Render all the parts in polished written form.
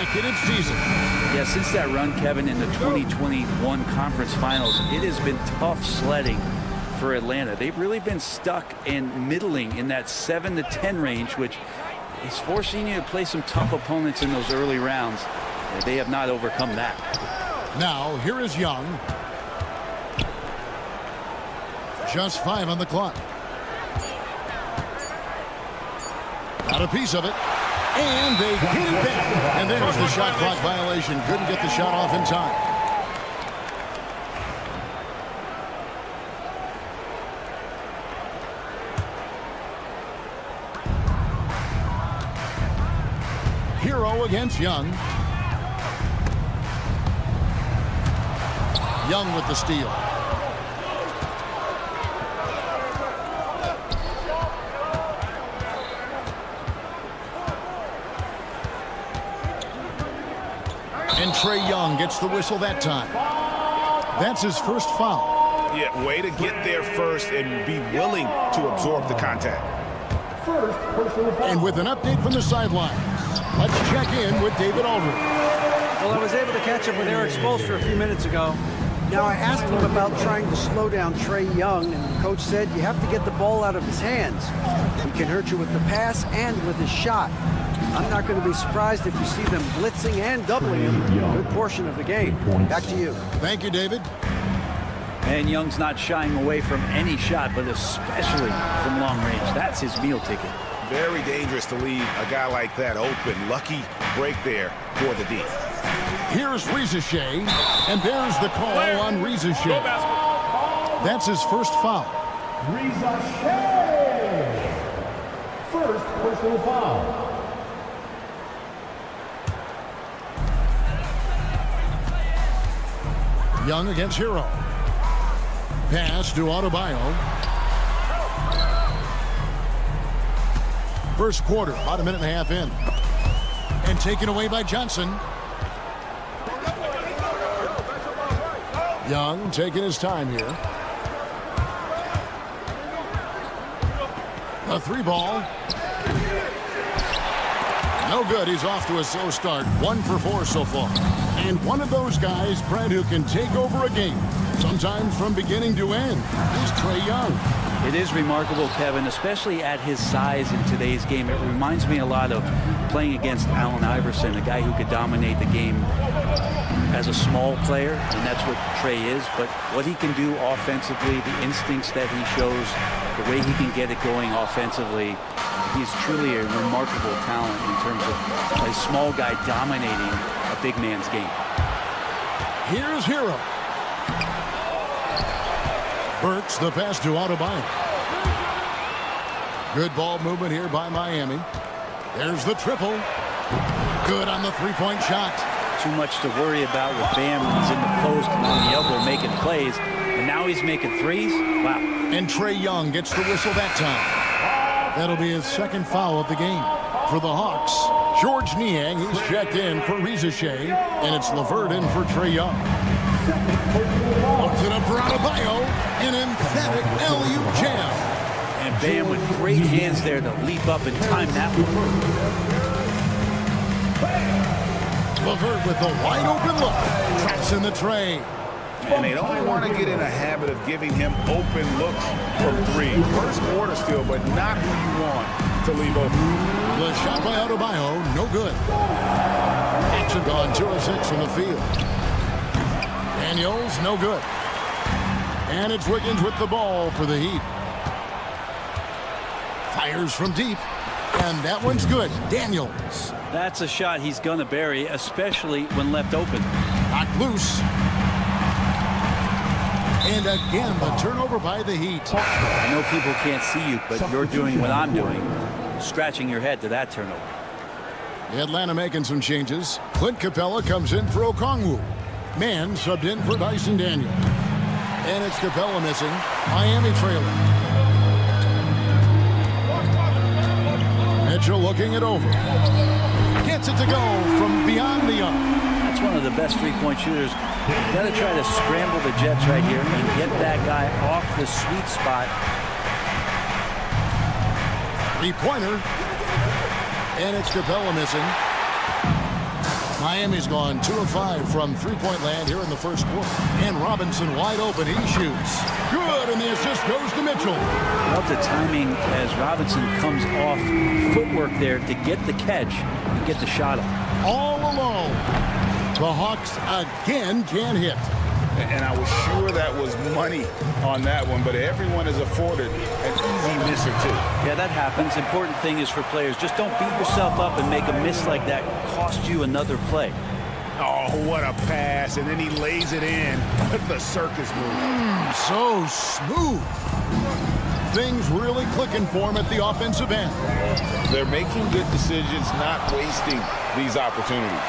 consecutive season. Yeah, since that run, Kevin, in the 2021 conference finals, it has been tough sledding for Atlanta. They've really been stuck and middling in that 7 to 10 range, which is forcing you to play some tough opponents in those early rounds. They have not overcome that. Now, here is Young. Just 5 on the clock. Got a piece of it. And they get it back. And there's the shot clock violation. Couldn't get the shot off in time. Hero against Young. Young with the steal. And Trae Young gets the whistle that time. That's his first foul. Yeah, way to get there first and be willing to absorb the contact. And with an update from the sidelines, let's check in with David Aldridge. Well, I was able to catch up with Eric Spoelstra a few minutes ago. Now, I asked him about trying to slow down Trae Young, and the coach said you have to get the ball out of his hands. He can hurt you with the pass and with his shot. I'm not going to be surprised if you see them blitzing and doubling him a good portion of the game. Back to you. Thank you, David. And Young's not shying away from any shot, but especially from long range. That's his meal ticket. Very dangerous to leave a guy like that open. Lucky break there for the D. Here's Shea, and there's the call on Shea. That's his first foul. Shea. First personal foul. Young against Hero. Pass to Adebayo. First quarter, about a minute and a half in. And taken away by Johnson. Young taking his time here. A 3-ball. No good. He's off to a slow start. 1 for 4 so far. And one of those guys, Brad, who can take over a game, sometimes from beginning to end, is Trae Young. It is remarkable, Kevin, especially at his size in today's game. It reminds me a lot of playing against Allen Iverson, a guy who could dominate the game as a small player, and that's what Trae is. But what he can do offensively, the instincts that he shows, the way he can get it going offensively, he's truly a remarkable talent in terms of a small guy dominating a big man's game. Here's Hero. Burks the pass to Adebayo. Good ball movement here by Miami. There's the triple. Good on the three-point shot. Too much to worry about with Bam when he's in the post and on the elbow making plays. And now he's making threes. Wow. And Trae Young gets the whistle that time. That'll be his second foul of the game. For the Hawks, George Niang, he's checked in for Shea, and it's LeVert in for Trae Young. Looks it up for Adebayo, an emphatic LU jam. And Bam with great hands there to leap up and time that one. LeVert with the wide open look. Traps in the tray. And they don't want to get in a habit of giving him open looks from 3. First quarter still, but not who you want to leave open. The shot by Adebayo, no good. Action gone 2 of 6 from the field. Daniels, no good. And it's Wiggins with the ball for the Heat. Fires from deep. And that one's good. Daniels. That's a shot he's going to bury, especially when left open. Knocked loose. And again, the turnover by the Heat. I know people can't see you, but you're doing what I'm doing, scratching your head to that turnover. Atlanta making some changes. Clint Capella comes in for Okongwu. Mann subbed in for Dyson Daniels. And it's Capella missing. Miami trailing. Mitchell looking it over. Gets it to go from beyond the arc. That's one of the best three-point shooters. You've got to try to scramble the Jets right here and get that guy off the sweet spot. Three-pointer. And it's Capella missing. Miami's gone 2 of 5 from three-point land here in the first quarter. And Robinson wide open. He shoots. Good, and the assist goes to Mitchell. Love the timing as Robinson comes off footwork there to get the catch and get the shot up. All alone. The Hawks again can't hit. And I was sure that was money on that one, but everyone is afforded an easy miss or two. Yeah, that happens. Important thing is for players, just don't beat yourself up and make a miss like that cost you another play. Oh, what a pass, and then he lays it in with the circus move. So smooth. Things really clicking for him at the offensive end. They're making good decisions, not wasting these opportunities.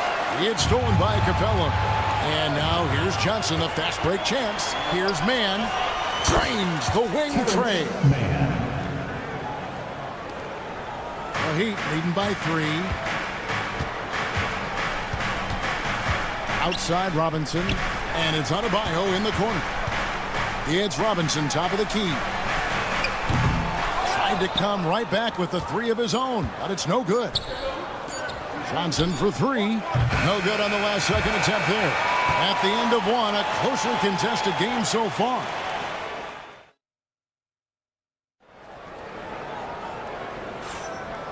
It's stolen by Capella. And now here's Johnson, a fast break chance. Here's Mann. Drains the wing tray. The Heat leading by 3. Outside Robinson. And it's Adebayo in the corner. It's Robinson, top of the key. Tried to come right back with the 3 of his own, but it's no good. Johnson for 3. No good on the last second attempt there. At the end of one, a closely contested game so far.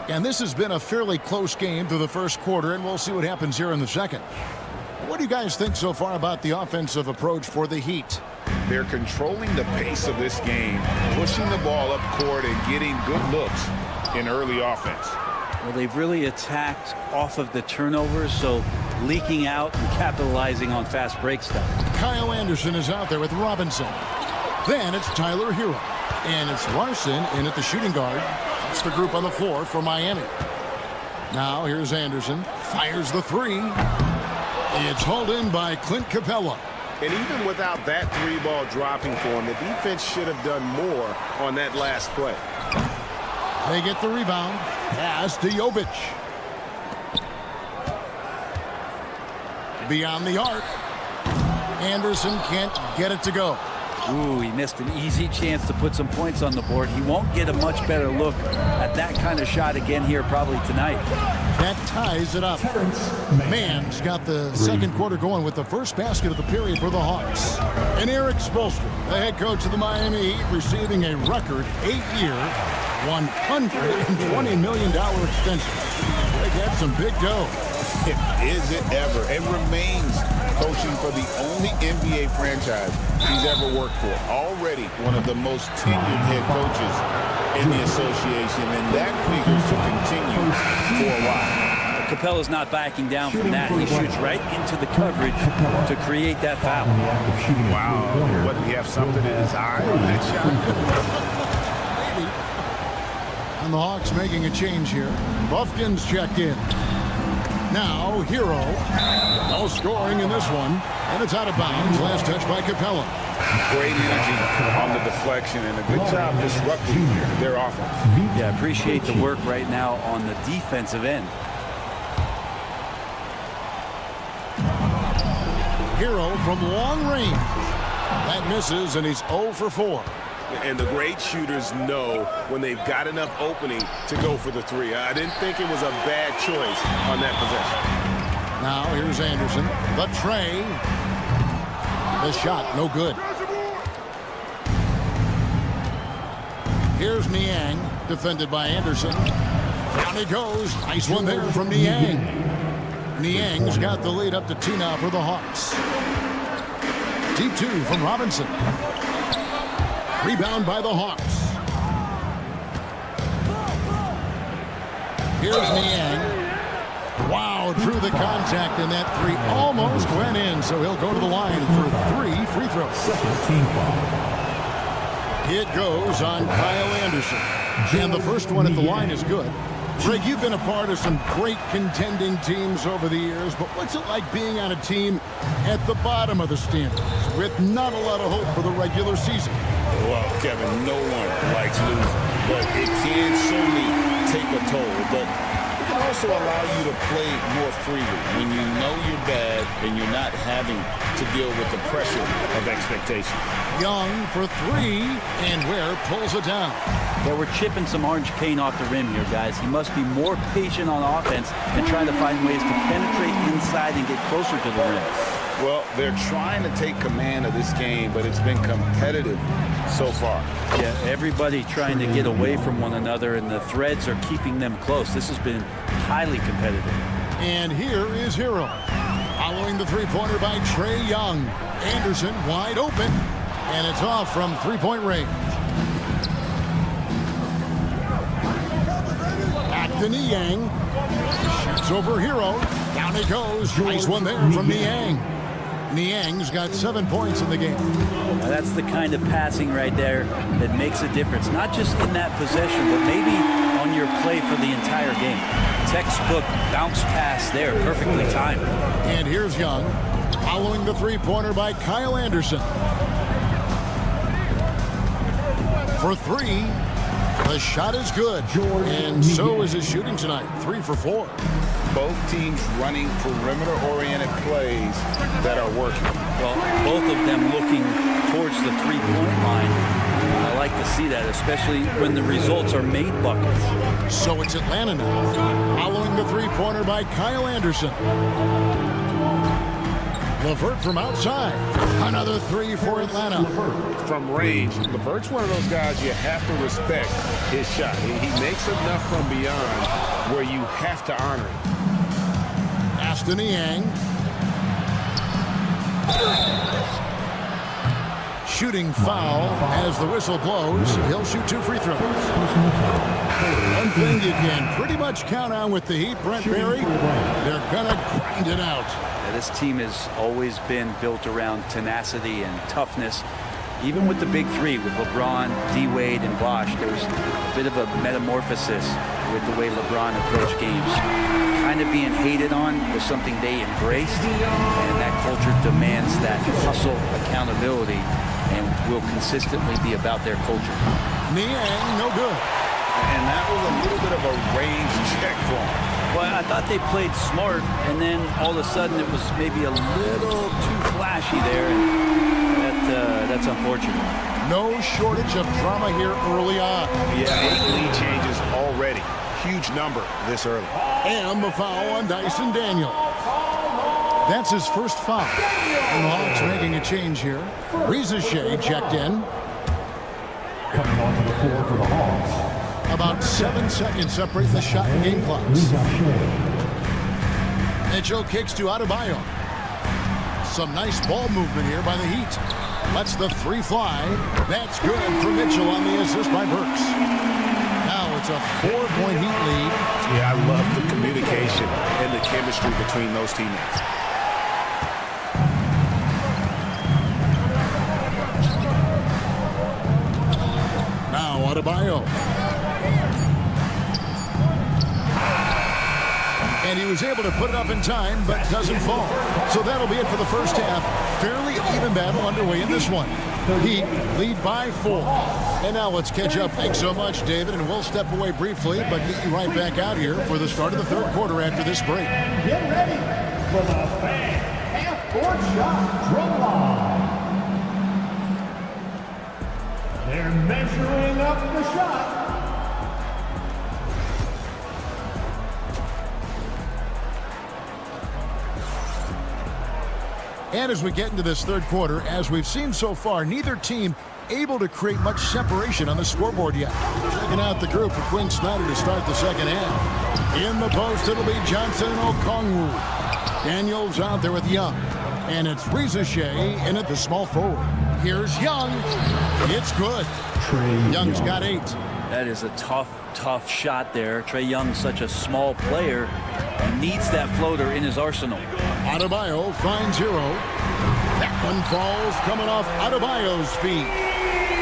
And this has been a fairly close game through the first quarter, and we'll see what happens here in the second. What do you guys think so far about the offensive approach for the Heat? They're controlling the pace of this game, pushing the ball up court and getting good looks in early offense. Well, they've really attacked off of the turnovers, so leaking out and capitalizing on fast break stuff. Kyle Anderson is out there with Robinson. Then it's Tyler Hero. And it's Larson in at the shooting guard. That's the group on the floor for Miami. Now here's Anderson. Fires the 3. It's hauled in by Clint Capella. And even without that 3-ball dropping for him, the defense should have done more on that last play. They get the rebound. Pass to Jovic. Beyond the arc. Anderson can't get it to go. Ooh, he missed an easy chance to put some points on the board. He won't get a much better look at that kind of shot again here probably tonight. That ties it up. Mann's got the second quarter going with the first basket of the period for the Hawks. And Eric Spoelstra, the head coach of the Miami Heat, receiving a record 8-year, $120 million extension. They got some big dough. Is it ever? And remains coaching for the only NBA franchise he's ever worked for. Already one of the most tenured head coaches in the association, and that figures to continue for a while. Capella's not backing down from that. He shoots right into the coverage to create that foul. Wow. What, did he have something in his eye on that shot? Maybe. And the Hawks making a change here. Buffkin's checked in. Now, Hero. No scoring in this one. And it's out of bounds. Last touch by Capella. Great energy on the deflection and a good job disrupting their offense. Yeah, appreciate the work right now on the defensive end. Hero from long range. That misses, and he's 0 for 4. And the great shooters know when they've got enough opening to go for the 3. I didn't think it was a bad choice on that possession. Now here's Anderson. The tray. The shot, no good. Here's Niang, defended by Anderson. Down he goes. Nice one there from Niang. Niang's got the lead up to 2 now for the Hawks. Deep 2 from Robinson. Rebound by the Hawks. Here's Niang. Wow, drew the contact, and that 3 almost went in, so he'll go to the line for 3 free throws. It goes on Kyle Anderson. And the first one at the line is good. Greg, you've been a part of some great contending teams over the years, but what's it like being on a team at the bottom of the standings with not a lot of hope for the regular season? Well, Kevin, no one likes losing, but it can certainly take a toll. But we can also allow you to play more freely when you know you're bad and you're not having to deal with the pressure of expectation. Young for three, and Ware pulls it down. Yeah, we're chipping some orange paint off the rim here, guys. He must be more patient on offense and try to find ways to penetrate inside and get closer to the rim. Well, they're trying to take command of this game, but it's been competitive so far. Yeah, everybody trying to get away from one another, and the threads are keeping them close. This has been highly competitive. And here is Hero. Following the three-pointer by Trae Young. Anderson wide open, and it's off from three-point range. Back to Niang. Shoots over Hero. Down he goes. Nice one there from Niang. Niang's got 7 points in the game. Now that's the kind of passing right there that makes a difference, not just in that possession, but maybe on your play for the entire game. Textbook bounce pass there, perfectly timed. And here's Young, following the three-pointer by Kyle Anderson. For three, the shot is good, and so is his shooting tonight, 3 for 4. Both teams running perimeter-oriented plays that are working. Well, both of them looking towards the three-point line. I like to see that, especially when the results are made buckets. So it's Atlanta now, following the three-pointer by Kyle Anderson. LeVert from outside. Another three for Atlanta. From range, LeVert's one of those guys you have to respect his shot. He makes enough from beyond where you have to honor him. Aston Niang. Shooting foul as the whistle blows. He'll shoot 2 free throws. One thing you can pretty much count on with the Heat, Brent Berry, they're going to grind it out. Yeah, this team has always been built around tenacity and toughness. Even with the big three, with LeBron, D-Wade, and Bosh, there's a bit of a metamorphosis with the way LeBron approached games. Kind of being hated on was something they embraced, and that culture demands that hustle, accountability, and will consistently be about their culture. Niang, no good. And that was a little bit of a range check for him. Well, I thought they played smart, and then all of a sudden it was maybe a little too flashy there, and that's unfortunate. No shortage of drama here early on. Yeah, 8 lead changes already. Huge number this early. And the foul on Dyson Daniel. That's his first foul. And the Hawks making a change here. Reza Shea checked in. Coming onto the floor for the Hawks. About 7 seconds separate the shot and game clocks. Mitchell kicks to Adebayo. Some nice ball movement here by the Heat. Lets the three fly. That's good for Mitchell on the assist by Burks. Now it's a 4-point Heat lead. Yeah, I love the communication and the chemistry between those teammates. Now Adebayo. And he was able to put it up in time, but doesn't fall. So that'll be it for the first half. Fairly even battle underway in this one. Heat lead by 4. And now let's catch up. Thanks so much, David. And we'll step away briefly, but get you right back out here for the start of the third quarter after this break. Get ready for the fan half-court shot drum line. They're measuring up the shot. And as we get into this third quarter, as we've seen so far, neither team able to create much separation on the scoreboard yet. Checking out the group for Quinn Snyder to start the second half. In the post, it'll be Johnson and Okongwu. Daniels out there with Young. And it's Reza Shea in at the small forward. Here's Young. It's good. Young's got 8. That is a tough shot there. Trae Young's such a small player. He needs that floater in his arsenal. Adebayo finds Hero. That one falls coming off Adebayo's feet.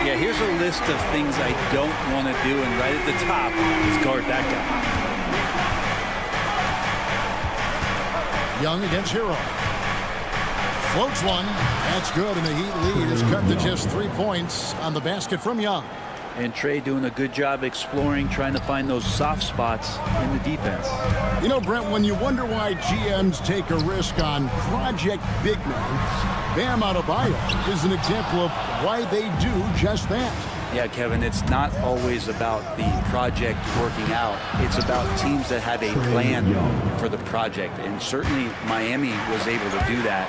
Yeah, here's a list of things I don't want to do, and right at the top is guard that guy. Young against Hero. Floats one. That's good, and the Heat lead is cut to just 3 points on the basket from Young. And Trey doing a good job exploring, trying to find those soft spots in the defense. You know, Brent, when you wonder why GMs take a risk on project big men, Bam Adebayo is an example of why they do just that. Yeah, Kevin, it's not always about the project working out. It's about teams that have a plan for the project. And certainly Miami was able to do that.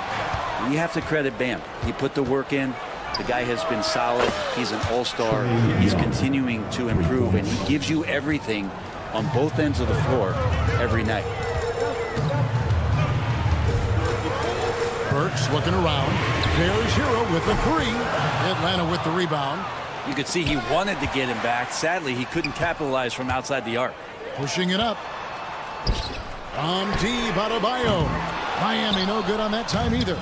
And you have to credit Bam. He put the work in. The guy has been solid. He's an all-star. He's continuing to improve, and he gives you everything on both ends of the floor every night. Burks looking around. There's Hero with the three. Atlanta with the rebound. You could see he wanted to get him back. Sadly, he couldn't capitalize from outside the arc. Pushing it up. Deep, Adebayo. Miami no good on that time either.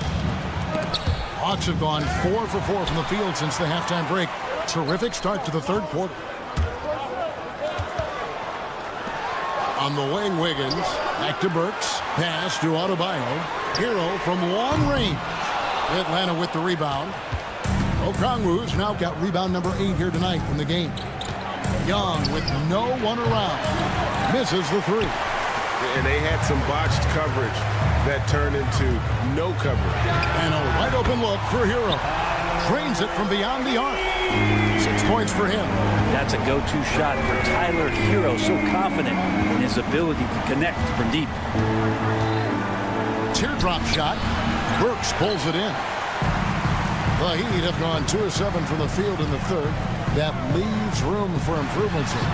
Hawks have gone 4 for 4 from the field since the halftime break. Terrific start to the third quarter. On the wing, Wiggins. Back to Burks. Pass to Adebayo. Hero from long range. Atlanta with the rebound. Okongwu's now got rebound number 8 here tonight in the game. Young with no one around. Misses the three. And they had some botched coverage that turned into no coverage. And a wide open look for Hero. Drains it from beyond the arc. 6 points for him. That's a go-to shot for Tyler Hero. So confident in his ability to connect from deep. Teardrop shot. Burks pulls it in. The Heat have gone 2 of 7 from the field in the third. That leaves room for improvements here.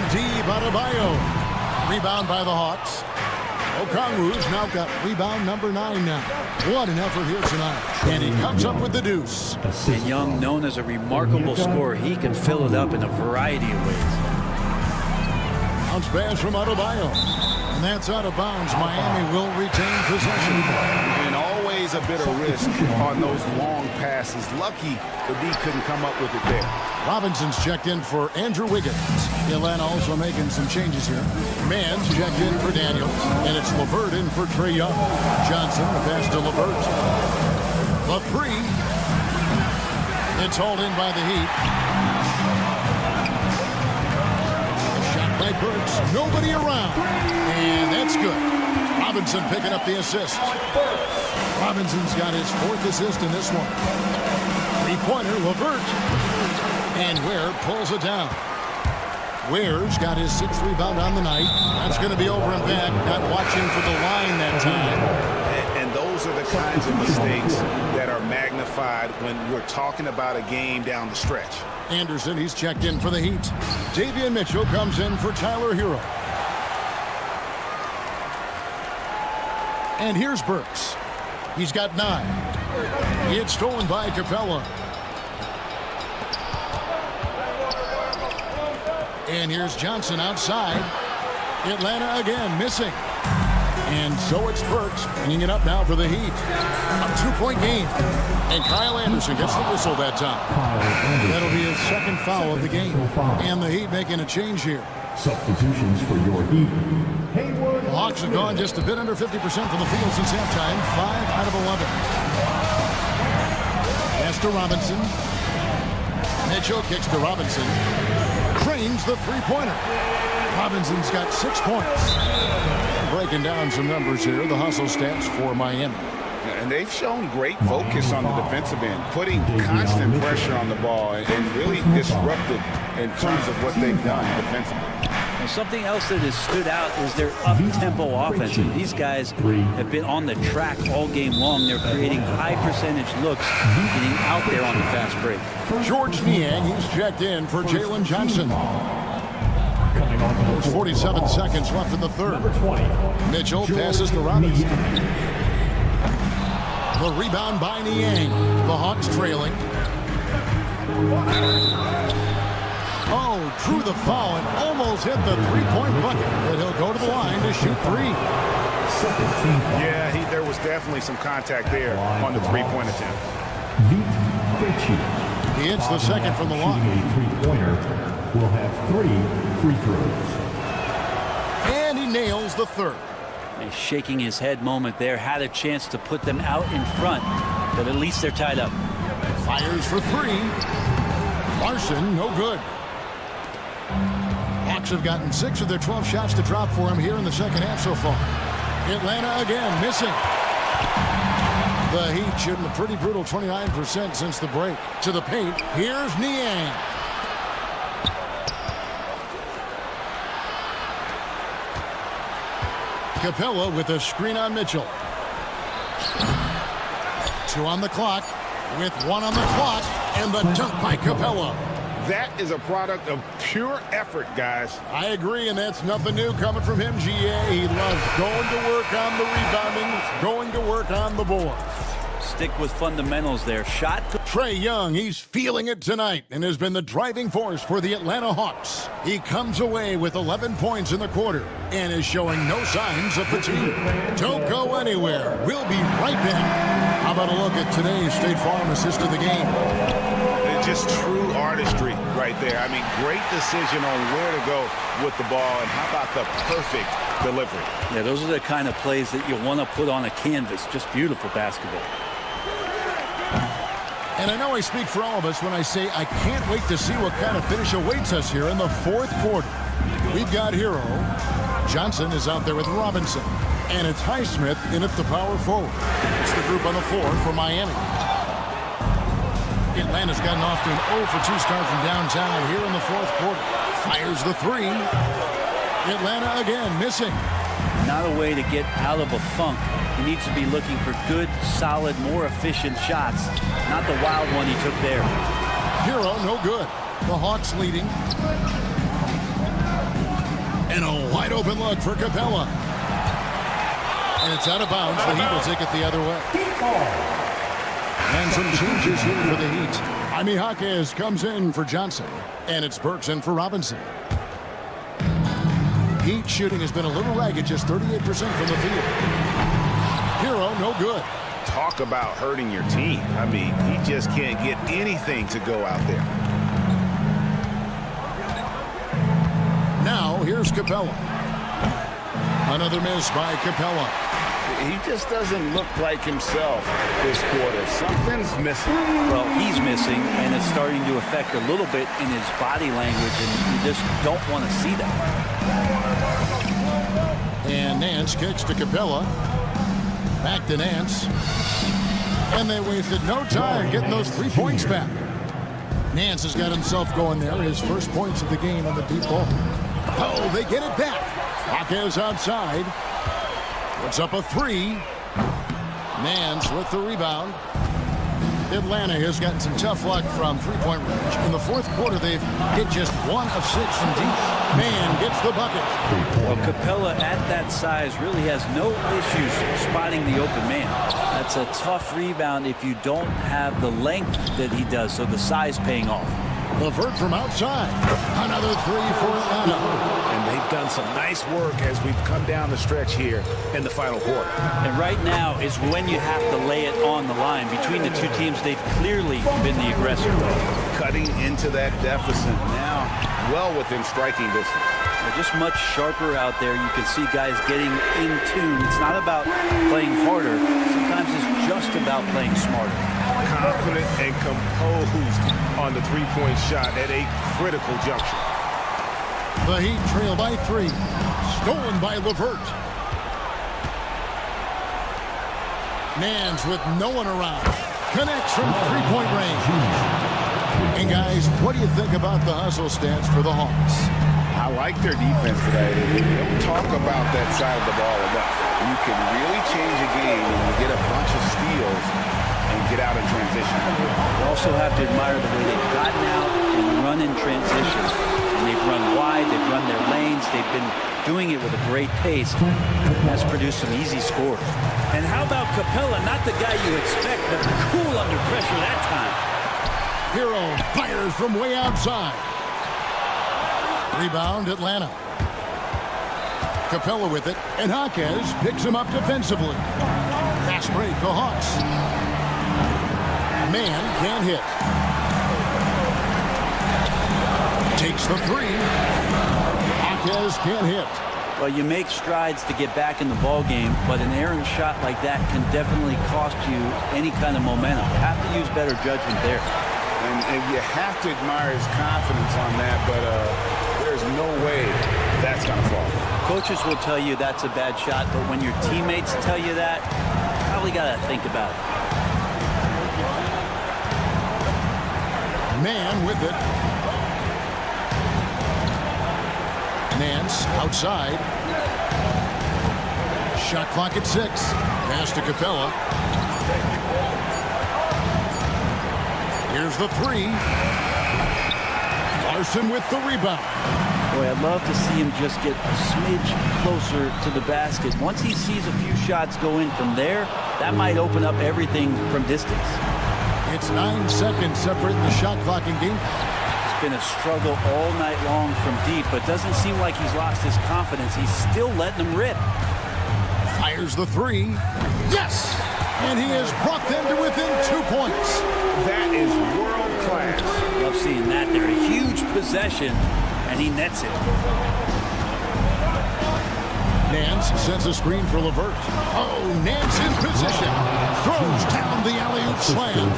Deep, Adebayo. Rebound by the Hawks. Okongwu's now got rebound number 9 now. What an effort here tonight. And he comes up with the deuce. And Young, known as a remarkable scorer, he can fill it up in a variety of ways. Bounce pass from Adebayo. And that's out of bounds. Miami will retain possession. And always a bit of risk on those long passes. Lucky the D couldn't come up with it there. Robinson's checked in for Andrew Wiggins. Atlanta also making some changes here. Mann's checked in for Daniels. And it's LeVert in for Trae Young. Johnson, the pass to LeVert. The three. It's hauled in by the Heat. Shot by Burks. Nobody around. And that's good. Robinson picking up the assist. Robinson's got his 4th assist in this one. Three-pointer, LeVert. And Ware pulls it down. Ware's got his 6th rebound on the night. That's going to be over and back. Not watching for the line that time. And those are the kinds of mistakes that are magnified when we're talking about a game down the stretch. Anderson, he's checked in for the Heat. Davion Mitchell comes in for Tyler Hero. And here's Burks. He's got 9. It's stolen by Capella. And here's Johnson outside. Atlanta again missing. And so it's Burks bringing it up now for the Heat. A 2-point game. And Kyle Anderson gets the whistle that time. That'll be his 2nd foul of the game. And the Heat making a change here. Substitutions for your Heat. The Hawks have gone just a bit under 50% from the field since halftime. 5 out of 11. Pass to Robinson. Mitchell kicks to Robinson. Cranes the three-pointer. Robinson's got 6 points. Breaking down some numbers here. The hustle stats for Miami. And they've shown great focus on the defensive end, putting constant pressure on the ball and really disruptive in terms of what they've done defensively. And something else that has stood out is their up-tempo offense. These guys have been on the track all game long. They're creating high-percentage looks, getting out there on the fast break. George Niang, he's checked in for Jalen Johnson. There's 47 seconds left in the third. Mitchell passes to Robinson. The rebound by Niang. The Hawks trailing. Oh, drew the foul and almost hit the three-point bucket. But he'll go to the line to shoot 3. Yeah, there was definitely some contact there on the three-point attempt. He hits the second from the line. Three-pointer will have 3 free throws. And he nails the third. A shaking his head moment there. Had a chance to put them out in front, but at least they're tied up. Fires for 3. Larson, no good. Hawks have gotten 6 of their 12 shots to drop for him here in the second half so far. Atlanta again missing. The Heat shooting a pretty brutal 29% since the break. To the paint, here's Niang. Capella with a screen on Mitchell. 2 on the clock, with 1 on the clock, and the dunk by Capella. That is a product of pure effort, guys. I agree, and that's nothing new coming from him, GA. He loves going to work on the rebounding, going to work on the board. Stick with fundamentals there. Shot. Trae Young, he's feeling it tonight and has been the driving force for the Atlanta Hawks. He comes away with 11 points in the quarter and is showing no signs of fatigue. Don't go anywhere. We'll be right back. How about a look at today's State Farm assist of the game? It's just true artistry right there. I mean, great decision on where to go with the ball, and how about the perfect delivery? Yeah, those are the kind of plays that you want to put on a canvas. Just beautiful basketball. And I know I speak for all of us when I say I can't wait to see what kind of finish awaits us here in the fourth quarter. We've got Hero. Johnson is out there with Robinson. And it's Highsmith in at the power forward. It's the group on the floor for Miami. Atlanta's gotten off to an 0 for 2 start from downtown here in the fourth quarter. Fires the 3. Atlanta again missing. Not a way to get out of a funk. He needs to be looking for good, solid, more efficient shots. Not the wild one he took there. Hero, no good. The Hawks leading. And a wide open look for Capella. And it's out of bounds. The Heat will take it the other way. And some changes here for the Heat. Jaime Jaquez comes in for Johnson. And it's Burks in for Robinson. Heat shooting has been a little ragged, just 38% from the field. Hero, no good. Talk about hurting your team. I mean, he just can't get anything to go out there. Now, here's Capella. Another miss by Capella. He just doesn't look like himself this quarter. Something's missing. Well, he's missing, and it's starting to affect a little bit in his body language, and you just don't want to see that. And Nance kicks to Capella. Back to Nance. And they wasted no time getting those 3 points back. Nance has got himself going there. His first points of the game on the deep ball. Oh, they get it back. Jaquez outside. Puts up a 3. Nance with the rebound. Atlanta has gotten some tough luck from three-point range. In the fourth quarter, they've hit just 1 of 6 from deep. Man gets the bucket. Well, Capella at that size really has no issues spotting the open man. That's a tough rebound if you don't have the length that he does, so the size paying off. LeVert from outside. Another 3 for Atlanta. And they've done some nice work as we've come down the stretch here in the final quarter. And right now is when you have to lay it on the line. Between the two teams, they've clearly been the aggressor. Cutting into that deficit now, well within striking distance. They're just much sharper out there. You can see guys getting in tune. It's not about playing harder. Sometimes it's just about playing smarter. Confident and composed on the three-point shot at a critical juncture. The Heat trail by 3. Stolen by LeVert. Nance with no one around. Connects from three-point range. And guys, what do you think about the hustle stats for the Hawks? I like their defense today. They don't talk about that side of the ball enough. You can really change a game when you get a bunch of steals and get out in transition. You also have to admire the way they've gotten out and run in transition. And they've run wide, they've run their lanes, they've been doing it with a great pace. That's produced some easy scores. And how about Capella? Not the guy you expect, but cool under pressure that time. Hero fires from way outside. Rebound, Atlanta. Capella with it, and Jaquez picks him up defensively. Fast break, the Hawks. Man can't hit. Takes the 3. Jaquez can't hit. Well, you make strides to get back in the ball game, but an errant shot like that can definitely cost you any kind of momentum. You have to use better judgment there. And you have to admire his confidence on that, but there's no way that's going to fall. Coaches will tell you that's a bad shot, but when your teammates tell you that, you probably got to think about it. Man with it. Nance outside. Shot clock at 6. Pass to Capella. Here's the 3. Larson with the rebound. Boy, I'd love to see him just get a smidge closer to the basket. Once he sees a few shots go in from there, that might open up everything from distance. It's 9 seconds separating the shot clock and game. It's been a struggle all night long from deep, but doesn't seem like he's lost his confidence. He's still letting them rip. Fires the 3. Yes! And he has brought them to within 2 points. That is world class. Love seeing that there. A huge possession, and he nets it. Nance sends a screen for LeVert. Oh, Nance in position. Throws down the alley-oop slam.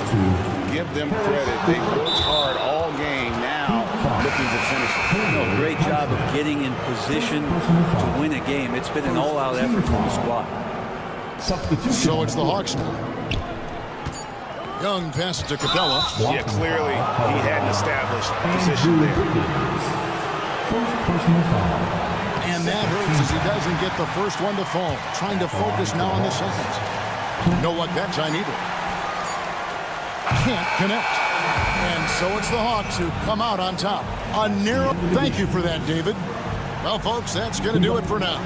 Give them credit. They worked hard all game, now looking to finish it. Oh, great job of getting in position to win a game. It's been an all-out effort from the squad. So it's the Hawks now. Young passes to Capella. Yeah, clearly he hadn't established position there. And that hurts as he doesn't get the first one to fall. Trying to focus now on the second. No luck that time either. Can't connect. And so it's the Hawks who come out on top. A narrow... Thank you for that, David. Well, folks, that's going to do it for now.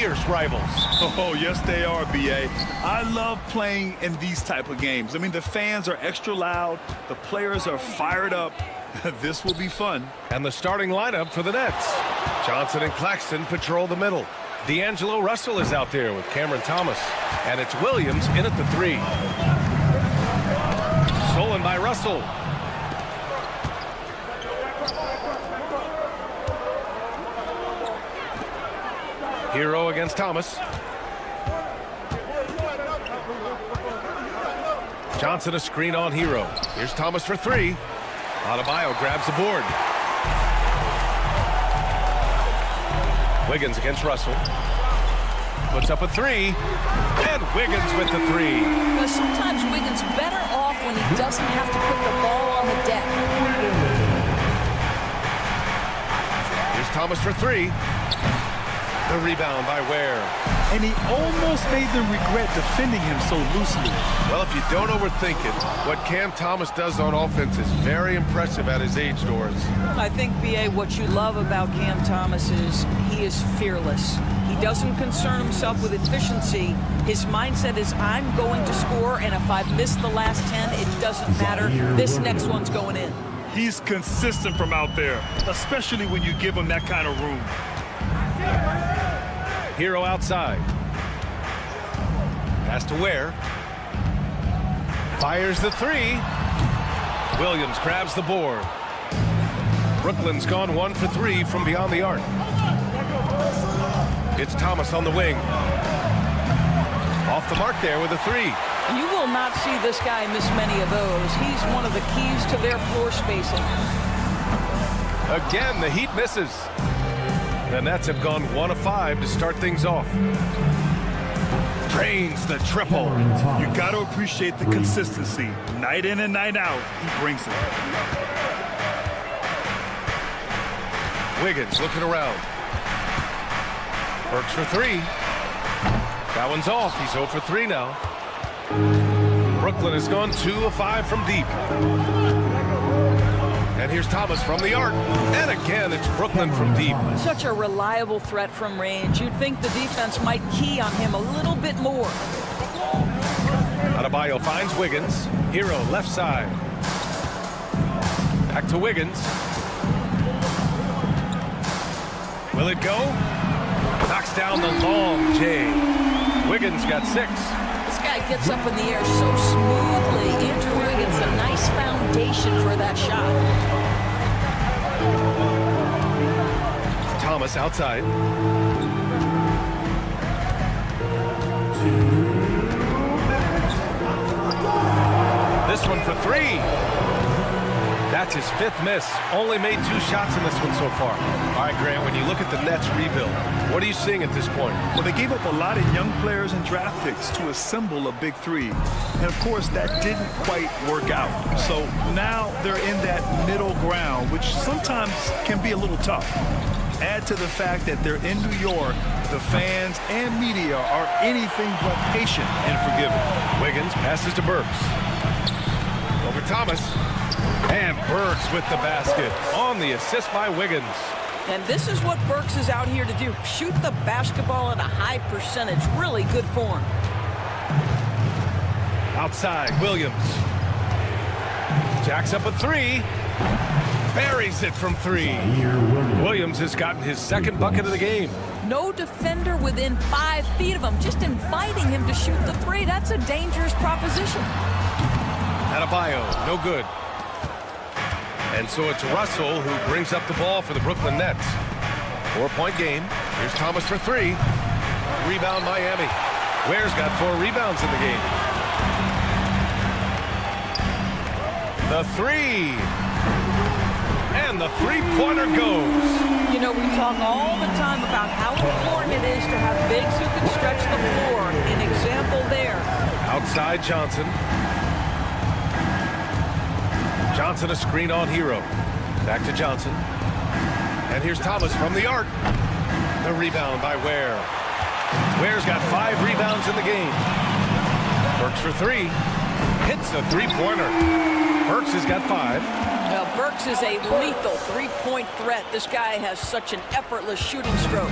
fierce rivals. Oh, yes, they are, B.A. I love playing in these type of games. I mean, the fans are extra loud. The players are fired up. This will be fun. And the starting lineup for the Nets. Johnson and Claxton patrol the middle. D'Angelo Russell is out there with Cameron Thomas. And it's Williams in at the 3. Stolen by Russell. Hero against Thomas. Johnson a screen on Hero. Here's Thomas for 3. Adebayo grabs the board. Wiggins against Russell. Puts up a 3. And Wiggins with the 3. Because sometimes Wiggins better off when he doesn't have to put the ball on the deck. Here's Thomas for 3. The rebound by Ware. And he almost made them regret defending him so loosely. Well, if you don't overthink it, what Cam Thomas does on offense is very impressive at his age, Doris. I think, B.A., what you love about Cam Thomas is he is fearless. He doesn't concern himself with efficiency. His mindset is, I'm going to score, and if I've missed the last 10, it doesn't matter. This next one's going in. He's consistent from out there, especially when you give him that kind of room. Hero outside. Pass to Ware. Fires the 3. Williams grabs the board. Brooklyn's gone 1 for 3 from beyond the arc. It's Thomas on the wing. Off the mark there with a 3. You will not see this guy miss many of those. He's one of the keys to their floor spacing. Again, the Heat misses. The Nets have gone 1 of 5 to start things off. Drains the triple. You got to appreciate the consistency. Night in and night out, he brings it. Wiggins looking around. Burks for 3. That one's off. He's 0 for 3 now. Brooklyn has gone 2 of 5 from deep. And here's Thomas from the arc. And again, it's Brooklyn from deep. Such a reliable threat from range. You'd think the defense might key on him a little bit more. Adebayo finds Wiggins. Hero left side. Back to Wiggins. Will it go? Knocks down the long J. Wiggins got 6. This guy gets up in the air so smoothly. Andrew Wiggins, a nice foundation for that shot. Thomas outside. This one for 3. That's his 5th miss. Only made 2 shots in this one so far. All right, Grant, when you look at the Nets rebuild, what are you seeing at this point? Well, they gave up a lot of young players and draft picks to assemble a big 3. And, of course, that didn't quite work out. So now they're in that middle ground, which sometimes can be a little tough. Add to the fact that they're in New York, the fans and media are anything but patient and forgiving. Wiggins passes to Burks. Over Thomas. And Burks with the basket on the assist by Wiggins. And this is what Burks is out here to do. Shoot the basketball at a high percentage. Really good form. Outside, Williams. Jacks up a 3. Buries it from 3. Williams has gotten his 2nd bucket of the game. No defender within 5 feet of him. Just inviting him to shoot the 3. That's a dangerous proposition. Adebayo, no good. And so it's Russell who brings up the ball for the Brooklyn Nets. 4-point game. Here's Thomas for 3. Rebound Miami. Ware's got 4 rebounds in the game. The 3. And the 3-pointer goes. You know, we talk all the time about how important it is to have bigs who can stretch the floor. An example there. Outside Johnson. Johnson a screen on Hero. Back to Johnson. And here's Thomas from the arc. The rebound by Ware. Ware's got 5 rebounds in the game. Burks for 3. Hits a 3-pointer. Burks has got 5. Well, Burks is a lethal 3-point threat. This guy has such an effortless shooting stroke.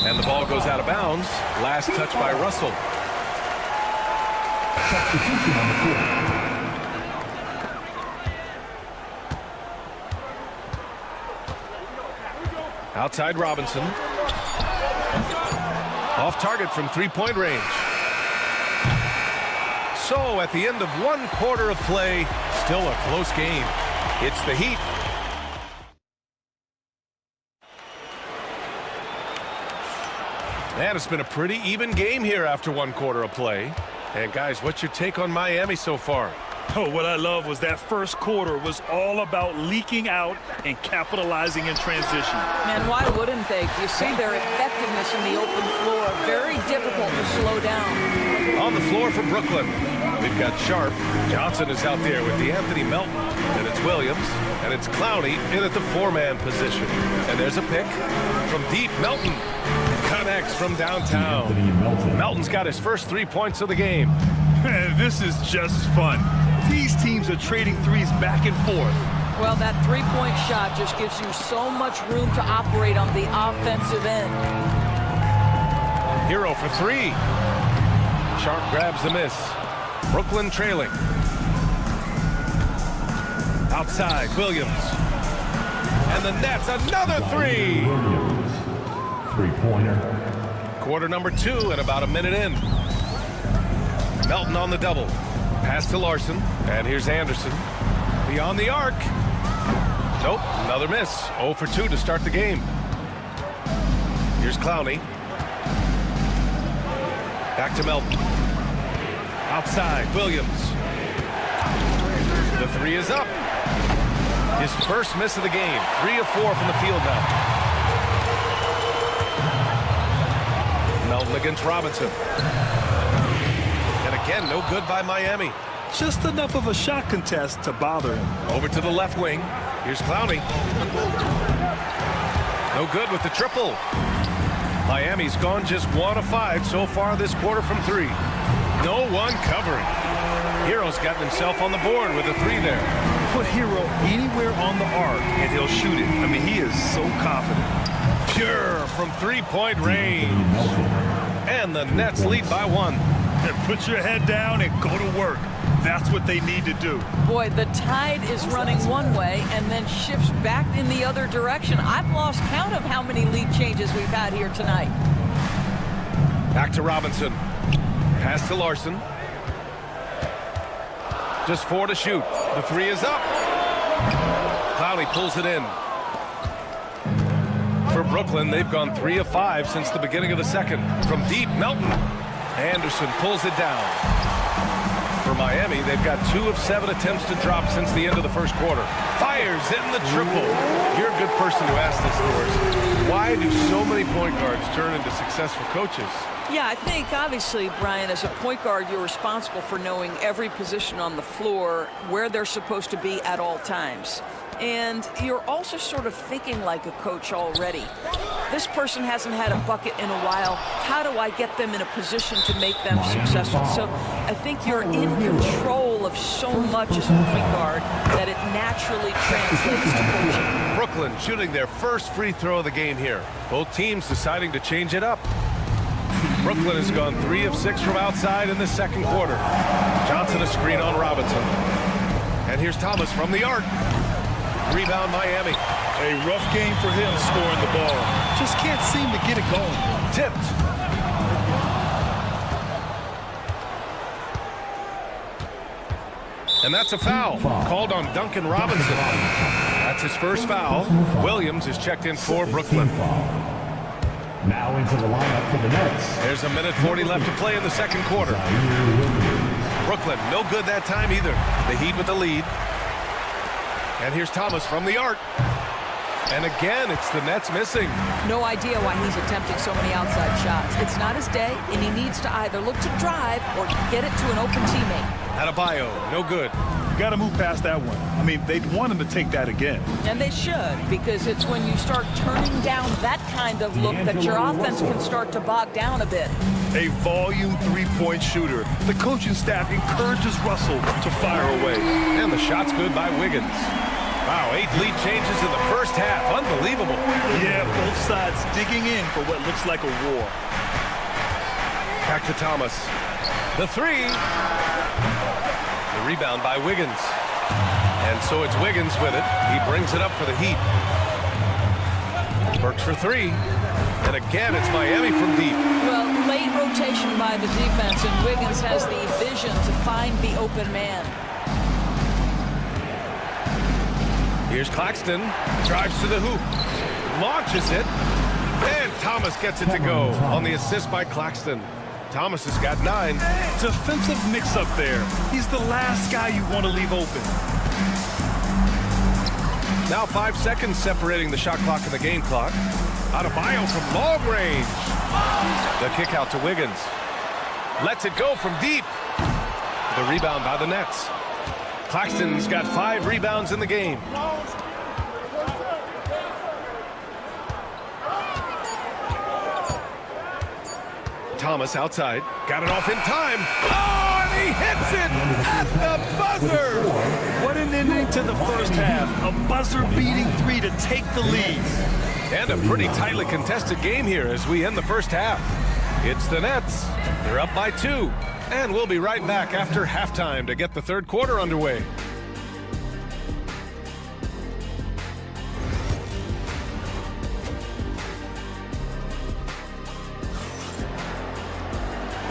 And the ball goes out of bounds. Last touch by Russell. Substitution on the court. Outside Robinson. Off target from three-point range. So at the end of 1 quarter of play, still a close game. It's the Heat. And it's been a pretty even game here after 1 quarter of play. And guys, what's your take on Miami so far? Oh, what I love was that first quarter was all about leaking out and capitalizing in transition. Man, why wouldn't they? You see their effectiveness in the open floor. Very difficult to slow down. On the floor for Brooklyn, we've got Sharp. Johnson is out there with DeAnthony Melton. And it's Williams. And it's Clowney in at the 4-man position. And there's a pick from deep. Melton connects from downtown. Melton's got his first 3 points of the game. This is just fun. These teams are trading threes back and forth. Well, that three-point shot just gives you so much room to operate on the offensive end. Hero for 3. Sharp grabs the miss. Brooklyn trailing. Outside, Williams. And the Nets, another 3. Three-pointer. Quarter number 2 and about a minute in. Melton on the double. Pass to Larson. And here's Anderson. Beyond the arc. Nope, another miss. 0 for 2 to start the game. Here's Clowney. Back to Melton. Outside, Williams. The 3 is up. His first miss of the game. 3 of 4 from the field now. Melton against Robinson. And again, no good by Miami. Just enough of a shot contest to bother him. Over to the left wing. Here's Clowney. No good with the triple. Miami's gone just 1 of 5 so far this quarter from 3. No one covering. Hero's gotten himself on the board with a 3 there. Put Hero anywhere on the arc and he'll shoot it. I mean, he is so confident. Pure from 3-point range. And the Nets lead by 1. And put your head down and go to work. That's what they need to do. Boy, the tide is running one way and then shifts back in the other direction. I've lost count of how many lead changes we've had here tonight. Back to Robinson. Pass to Larson. Just 4 to shoot. The 3 is up. Clowney pulls it in. For Brooklyn, they've gone 3 of 5 since the beginning of the second. From deep, Melton. Anderson pulls it down. For Miami, they've got 2 of 7 attempts to drop since the end of the first quarter. Fires in the triple. You're a good person to ask this, Doris. Why do so many point guards turn into successful coaches? Yeah, I think obviously, Brian, as a point guard, you're responsible for knowing every position on the floor, where they're supposed to be at all times. And you're also sort of thinking like a coach already. This person hasn't had a bucket in a while. How do I get them in a position to make them successful? So I think you're in control of so much as a point guard that it naturally translates to coaching. Brooklyn shooting their first free throw of the game here. Both teams deciding to change it up. Brooklyn has gone 3 of 6 from outside in the second quarter. Johnson a screen on Robinson. And here's Thomas from the arc. Rebound Miami. A rough game for him scoring the ball. Just can't seem to get it going. Tipped. And that's a foul called on Duncan Robinson. That's his first foul. Williams is checked in for Brooklyn. Now into the lineup for the Nets. There's a minute 40 left to play in the second quarter. Brooklyn, no good that time either. The Heat with the lead. And here's Thomas from the arc. And again, it's the Nets missing. No idea why he's attempting so many outside shots. It's not his day, and he needs to either look to drive or get it to an open teammate. Adebayo, no good. Got to move past that one. I mean, they'd want him to take that again. And they should, because it's when you start turning down that kind of look that your offense can start to bog down a bit. A volume three-point shooter. The coaching staff encourages Russell to fire away. And the shot's good by Wiggins. Wow, 8 lead changes in the first half. Unbelievable. Yeah, both sides digging in for what looks like a war. Back to Thomas. The 3. The rebound by Wiggins. And so it's Wiggins with it. He brings it up for the Heat. Burks for 3. And again, it's Miami from deep. Well, late rotation by the defense, and Wiggins has the vision to find the open man. Here's Claxton. Drives to the hoop. Launches it. And Thomas gets it to go on the assist by Claxton. Thomas has got 9. Defensive mix-up there. He's the last guy you want to leave open. Now 5 seconds separating the shot clock and the game clock. Adebayo from long range. The kick out to Wiggins. Lets it go from deep. The rebound by the Nets. Claxton's got 5 rebounds in the game. Thomas outside. Got it off in time. Oh, and he hits it at the buzzer. What an ending to the first half. A buzzer-beating 3 to take the lead. And a pretty tightly contested game here as we end the first half. It's the Nets. They're up by 2. And we'll be right back after halftime to get the third quarter underway.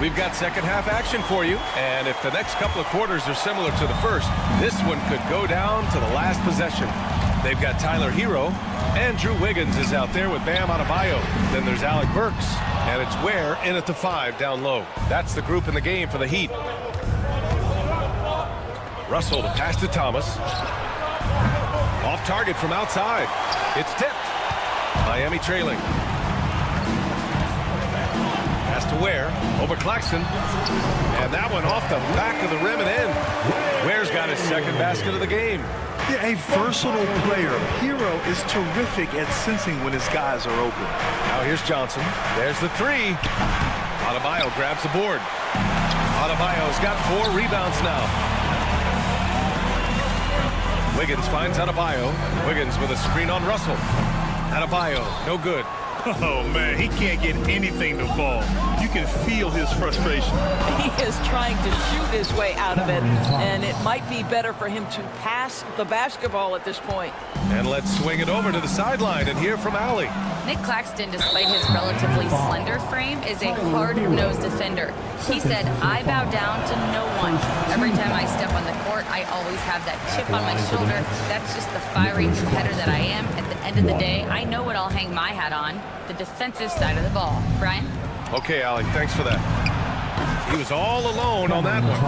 We've got second half action for you, and if the next couple of quarters are similar to the first, this one could go down to the last possession. They've got Tyler Hero, and Drew Wiggins is out there with Bam Adebayo. Then there's Alec Burks, and it's Ware in at the 5 down low. That's the group in the game for the Heat. Russell to pass to Thomas. Off target from outside. It's tipped. Miami trailing. Pass to Ware, over Claxton. And that one off the back of the rim and in. Ware's got his second basket of the game. Yeah, a versatile player. Hero is terrific at sensing when his guys are open. Now here's Johnson. There's the 3. Adebayo grabs the board. Adebayo's got 4 rebounds now. Wiggins finds Adebayo. Wiggins with a screen on Russell. Adebayo, no good. Oh, man, he can't get anything to fall. You can feel his frustration. He is trying to shoot his way out of it, and it might be better for him to pass the basketball at this point. And let's swing it over to the sideline and hear from Allie. Nick Claxton, despite his relatively slender frame, is a hard-nosed defender. He said, "I bow down to no one. Every time I step on the court, I always have that chip on my shoulder. That's just the fiery competitor that I am. At the end of the day, I know what I'll hang my hat on, the defensive side of the ball." Brian? Okay, Allie, thanks for that. He was all alone on that one.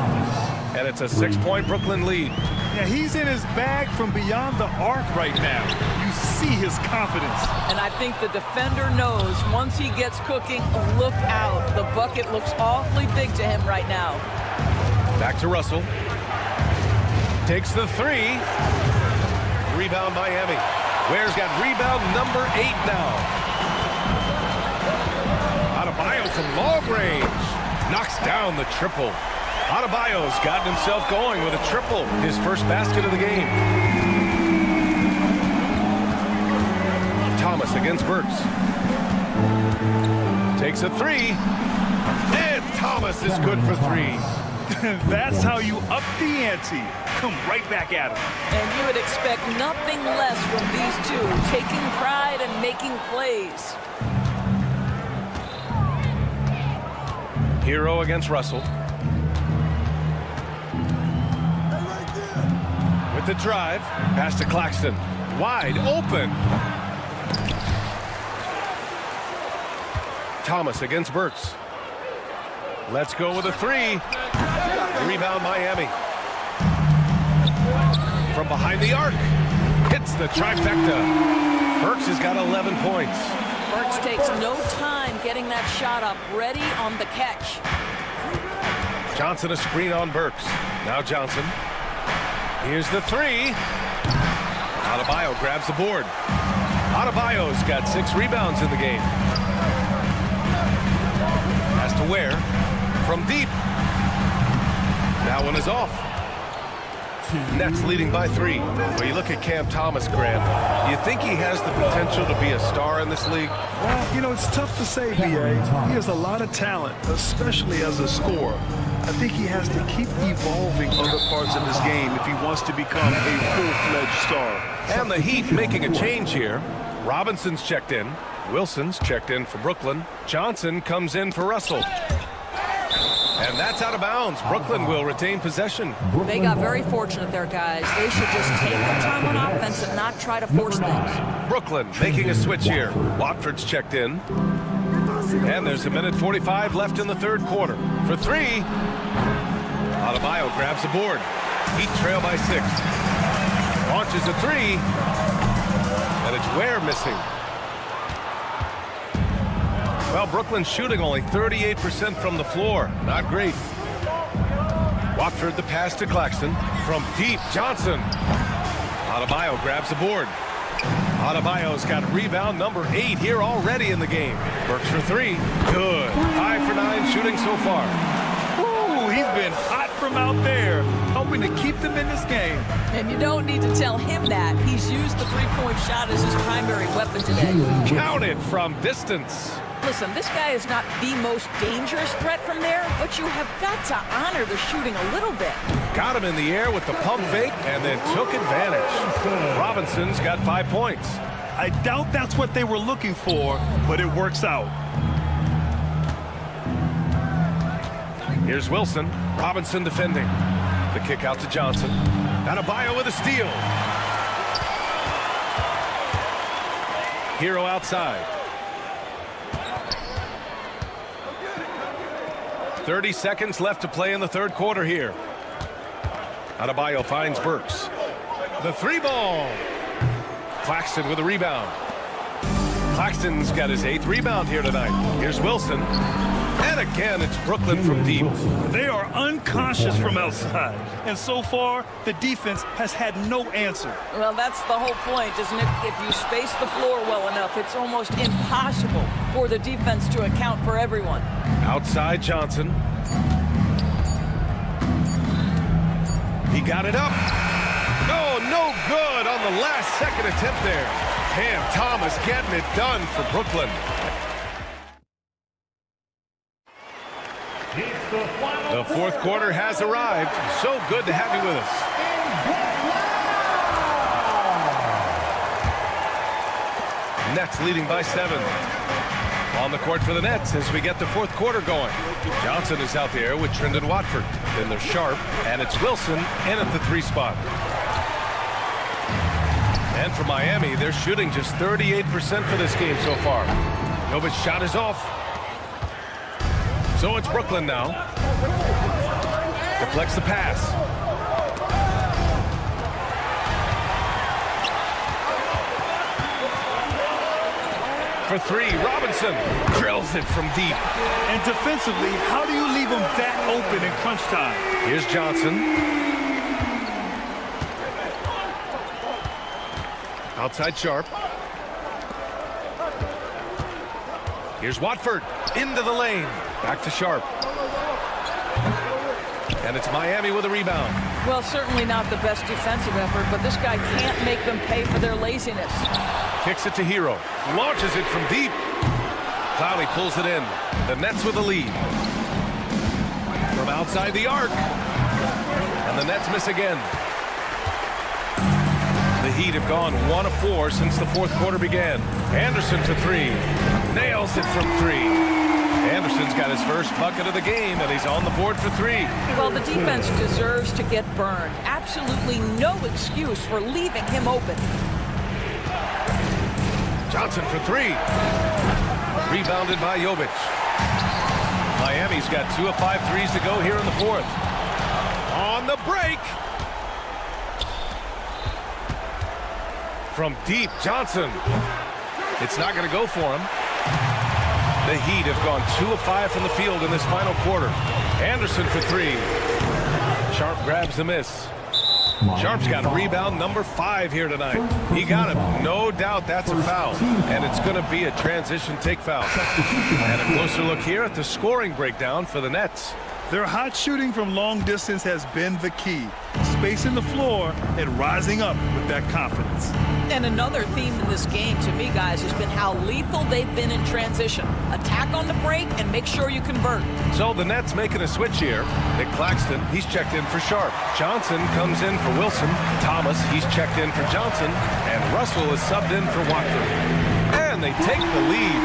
And it's a 6-point Brooklyn lead. Yeah, he's in his bag from beyond the arc right now. You see his confidence. And I think the defender knows once he gets cooking, look out. The bucket looks awfully big to him right now. Back to Russell. Takes the 3. Rebound Miami. Ware's got rebound number 8 now. Adebayo from long range. Knocks down the triple. Adebayo's gotten himself going with a triple. His first basket of the game. Thomas against Burks. Takes a 3. And Thomas is good for 3. That's how you up the ante. Come right back at him. And you would expect nothing less from these two, taking pride and making plays. Hero against Russell. With the drive, pass to Claxton. Wide open. Thomas against Burks. Let's go with a 3. Rebound Miami. From behind the arc. Hits the trifecta. Burks has got 11 points. Burks takes no time getting that shot up, ready on the catch. Johnson a screen on Burks. Now Johnson. Here's the 3. Adebayo grabs the board. Adebayo's got 6 rebounds in the game. Pass to Ware. From deep. That one is off. Nets leading by 3. When you look at Cam Thomas, Grant, you think he has the potential to be a star in this league? Well, you know, it's tough to say, B.A. He has a lot of talent, especially as a scorer. I think he has to keep evolving other parts of his game if he wants to become a full-fledged star. And the Heat making a change here. Robinson's checked in. Wilson's checked in for Brooklyn. Johnson comes in for Russell. And that's out of bounds. Brooklyn will retain possession. They got very fortunate there, guys. They should just take their time on offense and not try to force things. Brooklyn making a switch here. Watford's checked in. And there's 1:45 left in the third quarter. For 3, Adebayo grabs the board. Heat trail by 6. Launches a 3. And it's Ware missing. Well, Brooklyn's shooting only 38% from the floor. Not great. Watford the pass to Claxton. From deep, Johnson. Adebayo grabs the board. Adebayo's got rebound number 8 here already in the game. Works for 3. Good. 5 for 9 shooting so far. Ooh, he's been hot from out there, helping to keep them in this game. And you don't need to tell him that. He's used the three-point shot as his primary weapon today. Counted from distance. Listen, this guy is not the most dangerous threat from there, but you have got to honor the shooting a little bit. Got him in the air with the pump fake and then took advantage. Robinson's got 5 points. I doubt that's what they were looking for, but it works out. Here's Wilson. Robinson defending. The kick out to Johnson. Adebayo with a steal. Hero outside. 30 seconds left to play in the third quarter here. Adebayo finds Burks. The 3-ball. Claxton with a rebound. Claxton's got his 8th rebound here tonight. Here's Wilson. And again, it's Brooklyn from deep. They are unconscious from outside. And so far, the defense has had no answer. Well, that's the whole point, isn't it? If you space the floor well enough, it's almost impossible for the defense to account for everyone. Outside Johnson. He got it up. Oh, no good on the last second attempt there. Cam Thomas getting it done for Brooklyn. The fourth quarter has arrived. So good to have you with us. Nets leading by 7. On the court for the Nets as we get the fourth quarter going. Johnson is out there with Trendon Watford. Then there's Sharp, and it's Wilson in at the 3 spot. And for Miami, they're shooting just 38% for this game so far. Novic's shot is off. So it's Brooklyn now. Deflects the pass. For 3, Robinson drills it from deep. And defensively, how do you leave them that open in crunch time? Here's Johnson. Outside Sharp. Here's Watford into the lane. Back to Sharp. And it's Miami with a rebound. Well, certainly not the best defensive effort, but this guy can't make them pay for their laziness. Kicks it to Hero. Launches it from deep. Clowney pulls it in. The Nets with the lead. From outside the arc. And the Nets miss again. The Heat have gone 1 of 4 since the fourth quarter began. Anderson for 3. Nails it from 3. Anderson's got his first bucket of the game, and he's on the board for 3. Well, the defense deserves to get burned. Absolutely no excuse for leaving him open. Johnson for 3. Rebounded by Jovic. Miami's got 2 of 5 threes to go here in the fourth. On the break. From deep, Johnson. It's not going to go for him. The Heat have gone 2 of 5 from the field in this final quarter. Anderson for 3. Sharp grabs the miss. Sharp's got rebound number 5 here tonight. He got him. No doubt that's a foul. And it's going to be a transition take foul. And a closer look here at the scoring breakdown for the Nets. Their hot shooting from long distance has been the key, spacing the floor and rising up with that confidence. And another theme in this game, to me, guys, has been how lethal they've been in transition. Attack on the break and make sure you convert. So the Nets making a switch here. Nick Claxton, he's checked in for Sharp. Johnson comes in for Wilson. Thomas, he's checked in for Johnson. And Russell is subbed in for Watford. And they take the lead.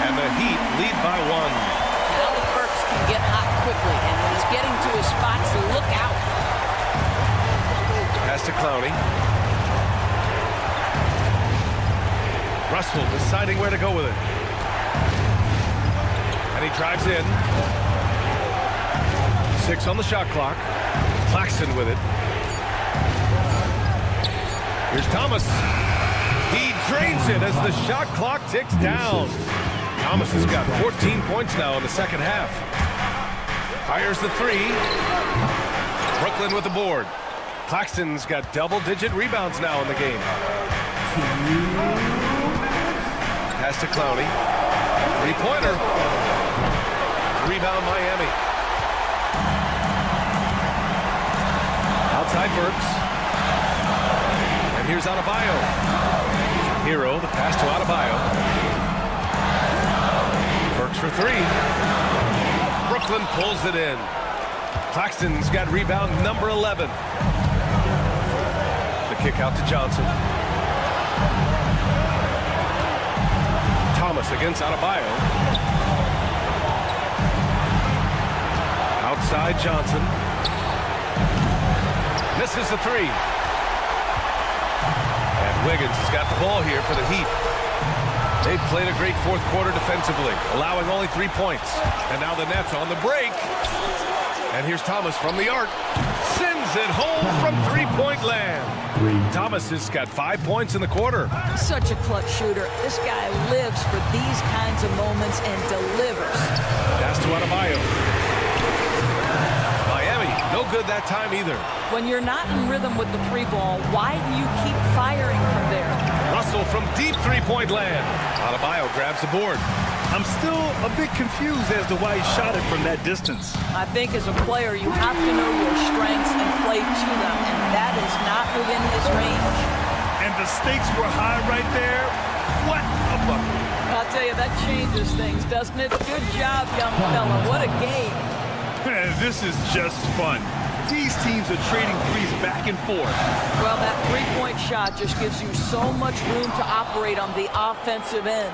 And the Heat lead by 1. Alec Burks can get hot quickly, and when he's getting to his spots, look out. Pass to Clowney. Russell deciding where to go with it. And he drives in. 6 on the shot clock. Claxton with it. Here's Thomas. He drains it as the shot clock ticks down. Thomas has got 14 points now in the second half. Fires the 3. Brooklyn with the board. Claxton's got double-digit rebounds now in the game. Pass to Clowney. 3-pointer. Rebound Miami. Outside Burks. And here's Adebayo. Hero, the pass to Adebayo. Burks for 3. Brooklyn pulls it in. Claxton's got rebound number 11. The kick out to Johnson. Thomas against Adebayo. Outside Johnson. Misses the 3. And Wiggins has got the ball here for the Heat. They've played a great fourth quarter defensively, allowing only 3 points. And now the Nets on the break. And here's Thomas from the arc. Sends it home from three-point land. Thomas has got 5 points in the quarter. Such a clutch shooter. This guy lives for these kinds of moments and delivers. Pass to Adebayo. Miami, no good that time either. When you're not in rhythm with the 3-ball, why do you keep firing from there? Russell from deep three-point land. Adebayo grabs the board. I'm still a bit confused as to why he shot it from that distance. I think as a player, you have to know your strengths and play to them, and that is not within his range. And the stakes were high right there. What a bucket. I'll tell you, that changes things, doesn't it? Good job, young fella. What a game. Man, this is just fun. These teams are trading threes back and forth. Well, that three-point shot just gives you so much room to operate on the offensive end.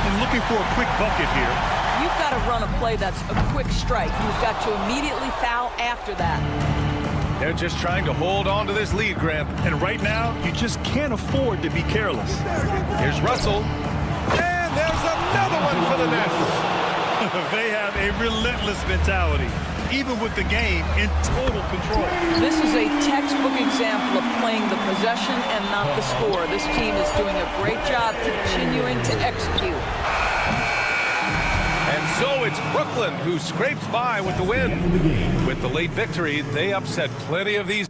And looking for a quick bucket here. You've got to run a play that's a quick strike. You've got to immediately foul after that. They're just trying to hold on to this lead, Grant. And right now, you just can't afford to be careless. Here's Russell. And there's another one for the Nets. They have a relentless mentality, even with the game in total control. This is a textbook example of playing the possession and not the score. This team is doing a great job continuing to execute. And so it's Brooklyn who scrapes by with the win. With the late victory, they upset plenty of these.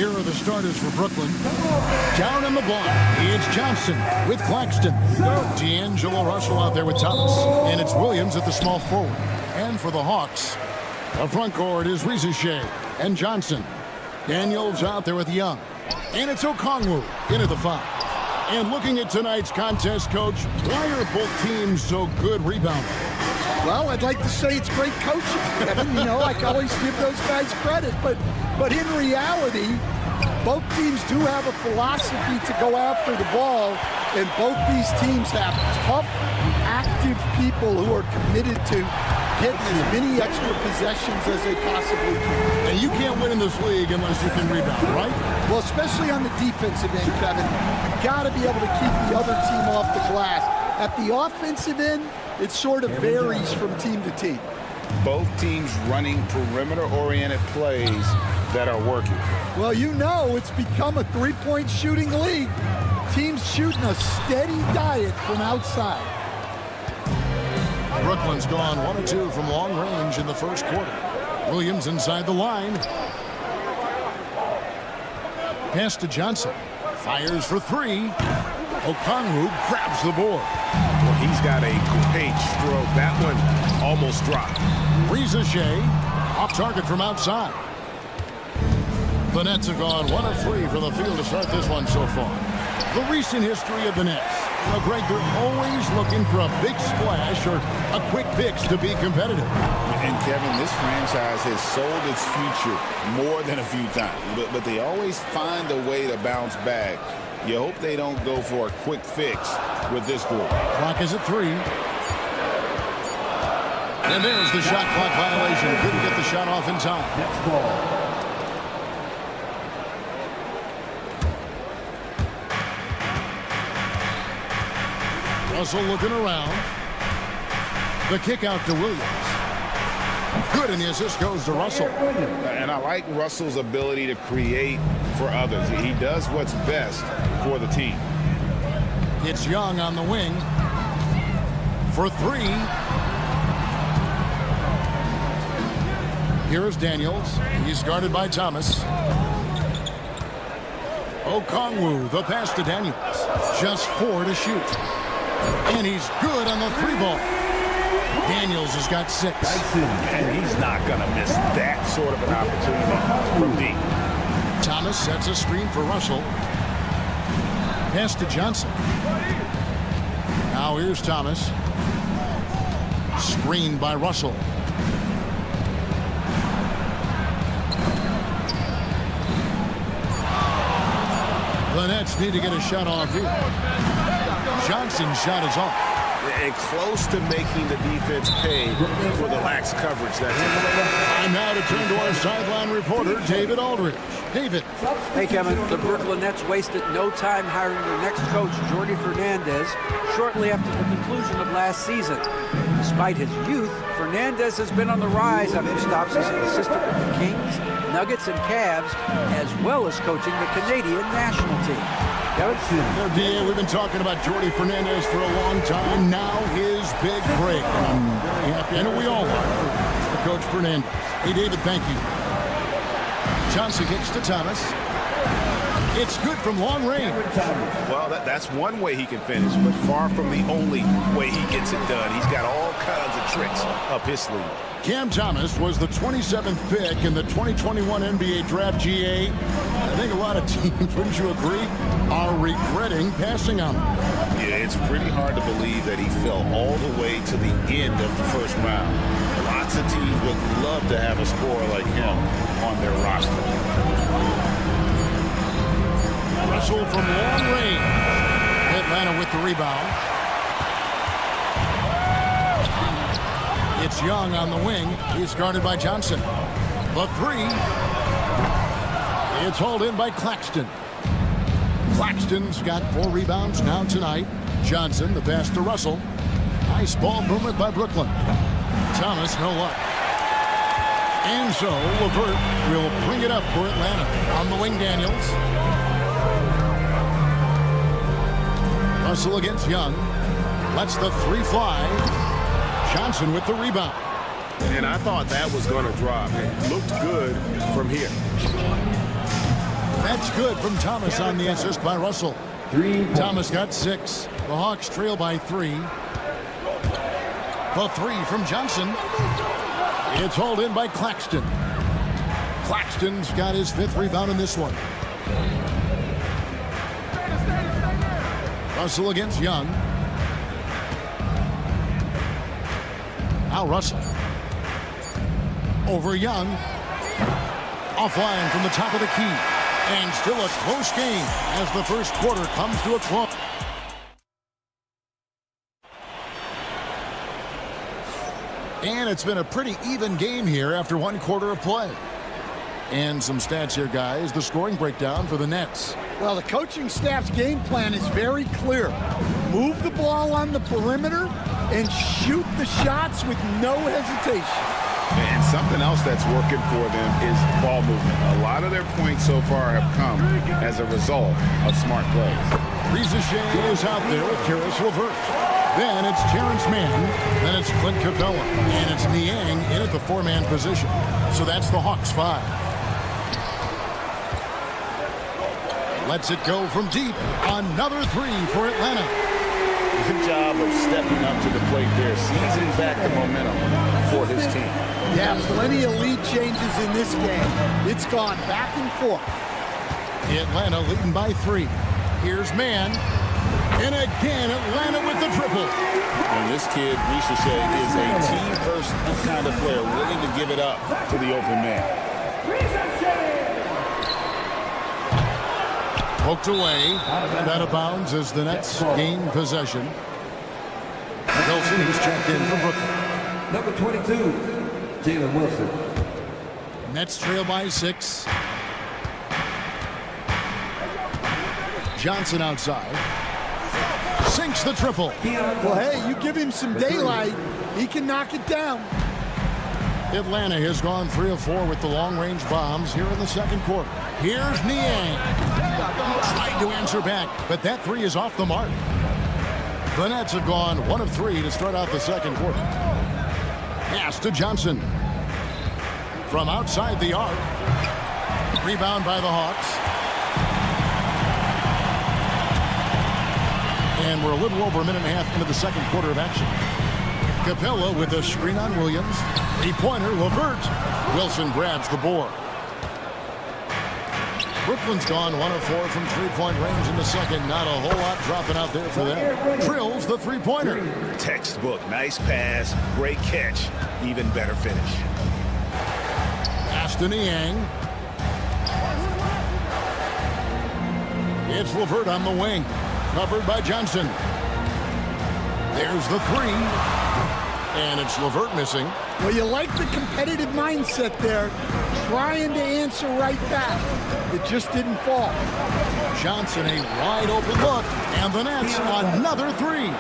Here are the starters for Brooklyn. Down on the block, it's Johnson with Claxton. D'Angelo Russell out there with Thomas. And it's Williams at the small forward. And for the Hawks, the front court is Rizachet and Johnson. Daniels out there with Young. And it's Okongwu into the foul. And looking at tonight's contest, Coach, why are both teams so good rebounding? Well, I'd like to say it's great coaching, Kevin. You know, I can always give those guys credit. But in reality, both teams do have a philosophy to go after the ball, and both these teams have tough, active people who are committed to getting as many extra possessions as they possibly can. And you can't win in this league unless you can rebound, right? Well, especially on the defensive end, Kevin. You've got to be able to keep the other team off the glass. At the offensive end, it sort of varies from team to team. Both teams running perimeter-oriented plays that are working. Well, you know it's become a three-point shooting league. Teams shooting a steady diet from outside. Brooklyn's gone 1 of 2 from long range in the first quarter. Williams inside the line. Pass to Johnson. Fires for 3. Okongwu grabs the board. Well, he's got a great stroke. That one almost dropped. Rizachet off target from outside. The Nets have gone 1 of 3 from the field to start this one so far. The recent history of the Nets. Well, Greg, they're always looking for a big splash or a quick fix to be competitive. And Kevin, this franchise has sold its future more than a few times, but they always find a way to bounce back. You hope they don't go for a quick fix with this group. Clock is at 3. And there's the shot clock violation. Couldn't get the shot off in time. Next ball. Russell looking around. The kick out to Williams. Good, and the assist goes to Russell. And I like Russell's ability to create for others. He does what's best for the team. It's Young on the wing for 3. Here is Daniels. He's guarded by Thomas. Okongwu, the pass to Daniels. Just 4 to shoot. And he's good on the 3-ball. Daniels has got 6. And he's not going to miss that sort of an opportunity from deep. Thomas sets a screen for Russell. Pass to Johnson. Now here's Thomas. Screened by Russell. The Nets need to get a shot off here. Johnson's shot is off. And close to making the defense pay for the lax coverage. And now to turn to our sideline reporter, David Aldridge. David. Hey, Kevin, the Brooklyn Nets wasted no time hiring their next coach, Jordi Fernandez, shortly after the conclusion of last season. Despite his youth, Fernandez has been on the rise after stops as an assistant with the Kings, Nuggets, and Cavs, as well as coaching the Canadian national team. DA, we've been talking about Jordi Fernandez for a long time. Now his big break. And I'm very happy. I know we all are for Coach Fernandez. Hey, David, thank you. Johnson kicks to Thomas. It's good from long range. Well, that's one way he can finish, but far from the only way he gets it done. He's got all kinds of tricks up his sleeve. Cam Thomas was the 27th pick in the 2021 NBA Draft. GA. I think a lot of teams, wouldn't you agree, are regretting passing on him. Yeah, it's pretty hard to believe that he fell all the way to the end of the first round. Lots of teams would love to have a scorer like him on their roster. Russell from long range. Atlanta with the rebound. It's Young on the wing. He's guarded by Johnson. The 3. It's hauled in by Claxton. Claxton's got 4 rebounds now tonight. Johnson, the pass to Russell. Nice ball movement by Brooklyn. Thomas, no luck. And so LeVert will bring it up for Atlanta. On the wing, Daniels. Russell against Young. Lets the 3 fly. Johnson with the rebound. And I thought that was going to drop. It looked good from here. That's good from Thomas on the assist by Russell. Thomas got 6. The Hawks trail by 3. The 3 from Johnson. It's hauled in by Claxton. Claxton's got his 5th rebound in this one. Russell against Young. Now Russell. Over Young. Offline from the top of the key. And still a close game as the first quarter comes to a close. And it's been a pretty even game here after 1 quarter of play. And some stats here, guys. The scoring breakdown for the Nets. Well, the coaching staff's game plan is very clear. Move the ball on the perimeter and shoot the shots with no hesitation. And something else that's working for them is ball movement. A lot of their points so far have come as a result of smart plays. Rizachet is out there with Karis LeVert. Then it's Terrence Mann. Then it's Clint Capella. And it's Niang in at the 4-man position. So that's the Hawks 5. Lets it go from deep. Another 3 for Atlanta. Good job of stepping up to the plate there, seizing back the momentum for his team. Yeah, plenty of lead changes in this game. It's gone back and forth. Atlanta leading by 3. Here's Mann. And again, Atlanta with the triple. And this kid, Rizachet, is a team-first kind of player, willing to give it up to the open man. Poked away and out of bounds as the Nets gain possession. Wilson, who's checked in from Brooklyn. Number 22, Jalen Wilson. Nets trail by 6. Johnson outside. Sinks the triple. Well, hey, you give him some daylight, he can knock it down. Atlanta has gone 3 of 4 with the long-range bombs here in the second quarter. Here's Niang. Tried to answer back, but that 3 is off the mark. The Nets have gone 1 of 3 to start out the second quarter. Pass to Johnson. From outside the arc. Rebound by the Hawks. And we're a little over a minute and a half into the second quarter of action. Capella with a screen on Williams. 3-pointer, LeVert. Wilson grabs the board. Brooklyn's gone 1 of 4 from 3-point range in the second. Not a whole lot dropping out there for them. Drills the 3-pointer. Textbook. Nice pass. Great catch. Even better finish. Pass to Niang. It's LeVert on the wing. Covered by Johnson. There's the 3. And it's LeVert missing. Well, you like the competitive mindset there, trying to answer right back. It just didn't fall. Johnson, a wide open look, and the Nets another 3.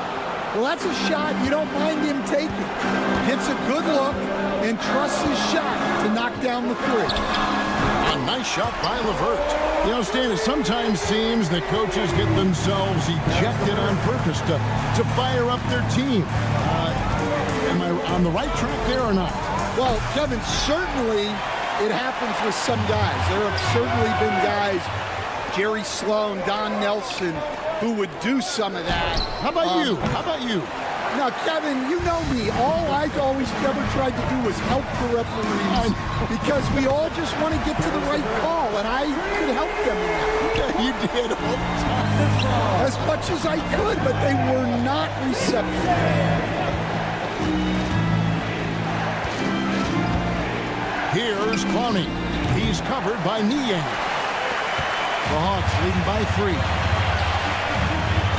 Well, that's a shot you don't mind him taking. Gets a good look and trusts his shot to knock down the 3. A nice shot by LeVert. You know, Stan, it sometimes seems that coaches get themselves ejected on purpose to fire up their team. Am I on the right track there or not? Well, Kevin, certainly it happens with some guys. There have certainly been guys, Jerry Sloan, Don Nelson, who would do some of that. How about you? How about you? Now, Kevin, you know me. All I always ever tried to do was help the referees because we all just want to get to the right call, and I could help them in that. You did all the time. As much as I could, but they were not receptive. Here's Clowney. He's covered by Niang. The Hawks leading by 3.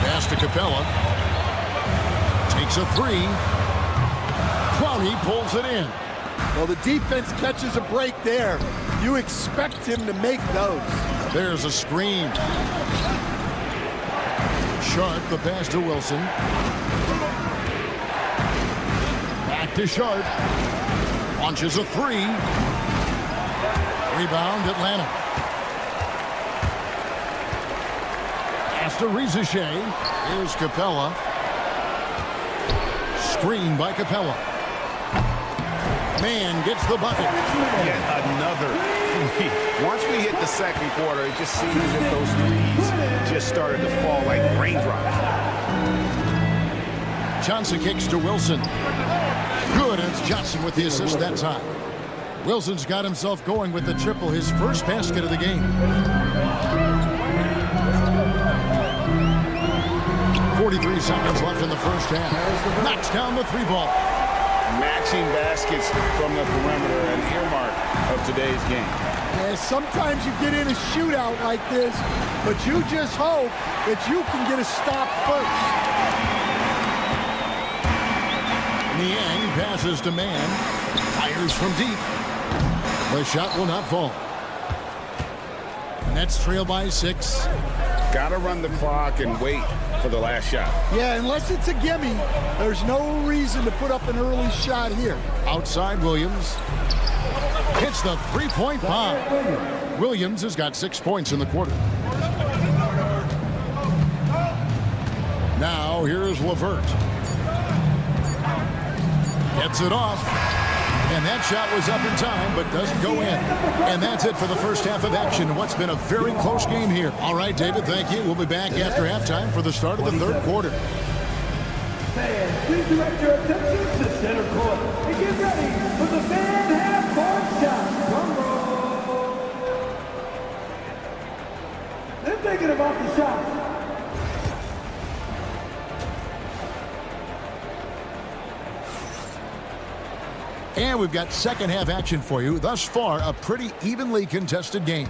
Pass to Capella. Takes a 3. Clowney pulls it in. Well, the defense catches a break there. You expect him to make those. There's a screen. Sharp, the pass to Wilson. Back to Sharp. Launches a 3. Rebound, Atlanta. Pass to Rizachet. Here's Capella. Screen by Capella. Man gets the bucket. Yet another three. Once we hit the second quarter, it just seems as if those threes just started to fall like raindrops. Johnson kicks to Wilson. Good, and it's Johnson with the assist that time. Wilson's got himself going with the triple, his first basket of the game. 43 seconds left in the first half. Knocks down the three ball. Matching baskets from the perimeter, an earmark of today's game. Yeah, sometimes you get in a shootout like this, but you just hope that you can get a stop first. Niang passes to Man. Fires from deep. The shot will not fall. Nets trail by 6. Got to run the clock and wait for the last shot. Yeah, unless it's a gimme, there's no reason to put up an early shot here. Outside Williams. Hits the three-point bomb. Williams has got 6 points in the quarter. Now here's LeVert. Gets it off. And that shot was up in time, but doesn't go in. And that's it for the first half of action in what's been a very close game here. All right, David, thank you. We'll be back after halftime for the start of the third quarter. Fans, please direct your attention to center court and get ready for the fan half-court shot. Drum roll. They're thinking about the shot. And we've got second half action for you. Thus far, a pretty evenly contested game.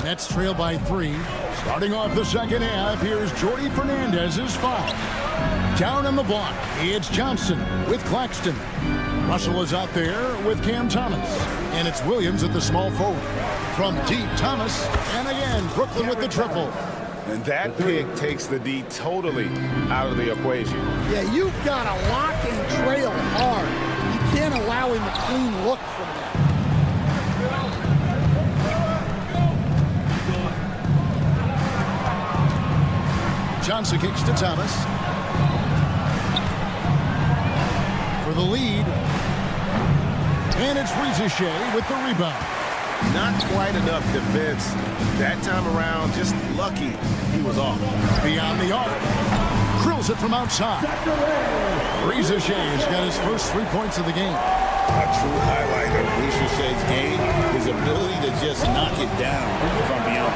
Nets trail by 3. Starting off the second half, here's Jordi Fernandez's foul. Down on the block, it's Johnson with Claxton. Russell is out there with Cam Thomas. And it's Williams at the small forward. From deep, Thomas. And again, Brooklyn with the triple. And that pick takes the D totally out of the equation. Yeah, you've got to lock and trail hard. You can't allow him a clean look from that. Johnson kicks to Thomas. For the lead. And it's Rizichet with the rebound. Not quite enough defense that time around. Just lucky he was off. Beyond the arc. Drills it from outside. Rizichet's got his first 3 points of the game. A true highlight of Rizichet's game, his ability to just knock it down from beyond.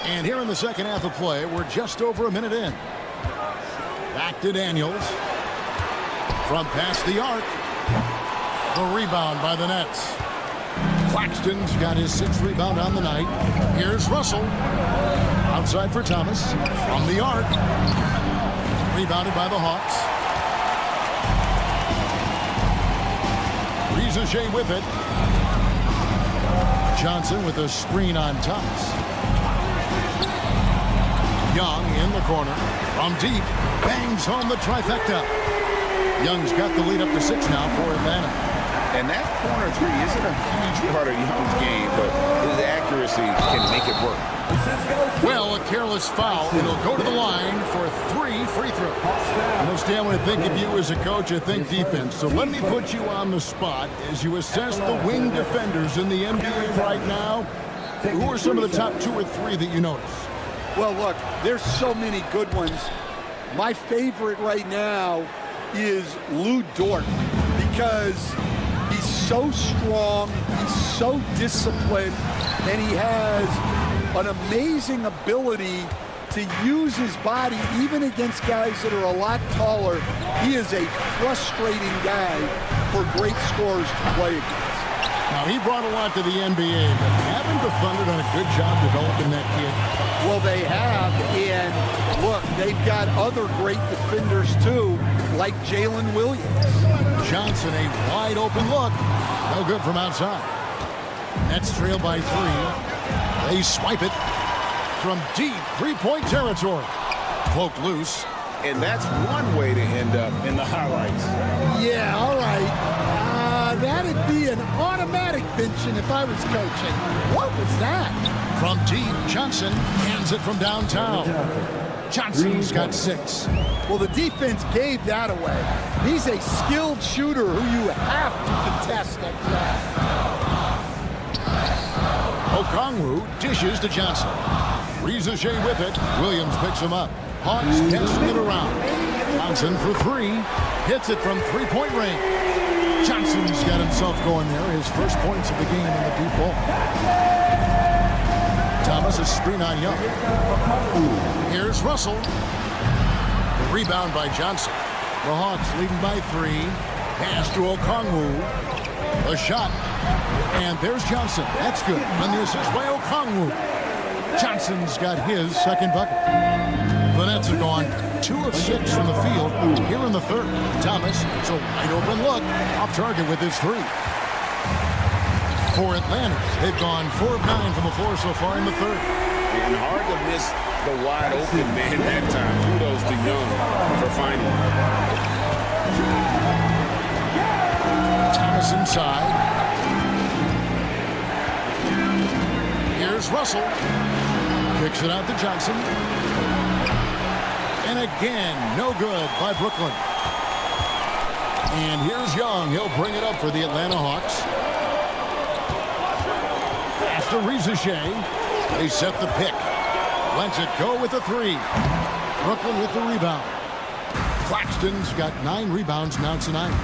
And here in the second half of play, we're just over a minute in. Back to Daniels. From past the arc. The rebound by the Nets. Claxton's got his 6th rebound on the night. Here's Russell. Outside for Thomas. From the arc. Rebounded by the Hawks. Rizichet with it. Johnson with a screen on Thomas. Young in the corner. From deep. Bangs home the trifecta. Young's got the lead up to 6 now for Atlanta. And that corner 3 isn't a huge part of Young's game, but his accuracy can make it work. Well, a careless foul. It'll go to the line for 3 free throws. You know, Stan, when I think of you as a coach, I think defense. So let me put you on the spot as you assess the wing defenders in the NBA right now. Who are some of the top 2 or 3 that you notice? Well, look, there's so many good ones. My favorite right now is Lou Dort because he's so strong, he's so disciplined, and he has an amazing ability to use his body even against guys that are a lot taller. He is a frustrating guy for great scorers to play against. Now, he brought a lot to the NBA, but haven't the Thunder done a good job developing that kid? Well, they have, and look, they've got other great defenders too, like Jalen Williams. Johnson, a wide open look. No good from outside. Nets trail by 3. They swipe it from deep 3-point territory. Poked loose. And that's one way to end up in the highlights. Yeah, all right. That'd be an automatic benching if I was coaching. What was that? From deep, Johnson hands it from downtown. Johnson's got 6. Well, the defense gave that away. He's a skilled shooter who you have to contest at the end. Okongwu dishes to Johnson. Rizachet with it. Williams picks him up. Hawks passing it around. Johnson for 3. Hits it from three-point range. Johnson's got himself going there. His first points of the game in the deep ball. Thomas is screen on Young. Here's Russell. The rebound by Johnson. The Hawks leading by 3. Pass to Okongwu. A shot. And there's Johnson. That's good. On the assist by Okongwu. Johnson's got his second bucket. The Nets have gone 2 of 6 from the field here in the third. Thomas, it's a wide open look. Off target with his 3. For Atlanta, they've gone 4 of 9 from the floor so far in the third. And hard to miss the wide open man that time. Kudos to Young for finding him. Thomas inside. Here's Russell. Kicks it out to Johnson. And again, no good by Brooklyn. And here's Young. He'll bring it up for the Atlanta Hawks. After Rizachet, they set the pick. Lets it go with the 3. Brooklyn with the rebound. Claxton's got 9 rebounds now tonight.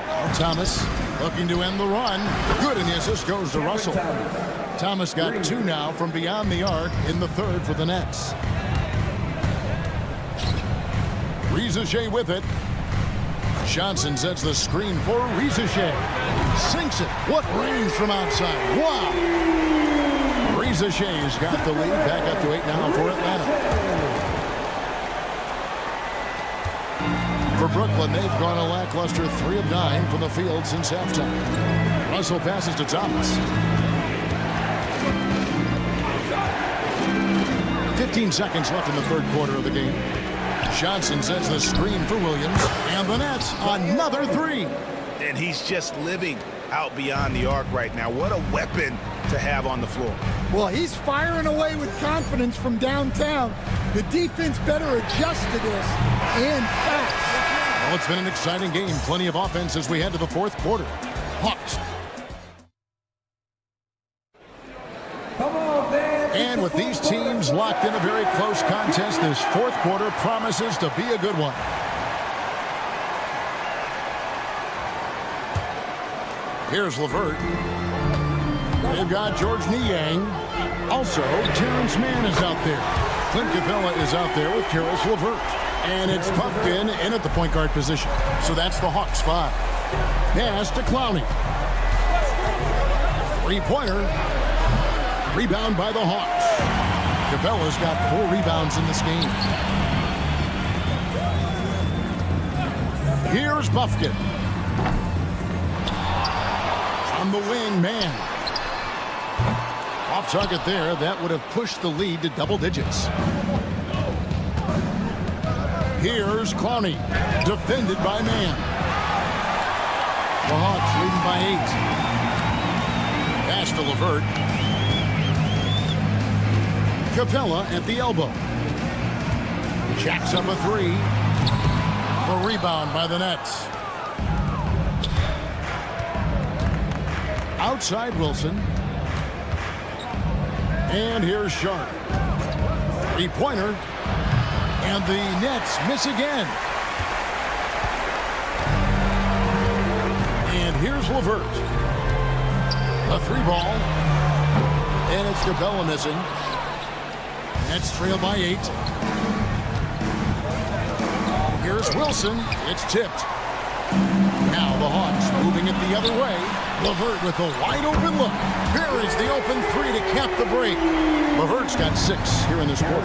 Now Thomas looking to end the run. Good, and the assist goes to Russell. Thomas got 2 now from beyond the arc in the third for the Nets. Rizachet with it. Johnson sets the screen for Rizachet. Sinks it. What range from outside. Wow. Rizachet's got the lead. Back up to 8 now for Atlanta. For Brooklyn, they've gone a lackluster 3 of 9 from the field since halftime. Russell passes to Thomas. 15 seconds left in the third quarter of the game. Johnson sets the screen for Williams. And the Nets, another 3. And he's just living out beyond the arc right now. What a weapon to have on the floor. Well, he's firing away with confidence from downtown. The defense better adjust to this, and fast. Well, it's been an exciting game. Plenty of offense as we head to the fourth quarter. Hawks. And with these teams locked in a very close contest, this fourth quarter promises to be a good one. Here's LeVert. They've got George Niang. Also, Terrence Mann is out there. Clint Capella is out there with Karis LeVert. And it's Puffkin in at the point guard position. So that's the Hawks 5. Pass to Clowney. 3-pointer. Rebound by the Hawks. Capella's got 4 rebounds in this game. Here's Puffkin. On the wing, man. Off target there. That would have pushed the lead to double digits. Here's Clowney. Defended by Mann. The Hawks leading by 8. Pass to LeVert. Capella at the elbow. Jacks up a 3. A rebound by the Nets. Outside Wilson. And here's Sharp. 3-pointer. And the Nets miss again. And here's LeVert. A 3-ball. And it's Capella missing. Nets trail by 8. Here's Wilson. It's tipped. Now the Hawks moving it the other way. LeVert with a wide open look. Here is the open 3 to cap the break. LeVert's got 6 here in this quarter.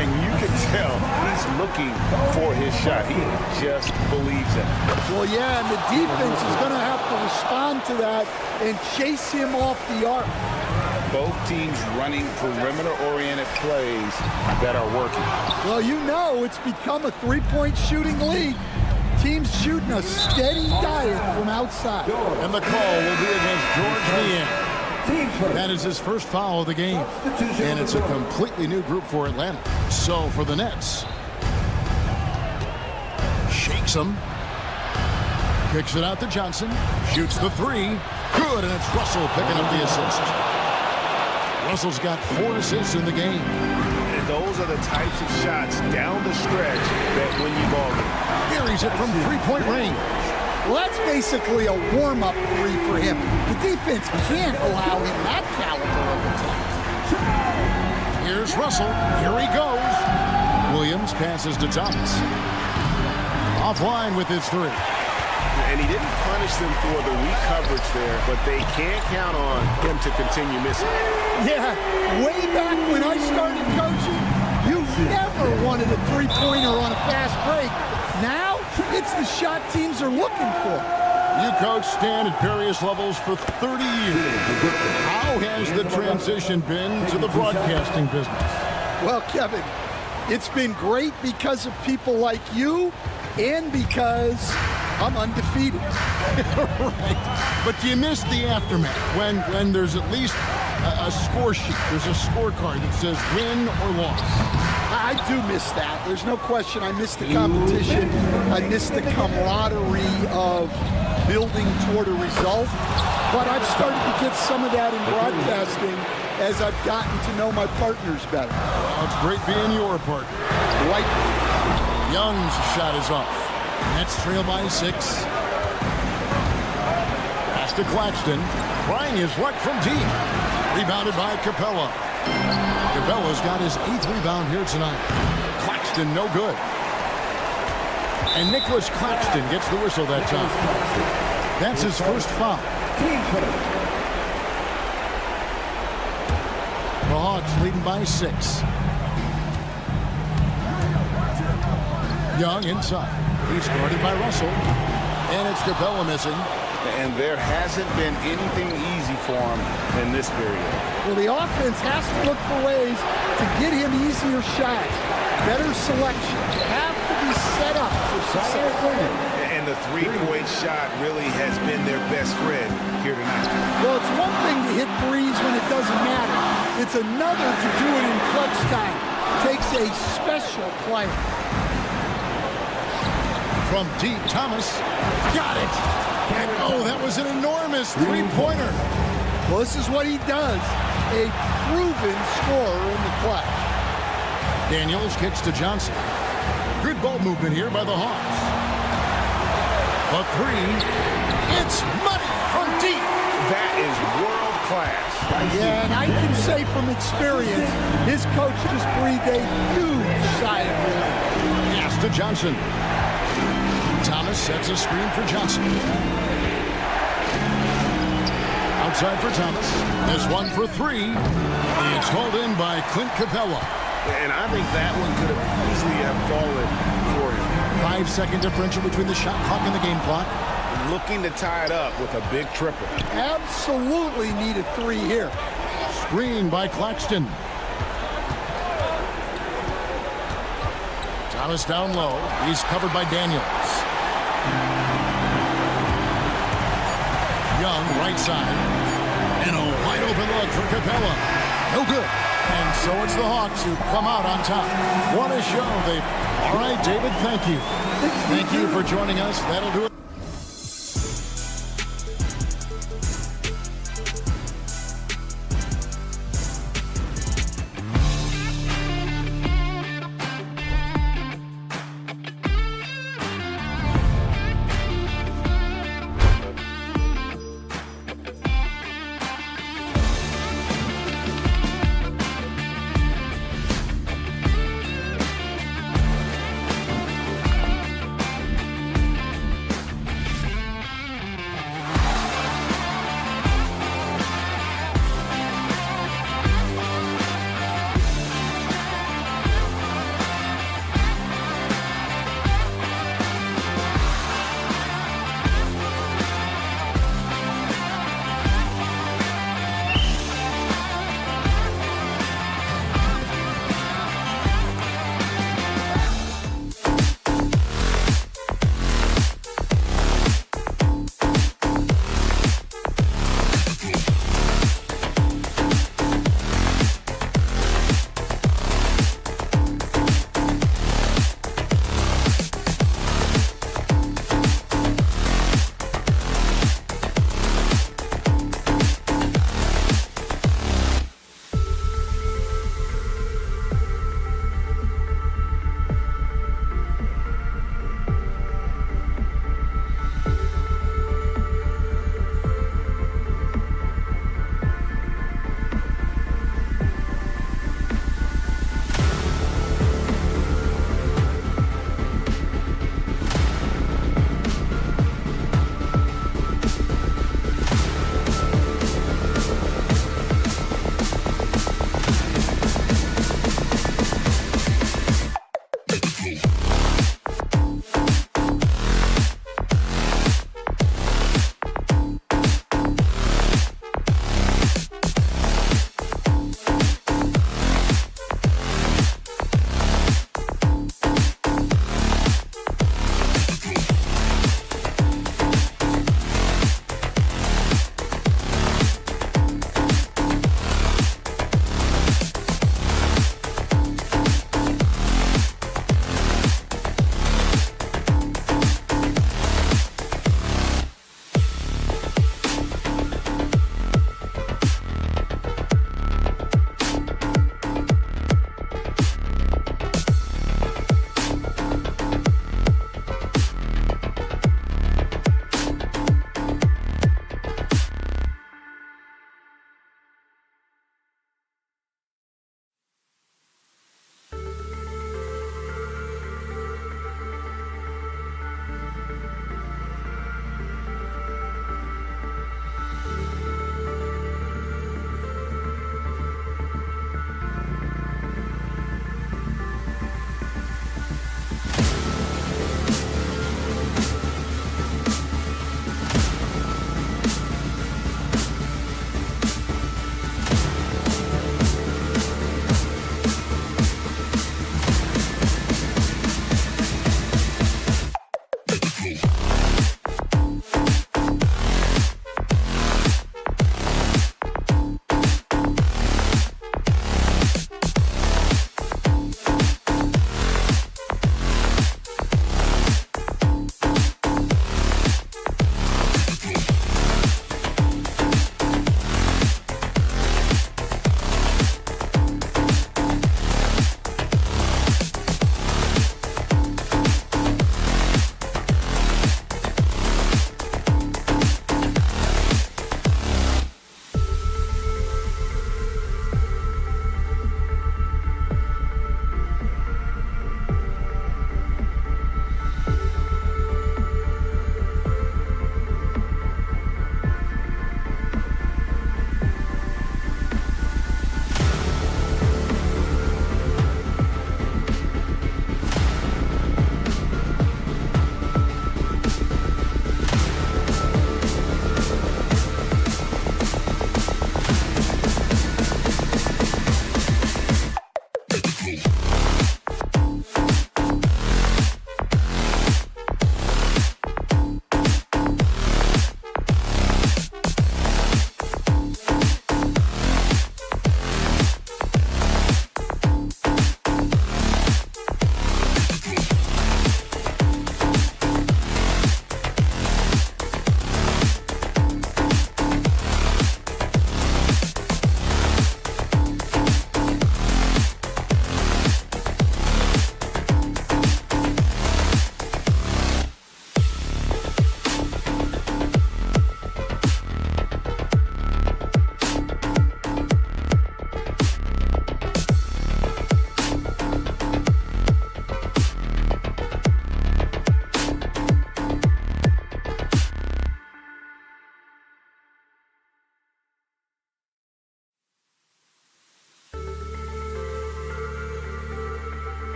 And you can tell he's looking for his shot. He just believes it. Well, yeah, and the defense is going to have to respond to that and chase him off the arc. Both teams running perimeter-oriented plays that are working. Well, you know it's become a 3-point shooting league. Teams shooting a steady diet from outside. And the call will be against George Niang. Team first. That is his first foul of the game. Substitution And on it's the a floor. completely new group for Atlanta. So for the Nets, shakes him. Kicks it out to Johnson. Shoots the three. Good, and it's Russell picking up the assist. Russell's got 4 assists in the game. And those are the types of shots down the stretch that win you ball game. Buries it from three-point range. Well, that's basically a warm-up three for him. The defense can't allow him that caliber of attack. Here's Russell. Here he goes. Williams passes to Thomas. Offline with his three. And he didn't punish them for the weak coverage there, but they can't count on him to continue missing. Yeah, way back when I started coaching, you never wanted a three-pointer on a fast break. Now, it's the shot teams are looking for. You coach Stan at various levels for 30 years. How has the transition been to the broadcasting business? Well, Kevin, it's been great because of people like you and because I'm undefeated. Right. But do you miss the aftermath when there's at least a score sheet? There's a scorecard that says win or loss. I do miss that. There's no question. I miss the competition. I miss the camaraderie of building toward a result. But I've started to get some of that in broadcasting as I've gotten to know my partners better. Well, it's great being your partner. Like Young's shot is off. Nets trail by 6. Pass to Claxton. Trying his luck from deep. Rebounded by Capella. Capella's got his 8th rebound here tonight. Claxton no good. And Nicholas Claxton gets the whistle that time. That's his first foul. Team first. The Hawks leading by 6. Young inside. He's guarded by Russell. And it's Capella missing. And there hasn't been anything easy for him in this period. Well, the offense has to look for ways to get him easier shots. Better selection. Have to be set up for success. And the three-point shot really has been their best friend here tonight. Well, it's one thing to hit threes when it doesn't matter. It's another to do it in clutch time. Takes a special player. From deep, Thomas got it. And oh, that was an enormous three-pointer. Well, this is what he does. A proven scorer in the clutch. Daniels kicks to Johnson. Good ball movement here by the Hawks. A three. It's money from deep. That is world class. Yeah, and I can say from experience, his coach just breathed a huge sigh of relief. Pass to Johnson. Thomas sets a screen for Johnson. Outside for Thomas. This one for 3. It's hauled in by Clint Capella. And I think that one could have easily have fallen for him. 5-second differential between the shot clock and the game clock. Looking to tie it up with a big triple. Absolutely need a 3 here. Screen by Claxton. Thomas down low. He's covered by Daniels. Young, right side. And a wide open look for Capella. No good. And so it's the Hawks who come out on top. What a show. All right, David, thank you. Thank you for joining us. That'll do it.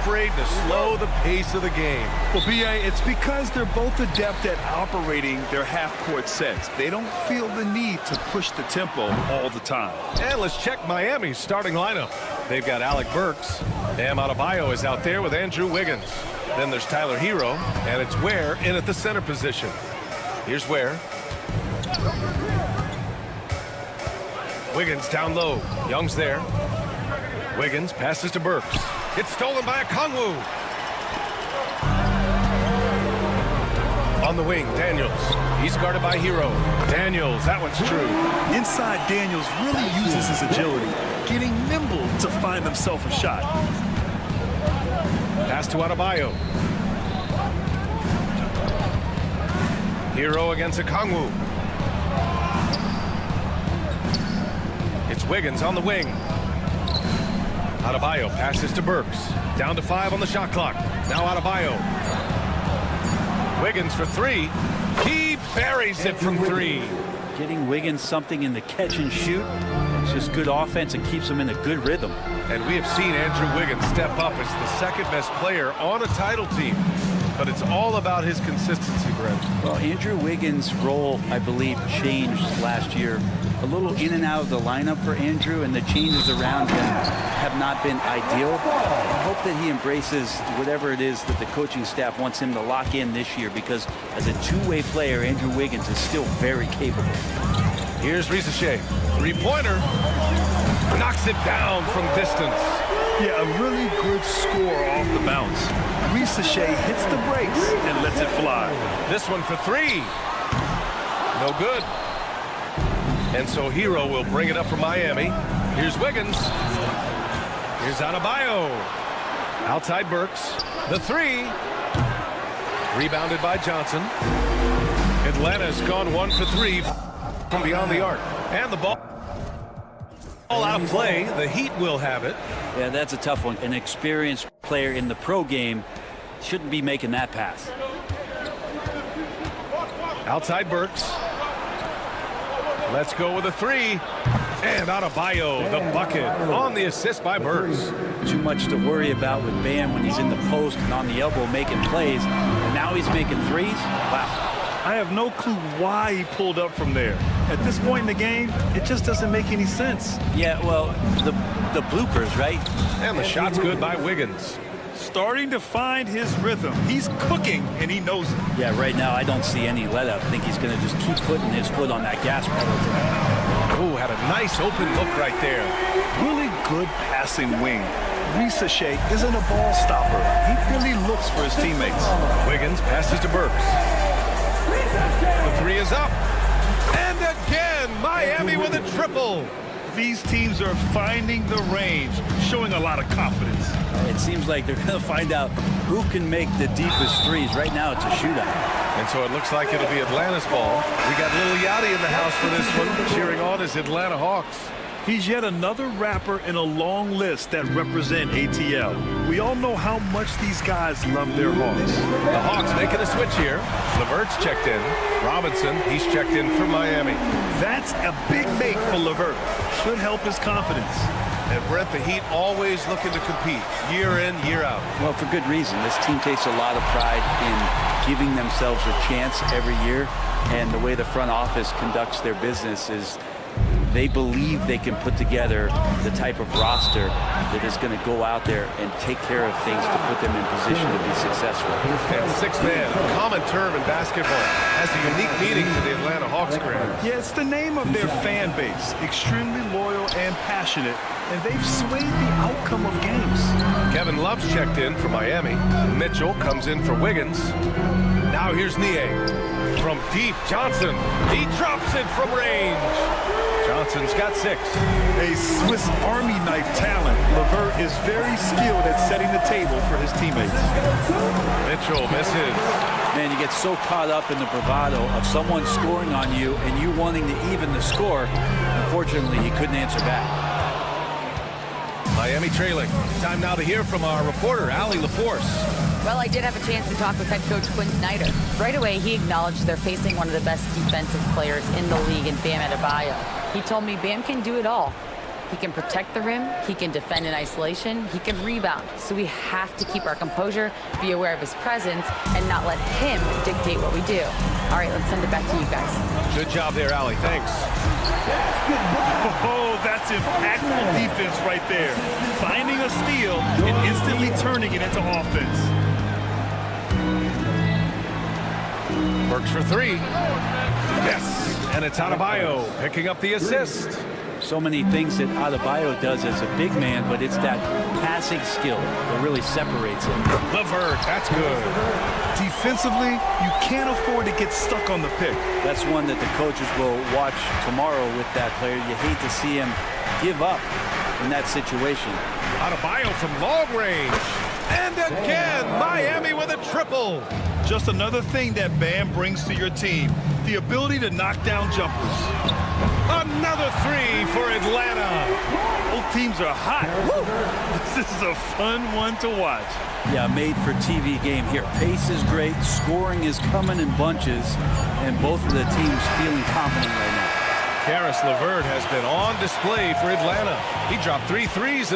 afraid to slow the pace of the game. Well, B.A., it's because they're both adept at operating their half-court sets. They don't feel the need to push the tempo all the time. And let's check Miami's starting lineup. They've got Alec Burks. Bam Adebayo is out there with Andrew Wiggins. Then there's Tyler Hero, and it's Ware in at the center position. Here's Ware. Wiggins down low. Young's there. Wiggins passes to Burks. It's stolen by Okongwu. On the wing, Daniels. He's guarded by Hero. Daniels, that one's true. Inside, Daniels really uses his agility, getting nimble to find himself a shot. Pass to Adebayo. Hero against Okongwu. It's Wiggins on the wing. Adebayo passes to Burks. Down to 5 on the shot clock. Now Adebayo. Wiggins for 3. He buries it from 3. Getting Wiggins something in the catch and shoot. It's just good offense and keeps him in a good rhythm. And we have seen Andrew Wiggins step up as the second best player on a title team. But it's all about his consistency, Brent. Well, Andrew Wiggins' role, I believe, changed last year. A little in and out of the lineup for Andrew, and the changes around him have not been ideal. I hope that he embraces whatever it is that the coaching staff wants him to lock in this year, because as a two-way player, Andrew Wiggins is still very capable. Here's Risache. Three-pointer. Knocks it down from distance. Yeah, a really good score off the bounce. Risache hits the brakes and lets it fly. This one for 3. No good. And so Hero will bring it up for Miami. Here's Wiggins. Here's Adebayo. Outside Burks. The 3. Rebounded by Johnson. Atlanta's gone 1 for 3 from beyond the arc. And the ball all out of play. The Heat will have it. Yeah, that's a tough one. An experienced player in the pro game shouldn't be making that pass. Outside Burks. Let's go with a 3. And Adebayo, the bucket on the assist by Burks. Too much to worry about with Bam when he's in the post and on the elbow making plays. And now he's making threes? Wow. I have no clue why he pulled up from there. At this point in the game, it just doesn't make any sense. Yeah, well, the bloopers, right? And the shot's good by Wiggins. Starting to find his rhythm. He's cooking, and he knows it. Yeah, right now I don't see any let up. I think he's going to just keep putting his foot on that gas pedal. Oh, had a nice open look right there. Really good passing wing. Risache isn't a ball stopper. He really looks for his teammates. Wiggins passes to Burks. The 3 is up. And again, Miami with a triple. These teams are finding the range, showing a lot of confidence. It seems like they're going to find out who can make the deepest threes. Right now, it's a shootout. And so it looks like it'll be Atlanta's ball. We got Lil Yachty in the house for this one, cheering on his Atlanta Hawks. He's yet another rapper in a long list that represent ATL. We all know how much these guys love their Hawks. The Hawks making a switch here. LeVert's checked in. Robinson, he's checked in for Miami. That's a big make for LeVert. Should help his confidence. And Brent, the Heat always looking to compete year in, year out. Well, for good reason. This team takes a lot of pride in giving themselves a chance every year. And the way the front office conducts their business is they believe they can put together the type of roster that is going to go out there and take care of things to put them in position to be successful. And 6 man, a common term in basketball, has a unique meaning for the Atlanta Hawks career. Yeah, it's the name of their fan base. Extremely loyal and passionate, and they've swayed the outcome of games. Kevin Love's checked in for Miami. Mitchell comes in for Wiggins. Now here's Nie. From deep, Johnson. He drops it from range. Johnson's got 6. A Swiss Army knife talent. LeVert is very skilled at setting the table for his teammates. Mitchell misses. Man, you get so caught up in the bravado of someone scoring on you and you wanting to even the score. Unfortunately, he couldn't answer back. Miami trailing. Time now to hear from our reporter, Allie LaForce. Well, I did have a chance to talk with head coach Quinn Snyder. Right away, he acknowledged they're facing one of the best defensive players in the league in Bam Adebayo. He told me Bam can do it all. He can protect the rim. He can defend in isolation. He can rebound. So we have to keep our composure, be aware of his presence, and not let him dictate what we do. All right, let's send it back to you guys. Good job there, Allie. Thanks. Oh, that's impactful defense right there. Finding a steal and instantly turning it into offense. Works for three. Yes, and it's Adebayo picking up the assist. So many things that Adebayo does as a big man, but it's that passing skill that really separates him. LeVert, that's good. Defensively, you can't afford to get stuck on the pick. That's one that the coaches will watch tomorrow with that player. You hate to see him give up in that situation. Adebayo from long range. And again, Miami with a triple. Just another thing that Bam brings to your team, the ability to knock down jumpers. Another three for Atlanta. Both teams are hot. This is a fun one to watch. Yeah, made for TV game here. Pace is great, scoring is coming in bunches, and both of the teams feeling confident right now. Karis LeVert has been on display for Atlanta. He dropped 3 threes.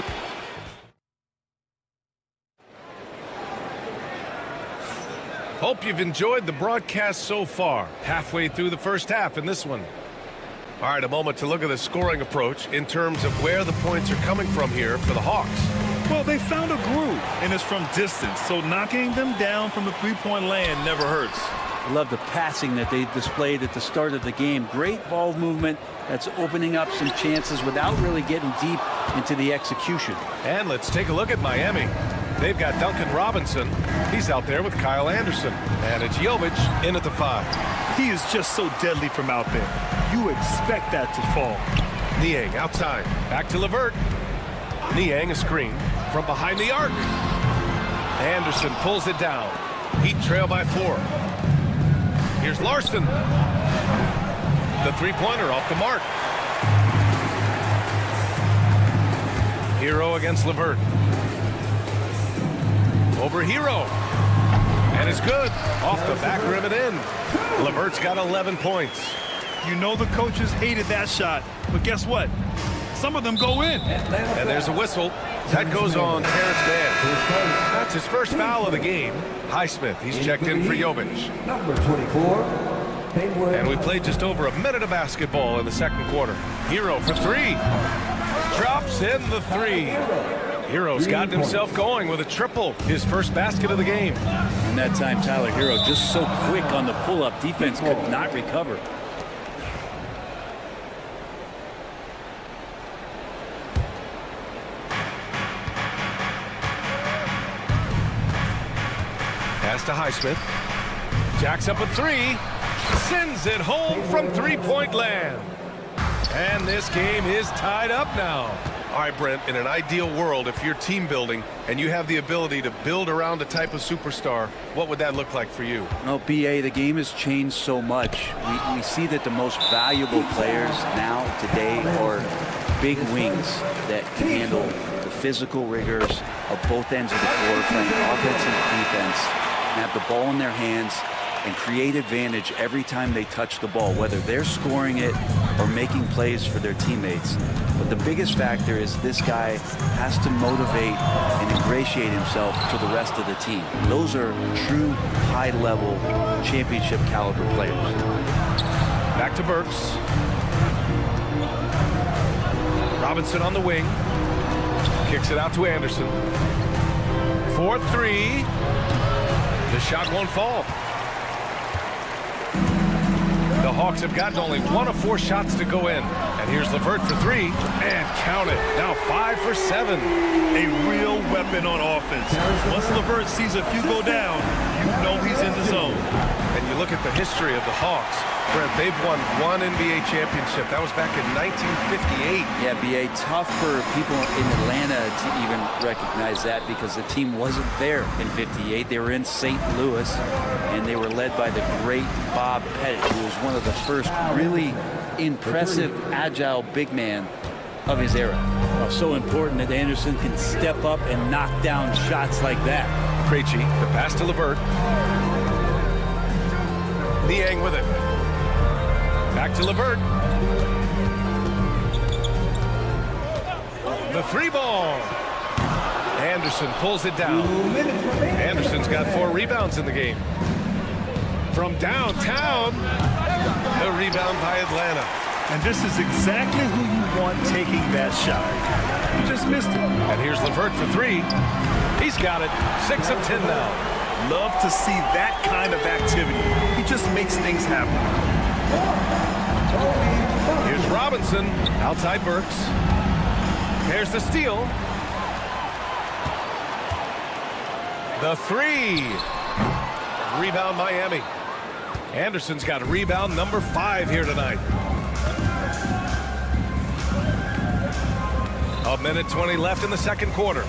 Hope you've enjoyed the broadcast so far. Halfway through the first half in this one. All right, a moment to look at the scoring approach in terms of where the points are coming from here for the Hawks. Well, they found a groove, and it's from distance, so knocking them down from the three-point land never hurts. I love the passing that they displayed at the start of the game. Great ball movement that's opening up some chances without really getting deep into the execution. And let's take a look at Miami. They've got Duncan Robinson. He's out there with Kyle Anderson. And it's Jovic in at the 5. He is just so deadly from out there. You expect that to fall. Niang outside. Back to LeVert. Niang a screen from behind the arc. Anderson pulls it down. Heat trail by 4. Here's Larson. The three-pointer off the mark. Hero against LeVert. Over Hero. And it's good. Off the back rim and in. LeVert's got 11 points. You know the coaches hated that shot, but guess what? Some of them go in. And there's a whistle. That goes on Terrence Mann. That's his first foul of the game. Highsmith, he's checked in for Jovic. Number 24. And we played just over a minute of basketball in the second quarter. Hero for 3. Drops in the 3. Hero's gotten himself going with a triple, his first basket of the game. And that time, Tyler Hero just so quick on the pull-up. Defense could not recover. Pass to Highsmith. Jacks up a 3. Sends it home from three-point land. And this game is tied up now. All right, Brent, in an ideal world, if you're team building and you have the ability to build around a type of superstar, what would that look like for you? Well, BA, the game has changed so much. We see that the most valuable players now, today, are big wings that can handle the physical rigors of both ends of the floor, playing offense and defense, and have the ball in their hands and create advantage every time they touch the ball, whether they're scoring it or making plays for their teammates. But the biggest factor is this guy has to motivate and ingratiate himself to the rest of the team. Those are true high-level championship caliber players. Back to Burks. Robinson on the wing. Kicks it out to Anderson. 4-3. The shot won't fall. The Hawks have gotten only 1 of 4 shots to go in. And here's LeVert for 3. And count it. Now 5 for 7. A real weapon on offense. Once LeVert sees a few go down, you know he's in the zone. And you look at the history of the Hawks. Brent, they've won 1 NBA championship. That was back in 1958. Yeah, BA, tough for people in Atlanta to even recognize that because the team wasn't there in 58. They were in St. Louis, and they were led by the great Bob Pettit, who was one of the first really impressive, agile big man of his era. So important that Anderson can step up and knock down shots like that. Krejci, the pass to LeVert. Niang with it. Back to LeVert. The three ball. Anderson pulls it down. Anderson's got 4 rebounds in the game. From downtown, the rebound by Atlanta. And this is exactly who you want taking that shot. You just missed it. And here's LeVert for 3. He's got it. 6 of 10 now. Love to see that kind of activity. He just makes things happen. Here's Robinson outside Burks. There's the steal. The 3. Rebound Miami. Anderson's got rebound number 5 here tonight. A minute 20 left in the second quarter.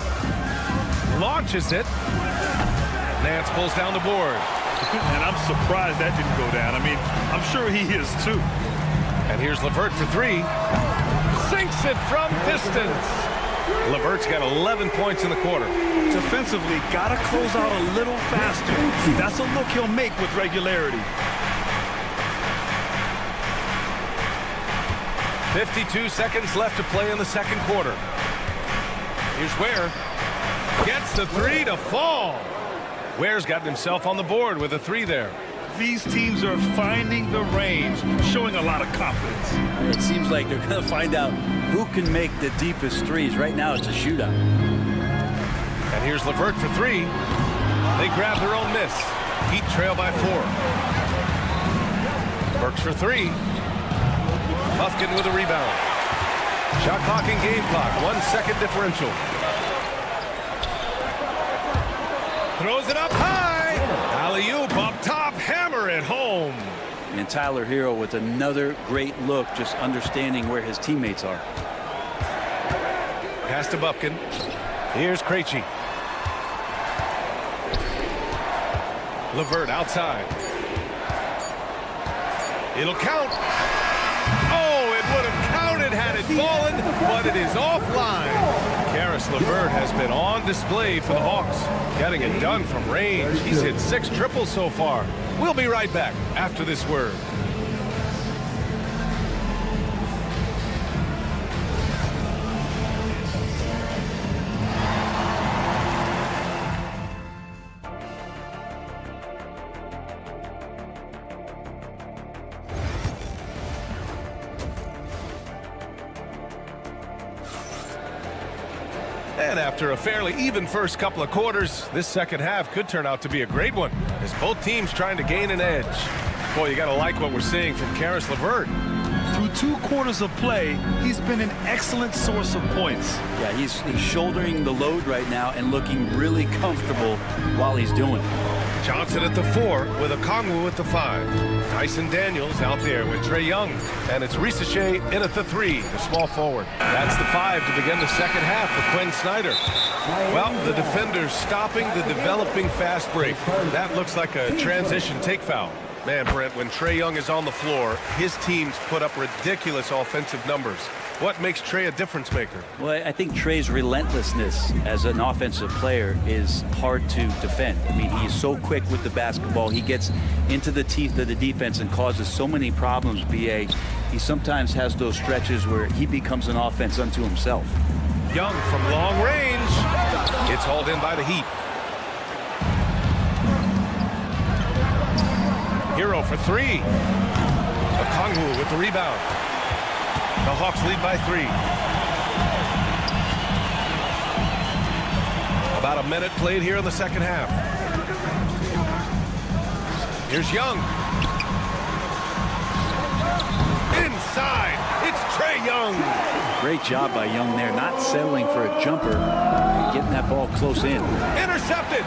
Launches it. Nance pulls down the board. And I'm surprised that didn't go down. I mean, I'm sure he is too. And here's LeVert for 3. Sinks it from distance. LeVert's got 11 points in the quarter. Defensively, got to close out a little faster. That's a look he'll make with regularity. 52 seconds left to play in the second quarter. Here's Ware. Gets the 3 to fall. Ware's gotten himself on the board with a 3 there. These teams are finding the range, showing a lot of confidence. It seems like they're going to find out who can make the deepest threes. Right now, it's a shootout. And here's LeVert for 3. They grab their own miss. Heat trail by 4. Burks for 3. Buffkin with a rebound. Shot clock and game clock. 1 second differential. Throws it up high. Alley-oop up top. Hammer it home. And Tyler Hero with another great look, just understanding where his teammates are. Pass to Buffkin. Here's Krejci. LeVert outside. It'll count. Oh, it would have counted had it fallen, but it is offline. Karis LeVert has been on display for the Hawks, getting it done from range. He's hit 6 triples so far. We'll be right back after this word. And after a fairly even first couple of quarters, this second half could turn out to be a great one, as both teams trying to gain an edge. Boy, you got to like what we're seeing from Karis LeVert. Through 2 quarters of play, he's been an excellent source of points. Yeah, he's shouldering the load right now and looking really comfortable while he's doing it. Johnson at the 4 with Okongwu at the 5. Dyson Daniels out there with Trae Young. And it's Risache in at the 3, the small forward. That's the 5 to begin the second half for Quinn Snyder. Well, the defenders stopping the developing fast break. That looks like a transition take foul. Man, Brent, when Trae Young is on the floor, his teams put up ridiculous offensive numbers. What makes Trae a difference maker? Well, I think Trae's relentlessness as an offensive player is hard to defend. I mean, he is so quick with the basketball. He gets into the teeth of the defense and causes so many problems, B.A. He sometimes has those stretches where he becomes an offense unto himself. Young from long range. It's hauled in by the Heat. Hero for 3. Okongwu with the rebound. The Hawks lead by 3. About a minute played here in the second half. Here's Young. Inside, it's Trae Young. Great job by Young there, not settling for a jumper, getting that ball close in. Intercepted.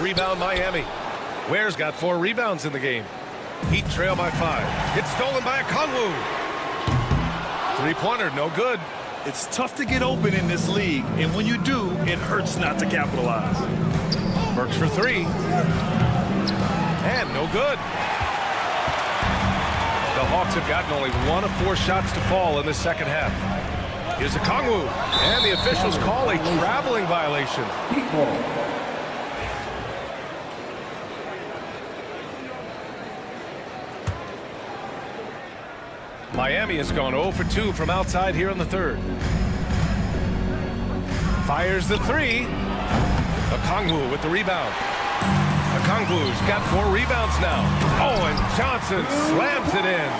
Rebound Miami. Ware's got 4 rebounds in the game. Heat trail by 5. It's stolen by Okongwu. 3-pointer, no good. It's tough to get open in this league, and when you do, it hurts not to capitalize. Burks for 3. And no good. The Hawks have gotten only 1 of 4 shots to fall in the second half. Here's Okongwu. And the officials call a traveling violation. Miami has gone 0 for 2 from outside here in the third. Fires the three. Okongwu with the rebound. Okongwu's got 4 rebounds now. Oh, and Johnson slams it in.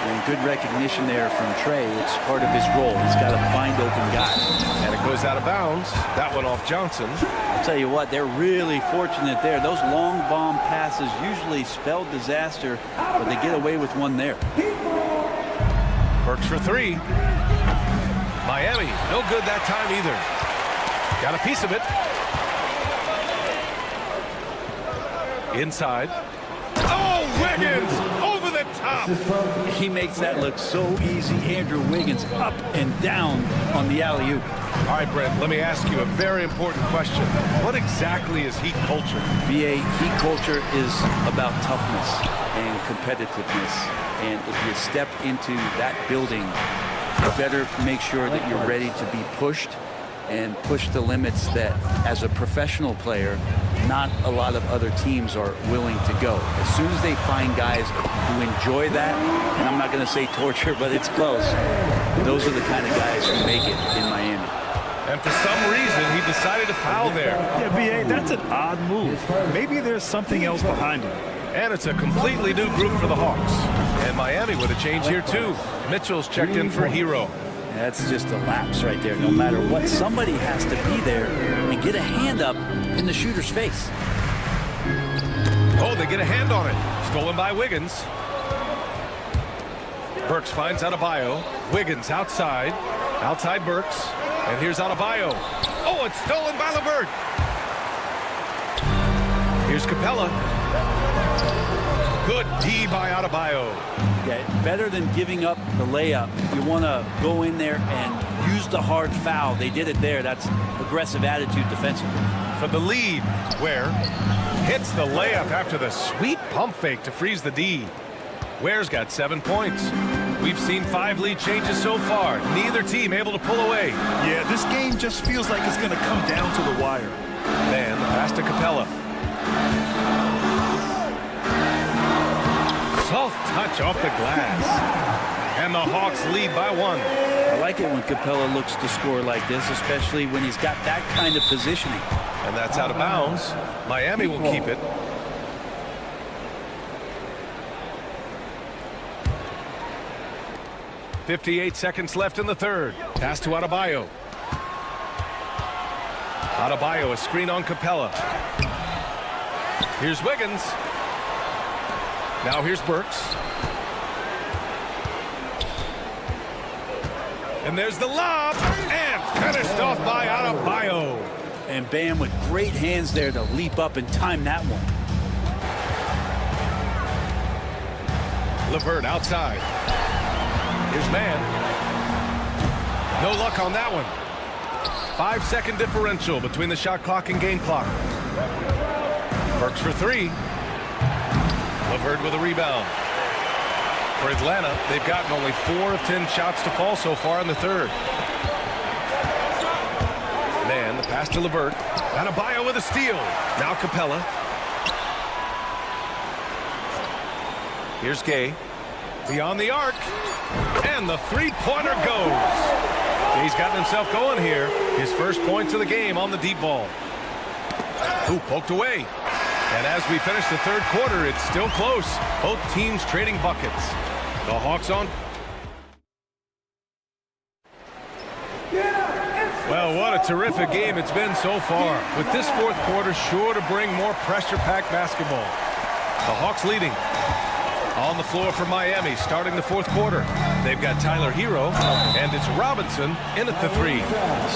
And good recognition there from Trey. It's part of his role. He's got to find open guys. And it goes out of bounds. That one off Johnson. I'll tell you what, they're really fortunate there. Those long bomb passes usually spell disaster, but they get away with one there. Burks for 3. Miami, no good that time either. Got a piece of it. Inside. Oh, Wiggins over the top. He makes that look so easy. Andrew Wiggins up and down on the alley-oop. All right, Brent, let me ask you a very important question. What exactly is Heat culture? BA, Heat culture is about toughness and competitiveness. And if you step into that building, you better make sure that you're ready to be pushed and push the limits that, as a professional player, not a lot of other teams are willing to go. As soon as they find guys who enjoy that, and I'm not going to say torture, but it's close, those are the kind of guys who make it in Miami. And for some reason, he decided to foul there. Yeah, B.A., that's an odd move. Maybe there's something else behind it. And it's a completely new group for the Hawks. And Miami with a change here, too. Mitchell's checked in for Hero. That's just a lapse right there. No matter what, somebody has to be there and get a hand up in the shooter's face. Oh, they get a hand on it. Stolen by Wiggins. Burks finds Adebayo. Wiggins outside. Outside Burks. And here's Adebayo. Oh, it's stolen by LeVert. Here's Capella. Good D by Adebayo. Yeah, better than giving up the layup. You want to go in there and use the hard foul. They did it there. That's aggressive attitude defensively. For the lead, Ware hits the layup after the sweet pump fake to freeze the D. Ware's got 7 points. We've seen 5 lead changes so far. Neither team able to pull away. Yeah, this game just feels like it's going to come down to the wire. Man, the pass to Capella. Soft touch off the glass. And the Hawks lead by 1. I like it when Capella looks to score like this, especially when he's got that kind of positioning. And that's out of bounds. Miami will keep it. .58 seconds left in the third. Pass to Adebayo. Adebayo, a screen on Capella. Here's Wiggins. Now here's Burks. And there's the lob. And finished off by Adebayo. And Bam with great hands there to leap up and time that one. LeVert outside. Here's man. No luck on that one. 5-second differential between the shot clock and game clock. Burks for 3. LeVert with a rebound. For Atlanta, they've gotten only 4 of 10 shots to fall so far in the third. Man, the pass to LeVert. Adebayo with a steal. Now Capella. Here's Gay. Beyond the arc. And the three-pointer goes. Gay's gotten himself going here. His first points of the game on the deep ball. Ooh, poked away. And as we finish the third quarter, it's still close. Both teams trading buckets. The Hawks on. Well, what a terrific game it's been so far. With this fourth quarter sure to bring more pressure-packed basketball. The Hawks leading. On the floor for Miami, starting the fourth quarter. They've got Tyler Hero, and it's Robinson in at the 3.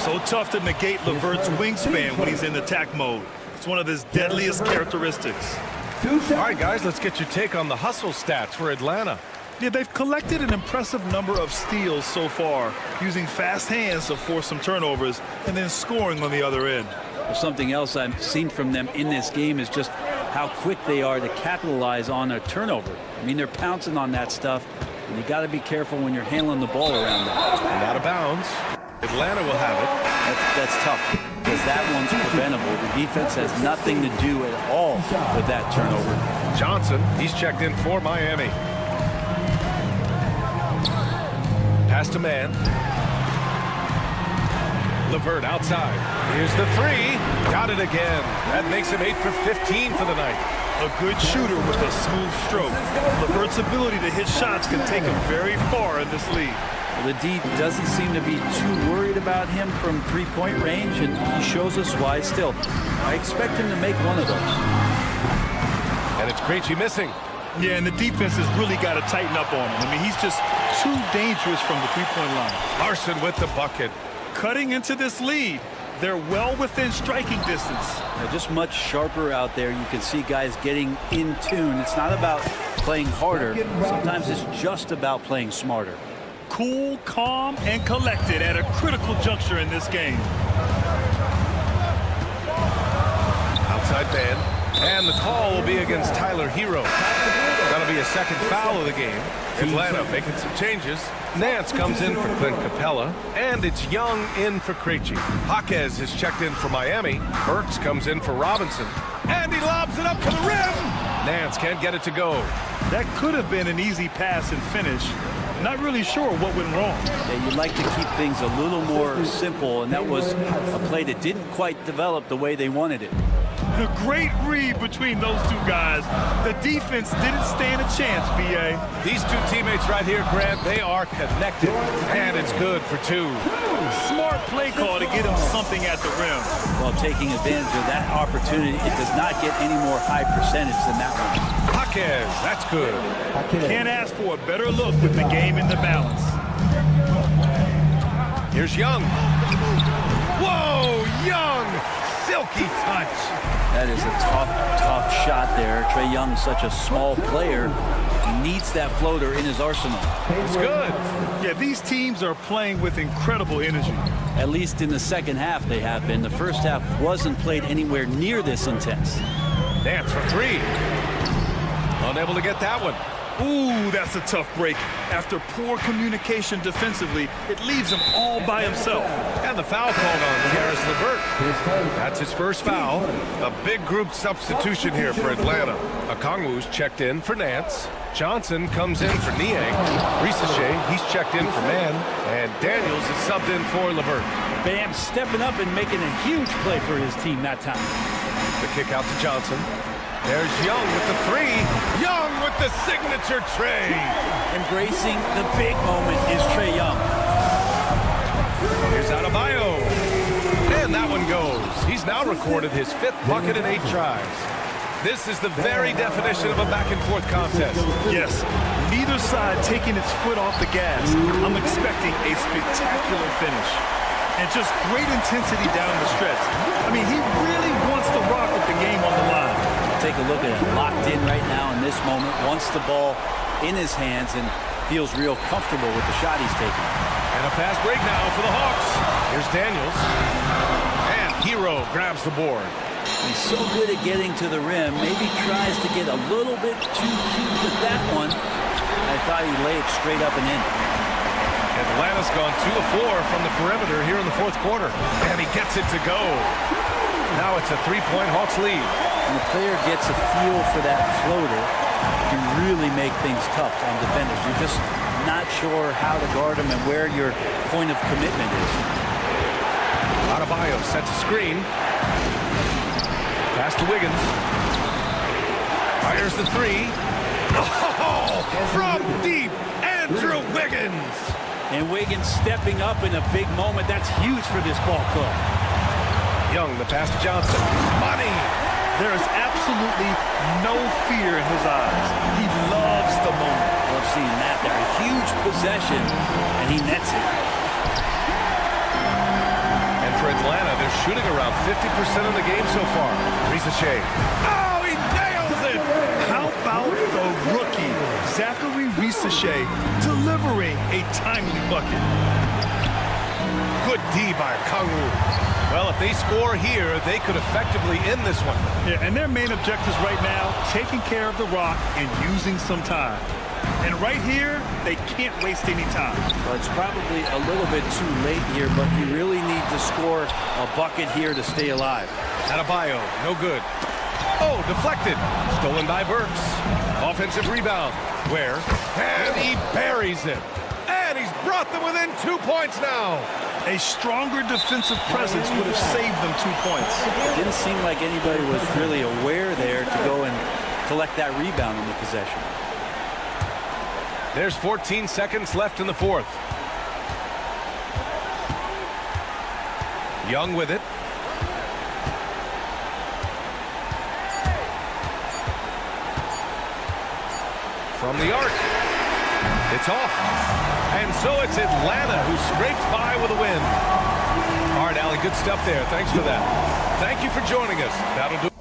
So tough to negate LeVert's wingspan when he's in attack mode. It's one of his deadliest characteristics. All right, guys, let's get your take on the hustle stats for Atlanta. Yeah, they've collected an impressive number of steals so far, using fast hands to force some turnovers and then scoring on the other end. Well, something else I've seen from them in this game is just how quick they are to capitalize on a turnover. I mean, they're pouncing on that stuff, and you got to be careful when you're handling the ball around them. And out of bounds. Atlanta will have it. That's tough, because that one's preventable. The defense has nothing to do at all with that turnover. Johnson, he's checked in for Miami. Pass to man. LeVert outside. Here's the three. Got it again. That makes him 8 for 15 for the night. A good shooter with a smooth stroke. LeVert's ability to hit shots can take him very far in this league. The D doesn't seem to be too worried about him from three-point range, and he shows us why still. I expect him to make one of those. And it's Krejci missing. Yeah, and the defense has really got to tighten up on him. I mean, he's just too dangerous from the three-point line. Larson with the bucket. Cutting into this lead. They're well within striking distance. They're just much sharper out there. You can see guys getting in tune. It's not about playing harder. Sometimes it's just about playing smarter. Cool, calm, and collected at a critical juncture in this game. Outside man. And the call will be against Tyler Hero. That'll be a second foul of the game. Atlanta making some changes. Nance comes in for Clint Capella. And it's Young in for Krejci. Jaquez is checked in for Miami. Burks comes in for Robinson. And he lobs it up to the rim. Nance can't get it to go. That could have been an easy pass and finish. Not really sure what went wrong. Yeah, you'd like to keep things a little more simple, and that was a play that didn't quite develop the way they wanted it. A great read between those two guys. The defense didn't stand a chance, B.A. These two teammates right here, Grant, they are connected. And it's good for two. Smart play call to get him something at the rim. Well, taking advantage of that opportunity, it does not get any more high percentage than that one. Jaquez, that's good. Can't ask for a better look with the game in the balance. Here's Young. Whoa, Young! Silky touch. That is a tough shot there. Trae Young's such a small player. He needs that floater in his arsenal. It's good. Yeah, these teams are playing with incredible energy. At least in the second half they have been. The first half wasn't played anywhere near this intense. Nance for three. Unable to get that one. Ooh, that's a tough break. After poor communication defensively, it leaves him all by himself. And the foul called on Karis LeVert. That's his first foul. A big group substitution here for Atlanta. Okongwu's checked in for Nance. Johnson comes in for Niang. Risachet, he's checked in for Man. And Daniels is subbed in for LeVert. Bam stepping up and making a huge play for his team that time. The kick out to Johnson. There's Young with the three. Young with the signature tray. Embracing the big moment is Trae Young. Here's Adebayo. And that one goes. He's now recorded his 5th bucket in 8 tries. This is the very definition of a back-and-forth contest. Yes, neither side taking its foot off the gas. I'm expecting a spectacular finish. And just great intensity down the stretch. I mean, he really wants to rock with the game on the line. Take a look at him, locked in right now in this moment, wants the ball in his hands and feels real comfortable with the shot he's taking. And a fast break now for the Hawks. Here's Daniels. And Hero grabs the board. He's so good at getting to the rim, maybe tries to get a little bit too cute with that one. I thought he'd lay it straight up and in. Atlanta's gone 2 of 4 from the perimeter here in the 4th quarter. And he gets it to go. Now it's a 3-point Hawks lead. When the player gets a feel for that floater, it can really make things tough on defenders. You're just not sure how to guard them and where your point of commitment is. Adebayo sets a screen. Pass to Wiggins. Fires the three. Oh, from deep, Andrew Wiggins. And Wiggins stepping up in a big moment. That's huge for this ball club. Young, the pass to Johnson. Money. There is absolutely no fear in his eyes. He loves the moment. Love seeing that there. A huge possession, and he nets it. And for Atlanta, they're shooting around 50% of the game so far. Risachet. Oh, he nails it! How about the rookie, Zachary Risachet, delivering a timely bucket? Good D by Okongwu. Well, if they score here, they could effectively end this one. Yeah, and their main objectives right now, taking care of the rock and using some time. And right here, they can't waste any time. Well, it's probably a little bit too late here, but you really need to score a bucket here to stay alive. Adebayo, no good. Oh, deflected. Stolen by Burks. Offensive rebound. Where? And he buries it. And he's brought them within 2 points now. A stronger defensive presence would have saved them 2 points. It didn't seem like anybody was really aware there to go and collect that rebound in the possession. There's 14 seconds left in the fourth. Young with it. From the arc. It's off. And so it's Atlanta who scrapes by with a win. All right, Allie, good stuff there. Thanks for that. Thank you for joining us. That'll do.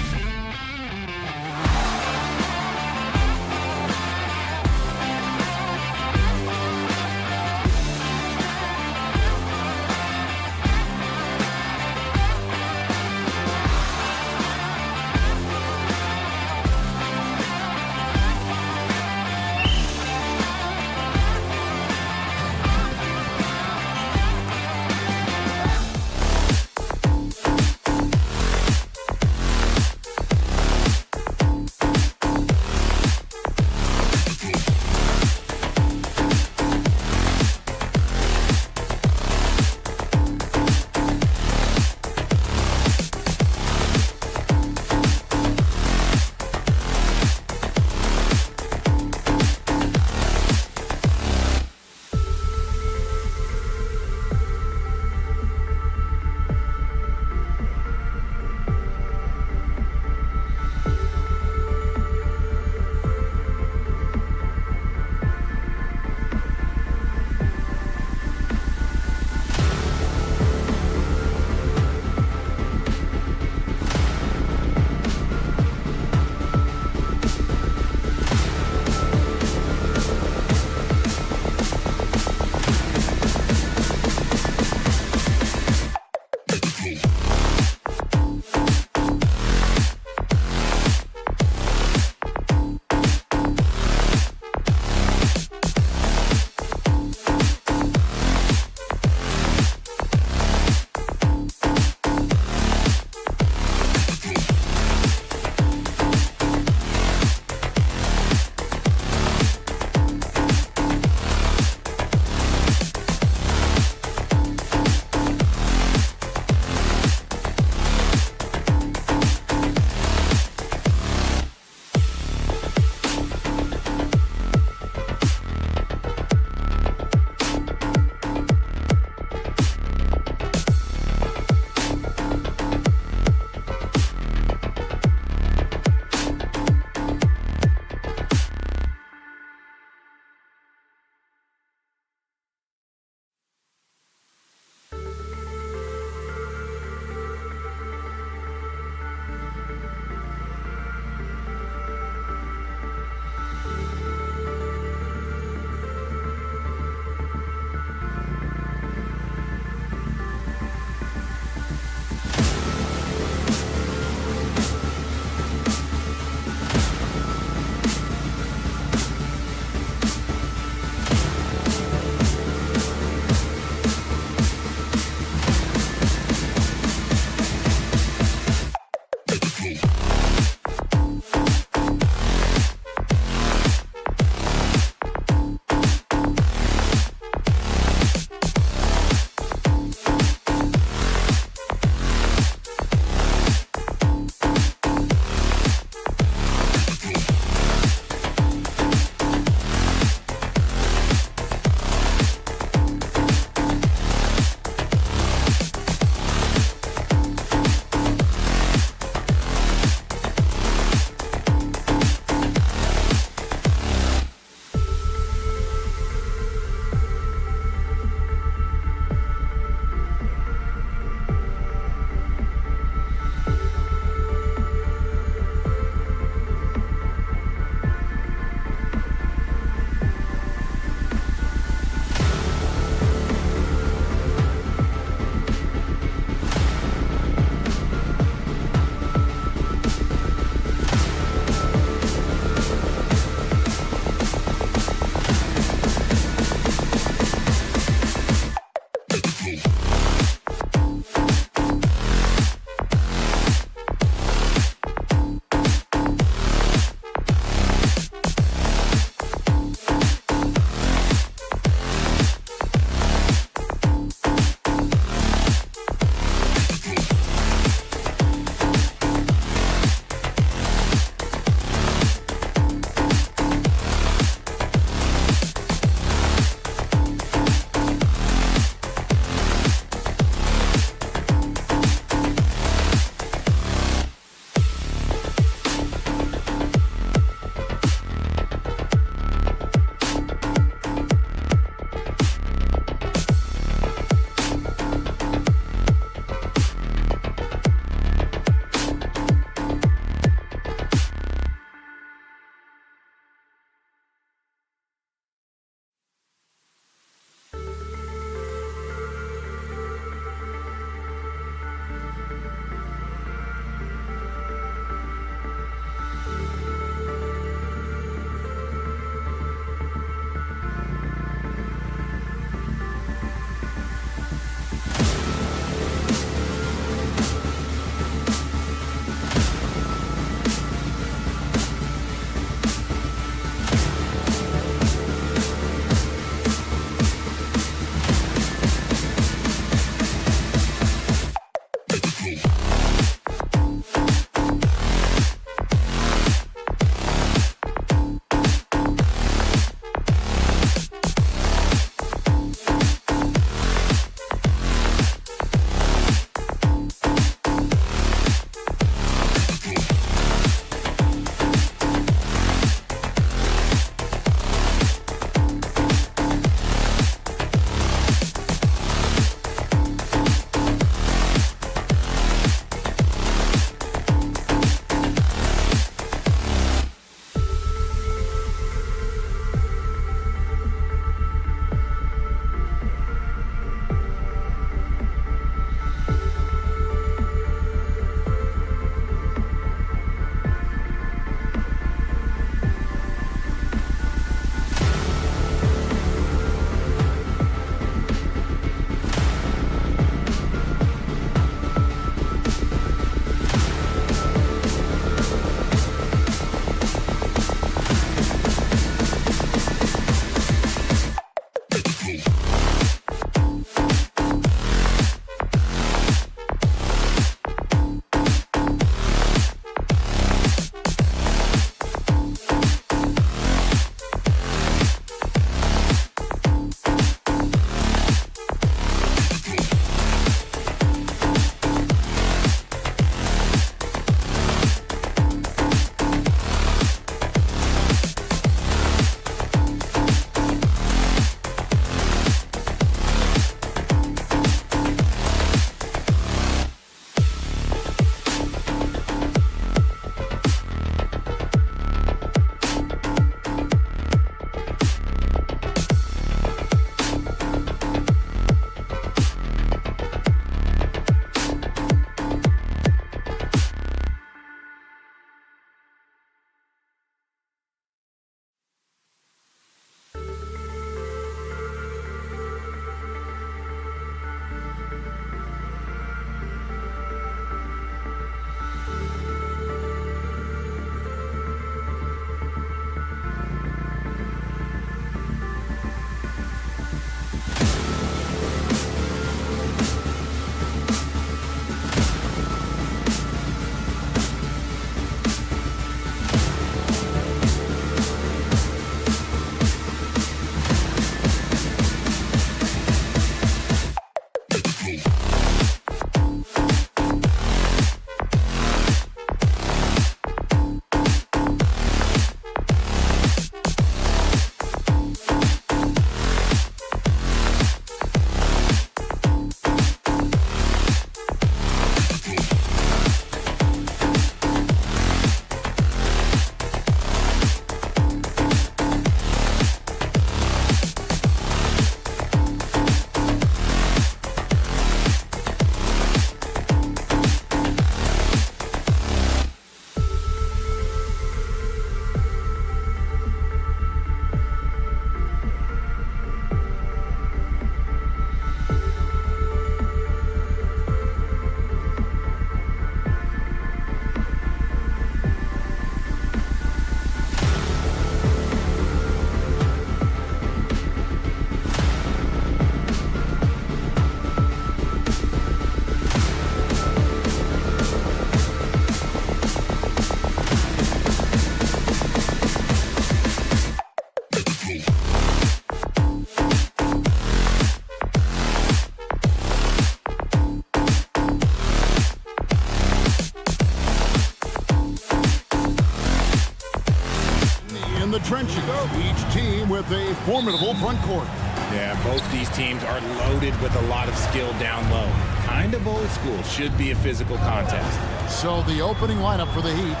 trenches, each team with a formidable front court. Yeah, both these teams are loaded with a lot of skill down low. Kind of old school. Should be a physical contest. So the opening lineup for the Heat,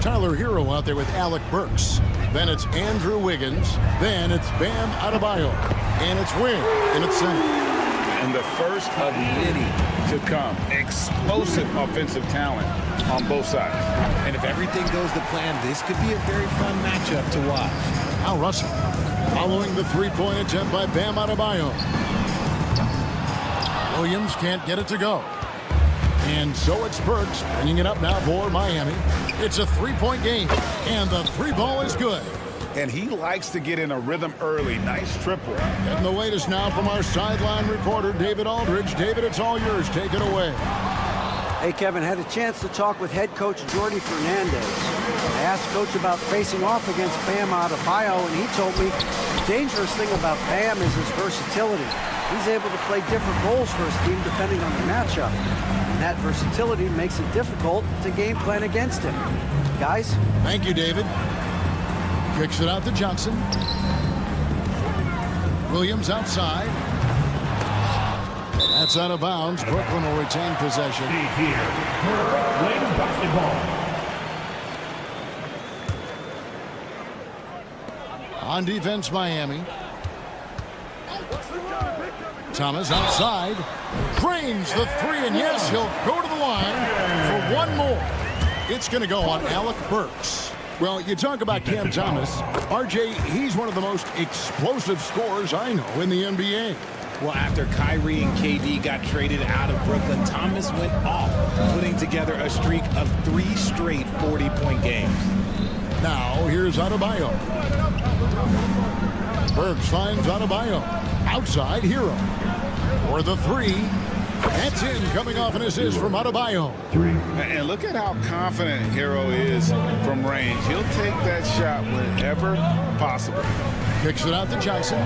Tyler Hero out there with Alec Burks. Then it's Andrew Wiggins. Then it's Bam Adebayo. And it's Wing in its center. And the first of many to come. Explosive offensive talent on both sides. And if everything goes to plan, this could be a very fun matchup to watch. Now Russell, following the three-point attempt by Bam Adebayo. Williams can't get it to go. And so it's Burks bringing it up now for Miami. It's a three-point game, and the three ball is good. And he likes to get in a rhythm early. Nice triple. And the latest now from our sideline reporter, David Aldridge. David, it's all yours. Take it away. Hey, Kevin, had a chance to talk with head coach Jordi Fernandez. I asked Coach about facing off against Bam Adebayo, and he told me the dangerous thing about Bam is his versatility. He's able to play different roles for his team depending on the matchup. And that versatility makes it difficult to game plan against him. Guys? Thank you, David. Kicks it out to Johnson. Williams outside. That's out of bounds. Brooklyn will retain possession. On defense, Miami. Thomas outside. Drains the three, and yes, he'll go to the line for one more. It's going to go on Alec Burks. Well, you talk about Cam Thomas. RJ, he's one of the most explosive scorers I know in the NBA. Well, after Kyrie and KD got traded out of Brooklyn, Thomas went off, putting together a streak of 3 straight 40-point games. Now, here's Adebayo. Burks finds Adebayo. Outside, Hero. For the three. That's in, coming off an assist from Adebayo. And look at how confident Hero is from range. He'll take that shot whenever possible. Kicks it out to Johnson.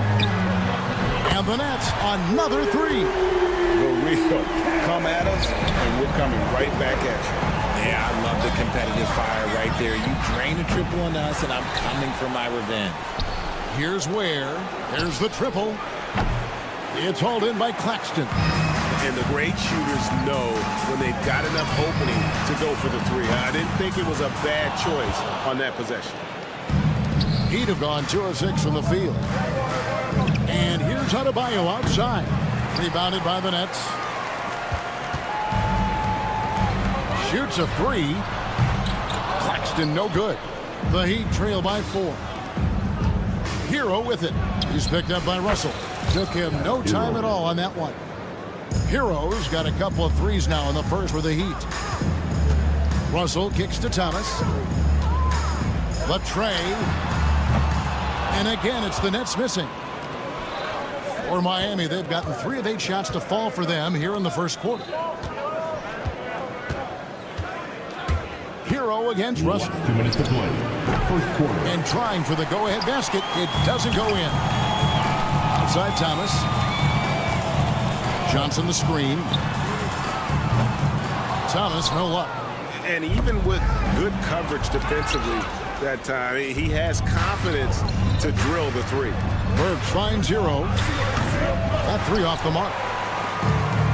And the Nets, another three. Real come at us, and we're coming right back at you. Yeah, I love the competitive fire right there. You drain a triple on us, and I'm coming for my revenge. Here's Ware. There's the triple. It's hauled in by Claxton. And the great shooters know when they've got enough opening to go for the three. I didn't think it was a bad choice on that possession. He'd have gone 2 of 6 from the field. And here's Adebayo outside. Rebounded by the Nets. Shoots a three. Claxton no good. The Heat trail by 4. Hero with it. He's picked up by Russell. Took him no time at all on that one. Hero's got a couple of threes now in the first for the Heat. Russell kicks to Thomas. Latrey. And again, it's the Nets missing. For Miami, they've gotten 3 of 8 shots to fall for them here in the first quarter. Hero against Russell. 2 minutes to play. First quarter. And trying for the go-ahead basket. It doesn't go in. Outside Thomas. Johnson the screen. Thomas, no luck. And even with good coverage defensively that time, he has confidence to drill the three. Burks finds Hero. That three off the mark.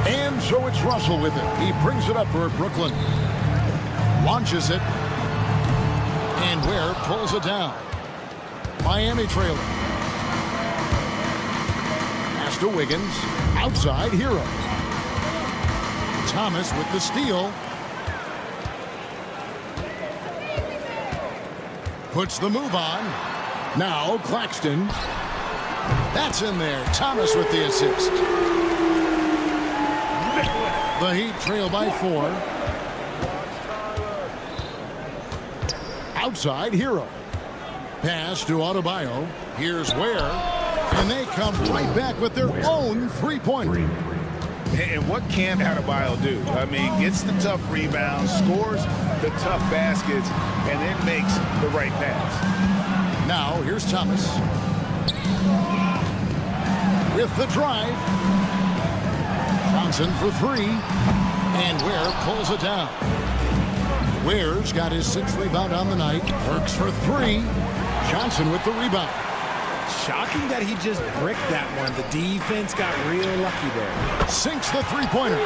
And so it's Russell with it. He brings it up for Brooklyn. Launches it. And Ware pulls it down. Miami trailing. Pass to Wiggins. Outside, Hero. Thomas with the steal. Puts the move on. Now Claxton. That's in there. Thomas with the assist. The Heat trail by 4. Outside, Hero. Pass to Adebayo. Here's Ware. And they come right back with their own three-pointer. And what can Adebayo do? I mean, gets the tough rebounds, scores the tough baskets, and then makes the right pass. Now, here's Thomas. With the drive. Johnson for 3. And Ware pulls it down. Ware's got his 6th rebound on the night. Works for 3. Johnson with the rebound. Shocking that he just bricked that one. The defense got real lucky there. Sinks the three-pointer.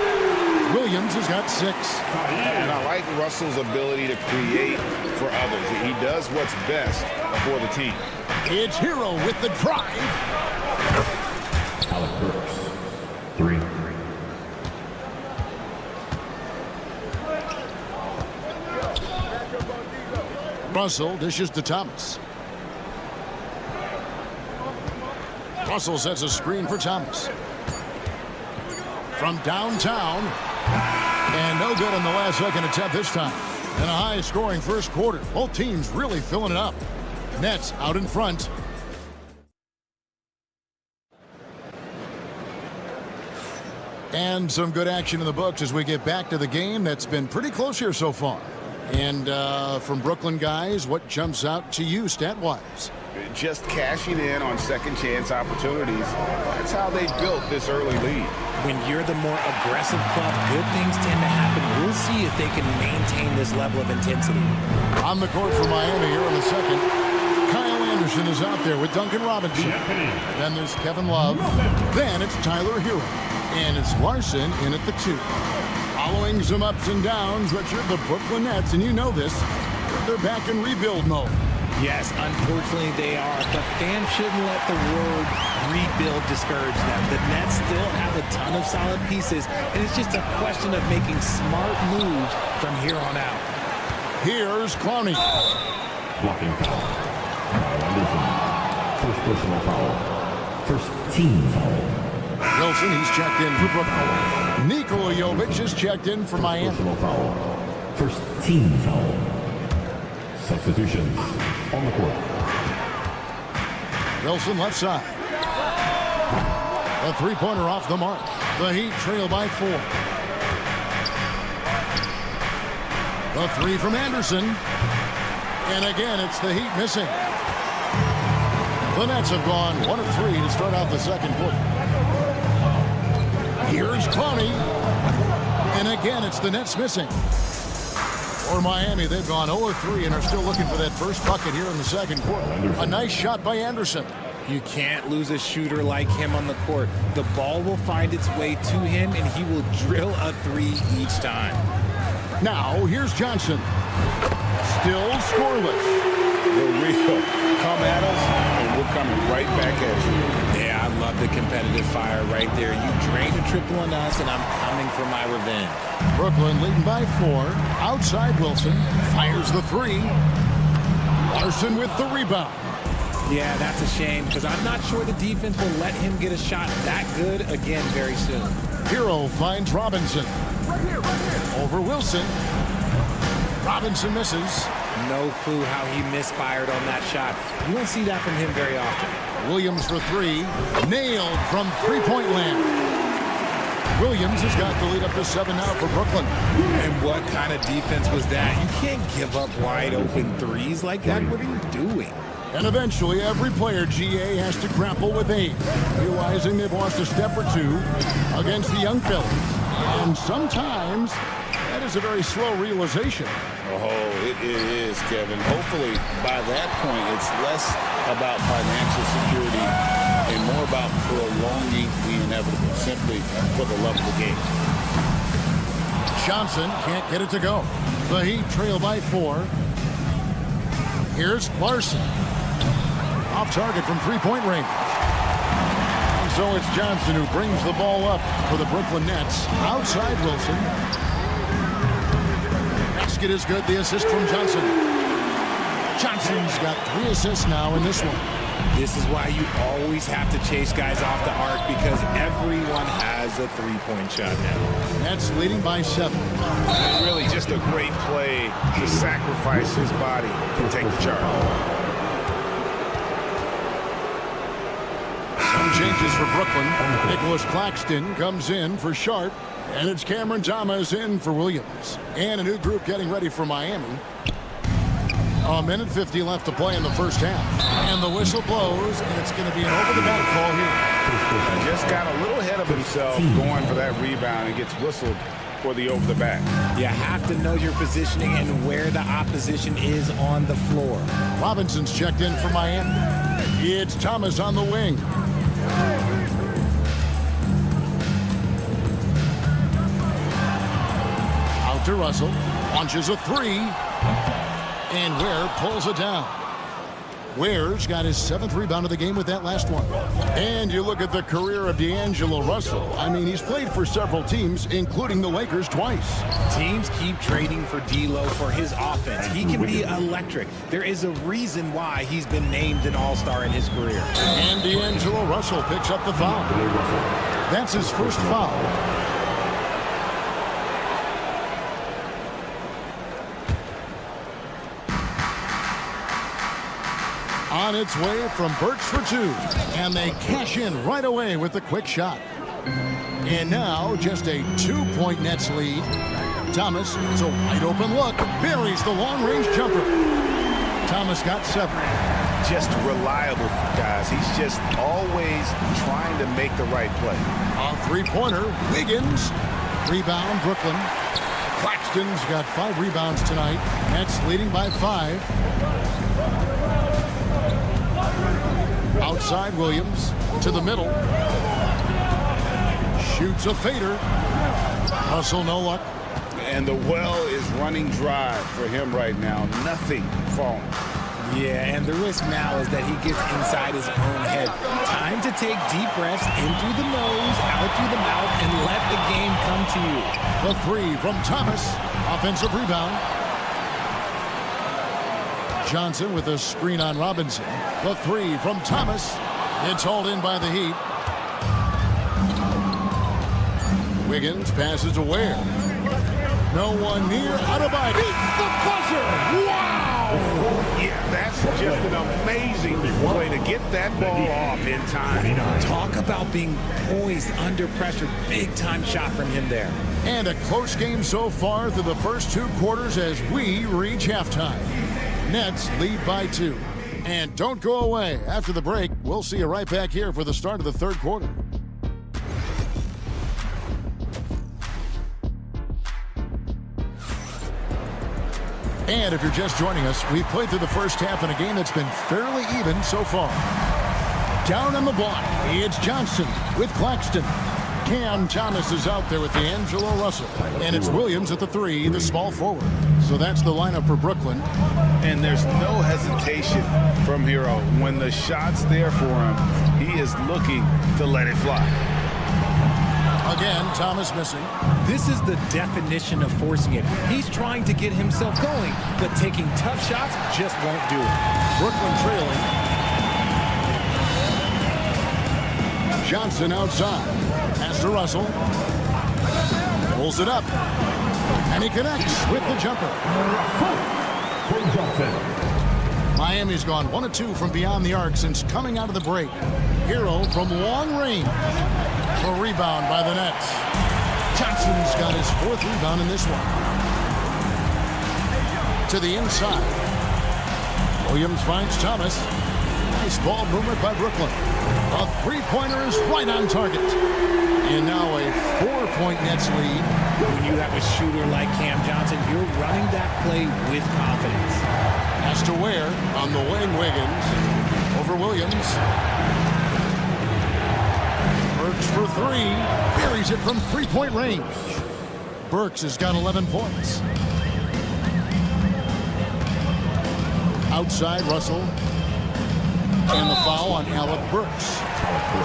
Williams has got 6. And I like Russell's ability to create for others. He does what's best for the team. It's Hero with the drive. Alec Burks, 3. Russell dishes to Thomas. Russell sets a screen for Thomas. From downtown. And no good on the last second attempt this time. And a high-scoring first quarter. Both teams really filling it up. Nets out in front. And some good action in the books as we get back to the game that's been pretty close here so far. And from Brooklyn guys, what jumps out to you stat-wise? Just cashing in on second chance opportunities. That's how they built this early lead. When you're the more aggressive club, good things tend to happen. We'll see if they can maintain this level of intensity. On the court for Miami here in the second. Kyle Anderson is out there with Duncan Robinson. Then there's Kevin Love. Then it's Tyler Hero. And it's Larson in at the 2. Following some ups and downs, Richard, the Brooklyn Nets, and you know this, they're back in rebuild mode. Yes, unfortunately they are. But fans shouldn't let the word rebuild discourage them. The Nets still have a ton of solid pieces, and it's just a question of making smart moves from here on out. Here's Clowney. Blocking foul. Kyle Anderson. First personal foul. First team foul. Wilson, he's checked in for Brooklyn. Nikola Jovic is checked in for Miami. Personal foul. First team foul. Substitutions on the court. Wilson left side. A three-pointer off the mark. The Heat trail by 4. The 3 from Anderson. And again, it's the Heat missing. The Nets have gone 1 of 3 to start out the second quarter. Here's Clowney. And again, it's the Nets missing. For Miami, they've gone 0 of 3 and are still looking for that first bucket here in the second quarter. A nice shot by Anderson. You can't lose a shooter like him on the court. The ball will find its way to him, and he will drill a 3 each time. Now, here's Johnson. Still scoreless. The real come at us, and we're coming right back at you. Yeah, I love the competitive fire right there. You drained a triple on us, and I'm coming for my revenge. Brooklyn leading by 4. Outside Wilson. Fires the 3. Larson with the rebound. Yeah, that's a shame, because I'm not sure the defense will let him get a shot that good again very soon. Hero finds Robinson. Over Wilson. Robinson misses. No clue how he misfired on that shot. You don't see that from him very often. Williams for 3. Nailed from three-point land. Williams has got the lead up to 7 now for Brooklyn. And what kind of defense was that? You can't give up wide open threes like that. What are you doing? And eventually, every player, GA, has to grapple with age, realizing they've lost a step or 2 against the young fellas. And sometimes, that is a very slow realization. Oh, it is, Kevin. Hopefully, by that point, it's less about financial security and more about prolonging the inevitable, simply for the love of the game. Johnson can't get it to go. The Heat trail by 4. Here's Larson. Off target from three-point range. And so it's Johnson who brings the ball up for the Brooklyn Nets. Outside Wilson. Basket is good. The assist from Johnson. Johnson's got 3 assists now in this one. This is why you always have to chase guys off the arc, because everyone has a three-point shot now. Nets leading by 7. Really just a great play to sacrifice his body to take the charge. Some changes for Brooklyn. Nicholas Claxton comes in for Sharp. And it's Cameron Thomas in for Williams. And a new group getting ready for Miami. 1:50 left to play in the first half. And the whistle blows, and it's going to be an over-the-back call here. Just got a little ahead of himself going for that rebound and gets whistled for the over-the-back. You have to know your positioning and where the opposition is on the floor. Robinson's checked in for Miami. It's Thomas on the wing. Out to Russell. Launches a three. And Ware pulls it down. Ware's got his 7th rebound of the game with that last one. And you look at the career of D'Angelo Russell. I mean, he's played for several teams, including the Lakers twice. Teams keep trading for D'Lo for his offense. He can be electric. There is a reason why he's been named an all-star in his career. And D'Angelo Russell picks up the foul. That's his first foul. On its way from Burks for 2. And they cash in right away with the quick shot. And now just a 2-point Nets lead. Thomas, it's a wide open look. Buries the long-range jumper. Thomas got 7. Just reliable, guys. He's just always trying to make the right play. A three-pointer. Wiggins. Rebound, Brooklyn. Claxton's got 5 rebounds tonight. Nets leading by 5. Outside Williams to the middle. Shoots a fader. Russell, no luck. And the well is running dry for him right now. Nothing falling. Yeah, and the risk now is that he gets inside his own head. Time to take deep breaths in through the nose, out through the mouth, and let the game come to you. The 3 from Thomas. Offensive rebound. Johnson with a screen on Robinson. The 3 from Thomas. It's hauled in by the Heat. Wiggins passes to Ware. No one near. Adebayo beats the buzzer. Wow! Yeah, that's just an amazing play to get that ball off in time. Talk about being poised under pressure. Big time shot from him there. And a close game so far through the first 2 quarters as we reach halftime. Nets lead by 2. And don't go away. After the break, we'll see you right back here for the start of the 3rd quarter. And if you're just joining us, we've played through the first half in a game that's been fairly even so far. Down on the block, it's Johnson with Claxton. Cam Thomas is out there with D'Angelo Russell. And it's Williams at the 3, the small forward. So that's the lineup for Brooklyn. And there's no hesitation from Hero. When the shot's there for him, he is looking to let it fly. Again, Thomas missing. This is the definition of forcing it. He's trying to get himself going, but taking tough shots just won't do it. Brooklyn trailing. Johnson outside. Pass to Russell. Pulls it up. And he connects with the jumper. Miami's gone 1 of 2 from beyond the arc since coming out of the break. Hero from long range. A rebound by the Nets. Johnson's got his 4th rebound in this one. To the inside. Williams finds Thomas. Nice ball movement by Brooklyn. A 3-pointer is right on target. And now a 4-point Nets lead. When you have a shooter like Cam Johnson, you're running that play with confidence. Pass to Ware on the wing. Wiggins over Williams. Burks for 3. Buries it from 3-point range. Burks has got 11 points. Outside Russell. And the foul on Alec Burks.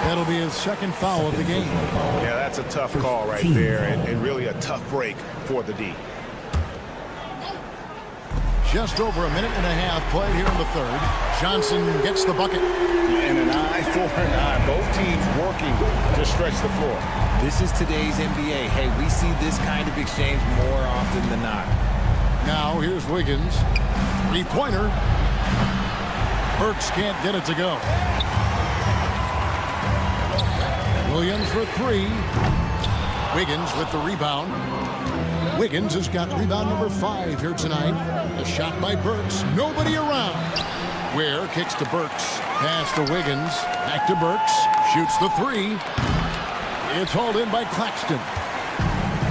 That'll be his 2nd foul of the game. Yeah, that's a tough call right there, and really a tough break for the D. Just over a minute and a half played here in the 3rd. Johnson gets the bucket. And an eye for an eye. Both teams working to stretch the floor. This is today's NBA. Hey, we see this kind of exchange more often than not. Now here's Wiggins. 3-pointer. Burks can't get it to go. Williams for 3. Wiggins with the rebound. Wiggins has got rebound number 5 here tonight. A shot by Burks. Nobody around. Ware kicks to Burks. Pass to Wiggins. Back to Burks. Shoots the 3. It's hauled in by Claxton.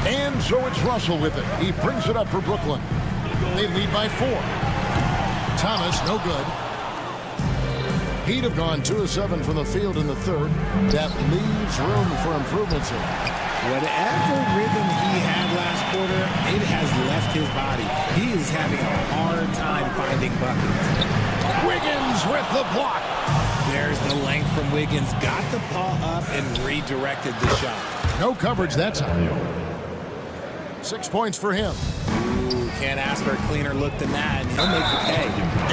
And so it's Russell with it. He brings it up for Brooklyn. They lead by 4. Thomas, no good. He'd have gone 2 of 7 from the field in the third. That leaves room for improvements here. Whatever rhythm he had last quarter, it has left his body. He is having a hard time finding buckets. Wiggins with the block. There's the length from Wiggins. Got the paw up and redirected the shot. No coverage that time. 6 points for him. Ooh, can't ask for a cleaner look than that, and he'll make the pay.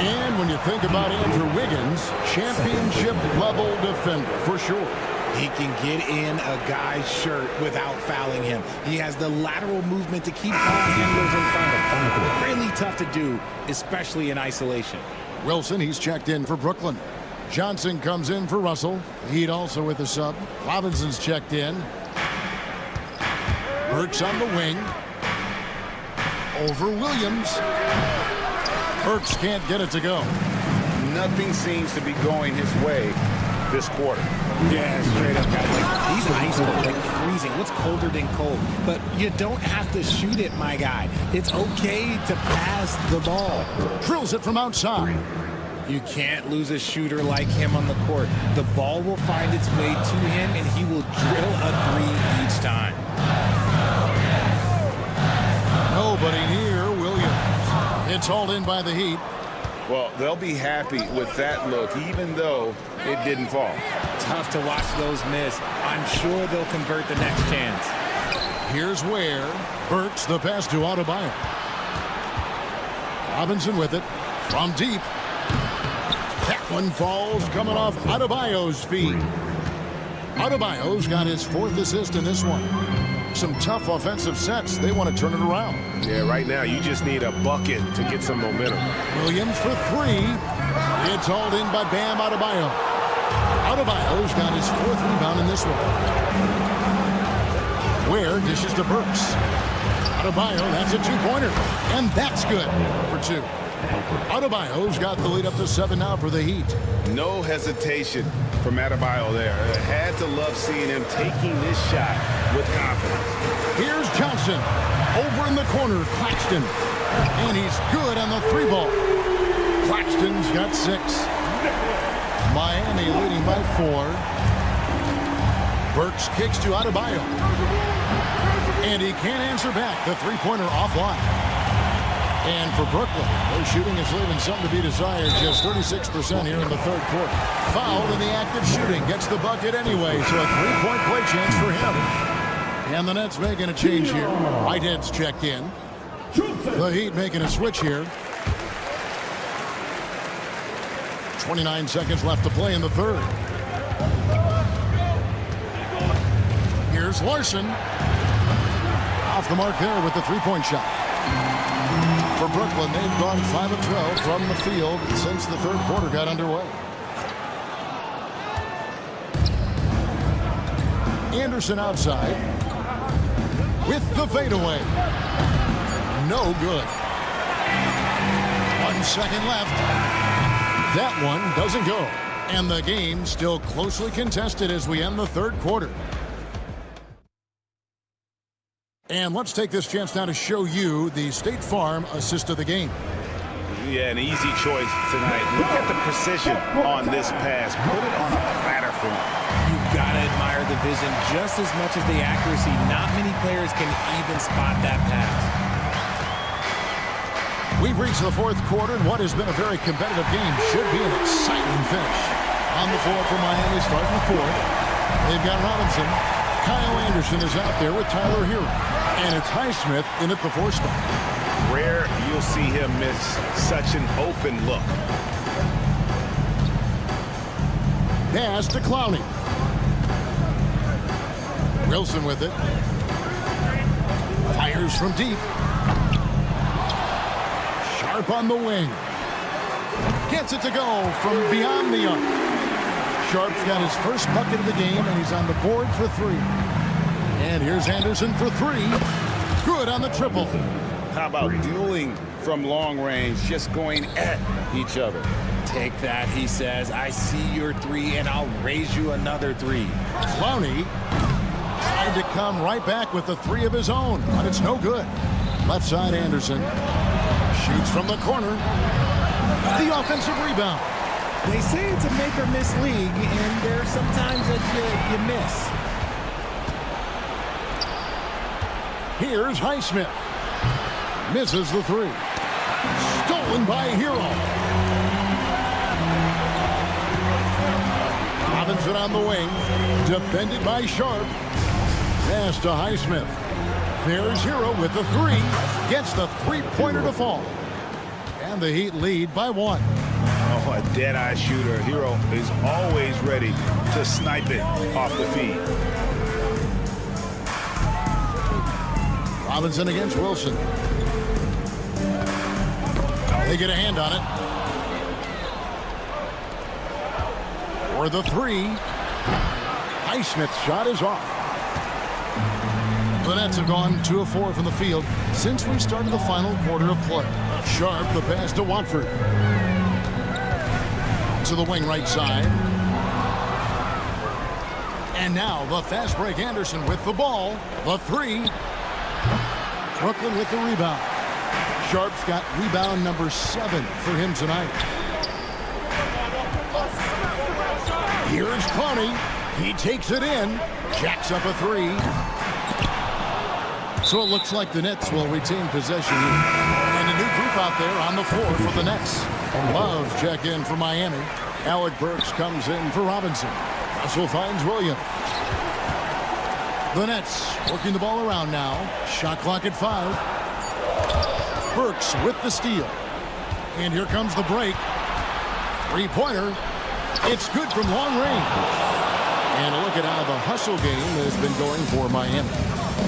And when you think about Andrew Wiggins, championship-level defender for sure. He can get in a guy's shirt without fouling him. He has the lateral movement to keep ball handlers in front of him. Really tough to do, especially in isolation. Wilson, he's checked in for Brooklyn. Johnson comes in for Russell. Heat also with the sub. Robinson's checked in. Burks on the wing. Over Williams. Burks can't get it to go. Nothing seems to be going his way this quarter. Yeah, straight up, guys. Like, he's ice cold, like freezing. What's colder than cold? But you don't have to shoot it, my guy. It's okay to pass the ball. Drills it from outside. You can't lose a shooter like him on the court. The ball will find its way to him, and he will drill a 3 each time. Nobody near Williams. It's hauled in by the Heat. Well, they'll be happy with that look, even though it didn't fall. Tough to watch those miss. I'm sure they'll convert the next chance. Here's Ware. Burks, the pass to Adebayo. Robinson with it. From deep. That one falls coming off Adebayo's feet. Adebayo's got his 4th assist in this one. Some tough offensive sets. They want to turn it around. Yeah, right now you just need a bucket to get some momentum. Williams for 3. It's hauled in by Bam Adebayo. Adebayo's got his 4th rebound in this one. Ware dishes to Burks. Adebayo, that's a 2-pointer. And that's good for 2. Adebayo's got the lead up to 7 now for the Heat. No hesitation from Adebayo there. I had to love seeing him taking this shot with confidence. Here's Johnson. Over in the corner, Claxton. And he's good on the 3-ball. Claxton's got 6. Miami leading by 4. Burks kicks to Adebayo. And he can't answer back. The 3-pointer offline. And for Brooklyn, their shooting is leaving something to be desired. Just 36% here in the third quarter. Fouled in the act of shooting. Gets the bucket anyway, so a 3-point play chance for him. And the Nets making a change here. Whitehead's checked in. The Heat making a switch here. 29 seconds left to play in the third. Here's Larson. Off the mark there with the 3-point shot. For Brooklyn, they've gone 5 of 12 from the field since the third quarter got underway. Anderson outside with the fadeaway. No good. 1 second left. That one doesn't go. And the game still closely contested as we end the third quarter. And let's take this chance now to show you the State Farm assist of the game. Yeah, an easy choice tonight. Look at the precision on this pass. Put it on a platter for him. You've got to admire the vision just as much as the accuracy. Not many players can even spot that pass. We've reached the fourth quarter, and what has been a very competitive game should be an exciting finish. On the floor for Miami starting the fourth. They've got Robinson. Kyle Anderson is out there with Tyler Hero. And it's Highsmith in at the 4 spot. Rare you'll see him miss such an open look. Pass to Clowney. Wilson with it. Fires from deep. Sharp on the wing. Gets it to go from beyond the arc. Sharp's got his first bucket of the game, and he's on the board for 3. And here's Anderson for 3. Good on the triple. How about dueling from long range, just going at each other? Take that, he says. I see your 3, and I'll raise you another 3. Clowney tries Tried to come right back with the three of his own, but it's no good. Left side, Anderson. Shoots from the corner. The offensive rebound. They say it's a make or miss league, and there's sometimes that you miss. Here's Highsmith. Misses the three. Stolen by Hero. Robinson on the wing. Defended by Sharp. Pass to Highsmith. There's Hero with the three. Gets the three-pointer to fall. And the Heat lead by 1. Oh, a dead-eye shooter. Hero is always ready to snipe it off the feed. Robinson against Wilson. They get a hand on it. For the three. Highsmith's shot is off. The Nets have gone 2 of 4 from the field since we started the final quarter of play. Sharp, the pass to Watford. To the wing right side. And now the fast break. Anderson with the ball. The three. Brooklyn with the rebound. Sharp's got rebound number 7 for him tonight. Here's Coney. He takes it in. Jacks up a three. So it looks like the Nets will retain possession here. And a new group out there on the floor for the Nets. Love check in for Miami. Alec Burks comes in for Robinson. Russell finds Williams. The Nets working the ball around now. Shot clock at 5. Burks with the steal. And here comes the break. Three-pointer. It's good from long range. And look at how the hustle game has been going for Miami.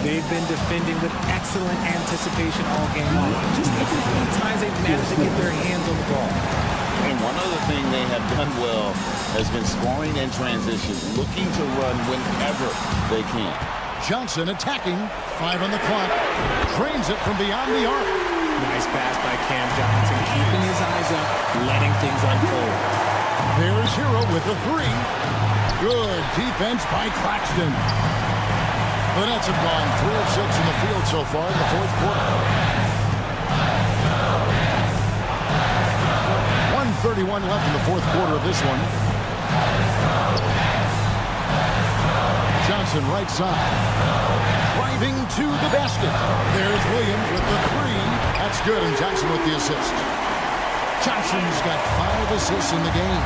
They've been defending with excellent anticipation all game long. Just how many times they've managed to get their hands on the ball. And one other thing they have done well has been scoring in transition, looking to run whenever they can. Johnson attacking. 5 on the clock. Trains it from beyond the arc. Nice pass by Cam Johnson, keeping his eyes up, letting things unfold. There's Hero with the three. Good defense by Claxton. The Nets have gone 3 of 6 in the field so far in the fourth quarter. 1:31 left in the fourth quarter of this one. Johnson right side. Driving to the basket. There's Williams with the three. That's good, and Johnson with the assist. Johnson's got 5 assists in the game.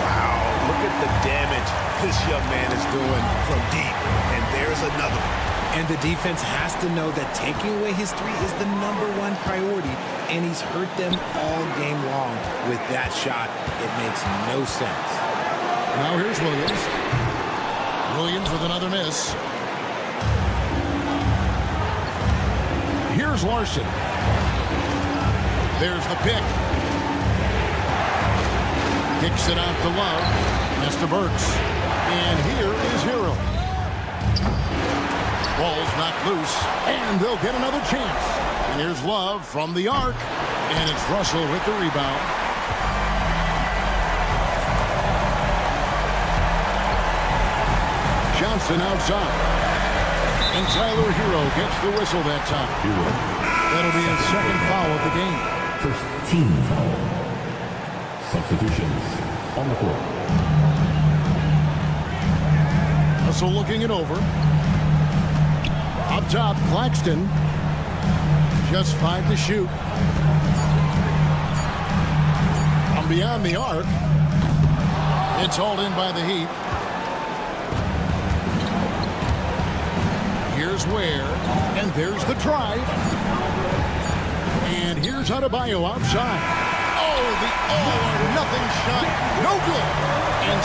Wow, look at the damage this young man is doing from deep. And there's another. And the defense has to know that taking away his three is the #1 priority, and he's hurt them all game long. With that shot, it makes no sense. Now here's Williams. Williams with another miss. Here's Larson. There's the pick. Kicks it out to Love. That's to Burks. And here is Hero. Ball's knocked loose. And they'll get another chance. And here's Love from the arc. And it's Russell with the rebound. Johnson outside. And Tyler Hero gets the whistle that time. That'll be his second foul of the game. First team foul. Substitutions on the court. Russell looking it over. Up top, Claxton. Just 5 to shoot. From beyond the arc. It's hauled in by the Heat. Here's Ware, and there's the drive. And here's Adebayo outside. Oh, the all-or-nothing shot. No good. And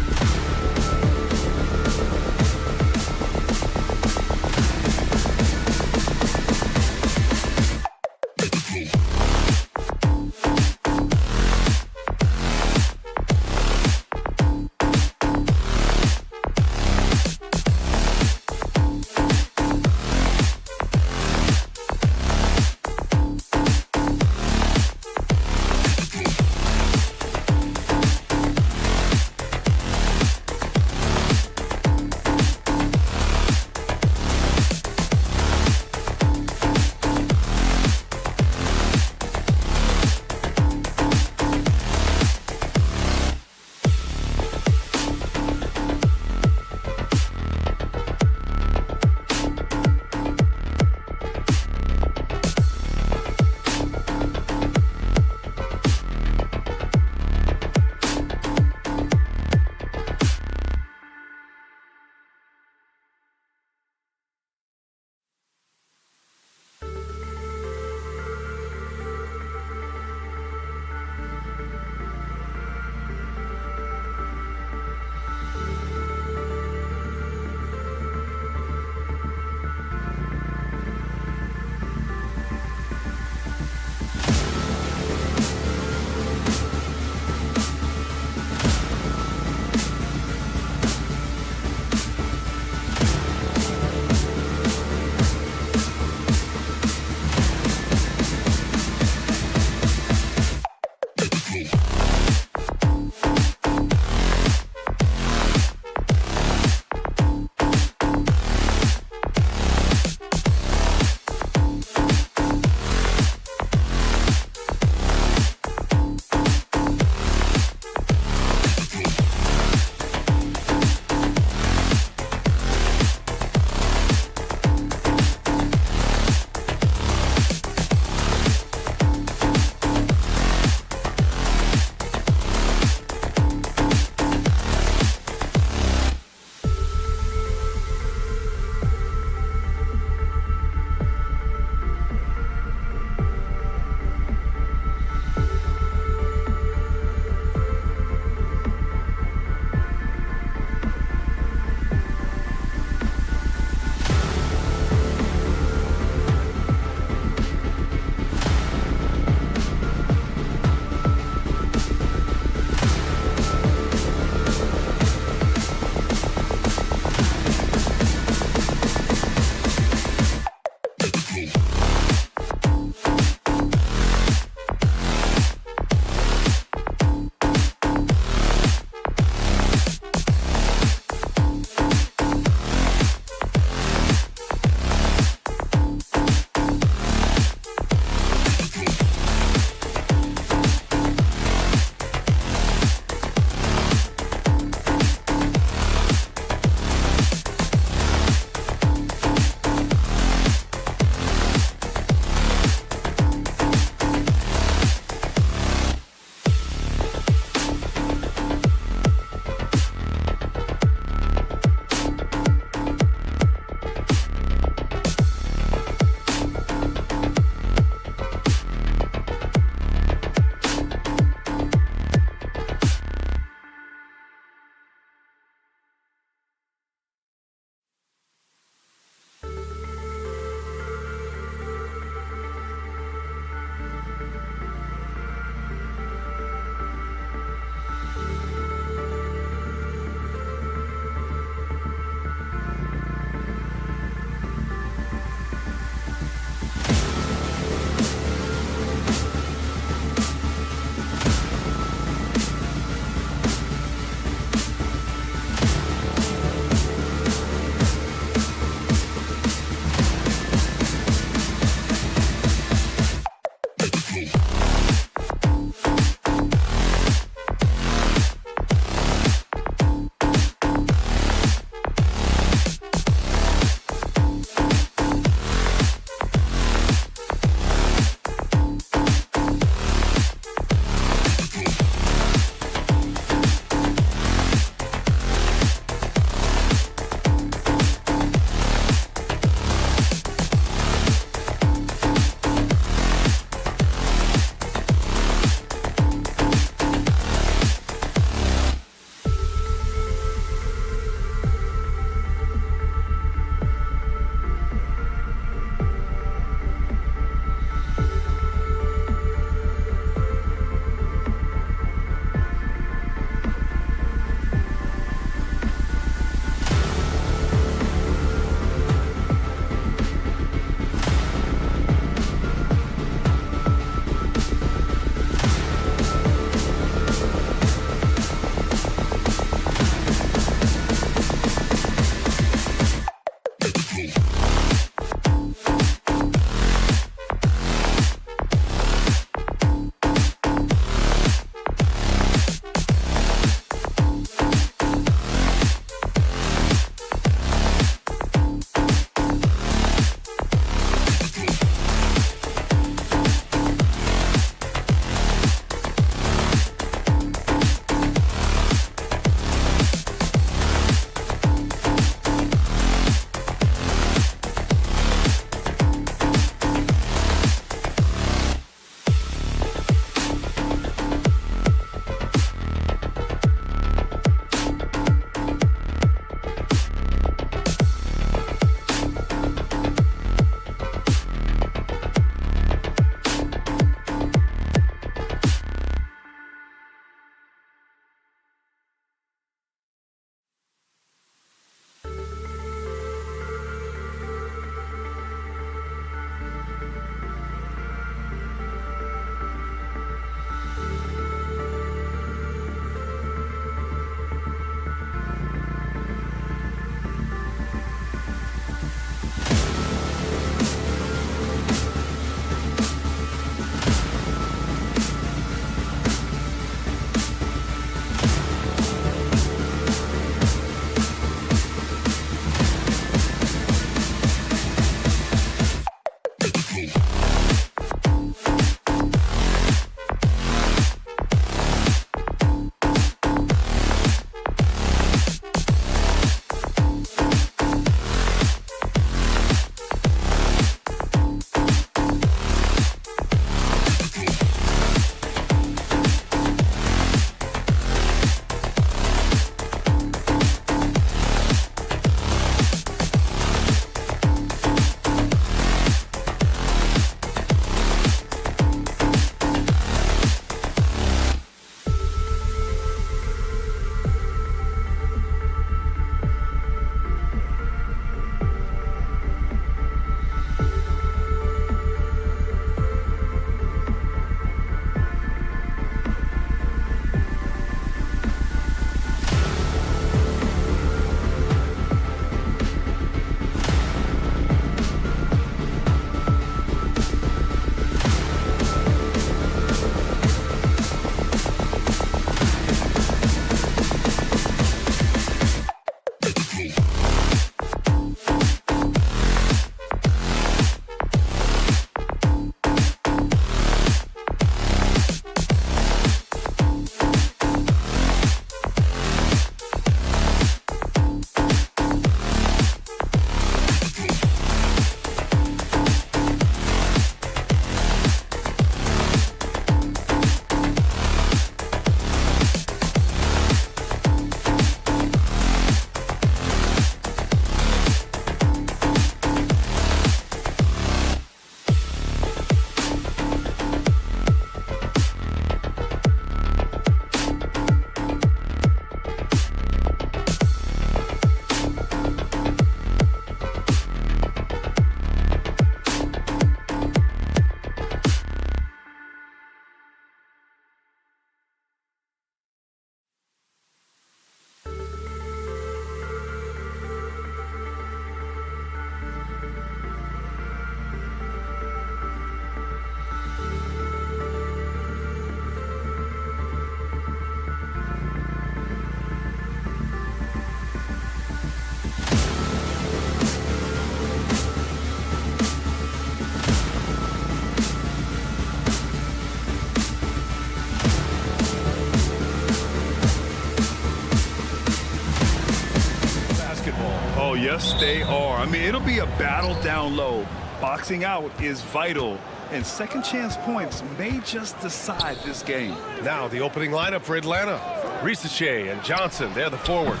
Yes, they are. I mean, it'll be a battle down low. Boxing out is vital, and second chance points may just decide this game. Now the opening lineup for Atlanta. Risache and Johnson, they're the forwards.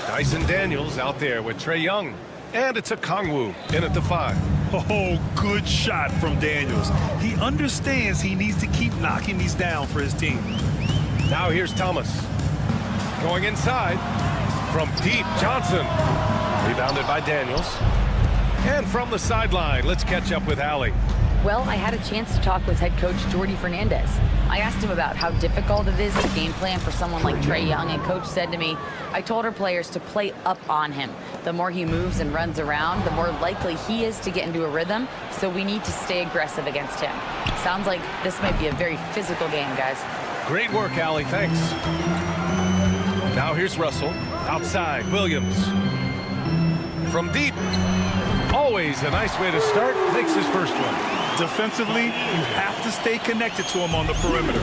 Dyson Daniels out there with Trae Young. And it's a Kongwu in at the 5. Oh, good shot from Daniels. He understands he needs to keep knocking these down for his team. Now here's Thomas. Going inside from deep, Johnson. Rebounded by Daniels. And from the sideline, let's catch up with Allie. Well, I had a chance to talk with head coach Jordy Fernandez. I asked him about how difficult it is to game plan for someone like Trae Young, and coach said to me, I told our players to play up on him. The more he moves and runs around, the more likely he is to get into a rhythm, so we need to stay aggressive against him. Sounds like this might be a very physical game, guys. Great work, Allie. Thanks. Now here's Russell. Outside, Williams. From deep. Always a nice way to start. Makes his first one. Defensively, you have to stay connected to him on the perimeter.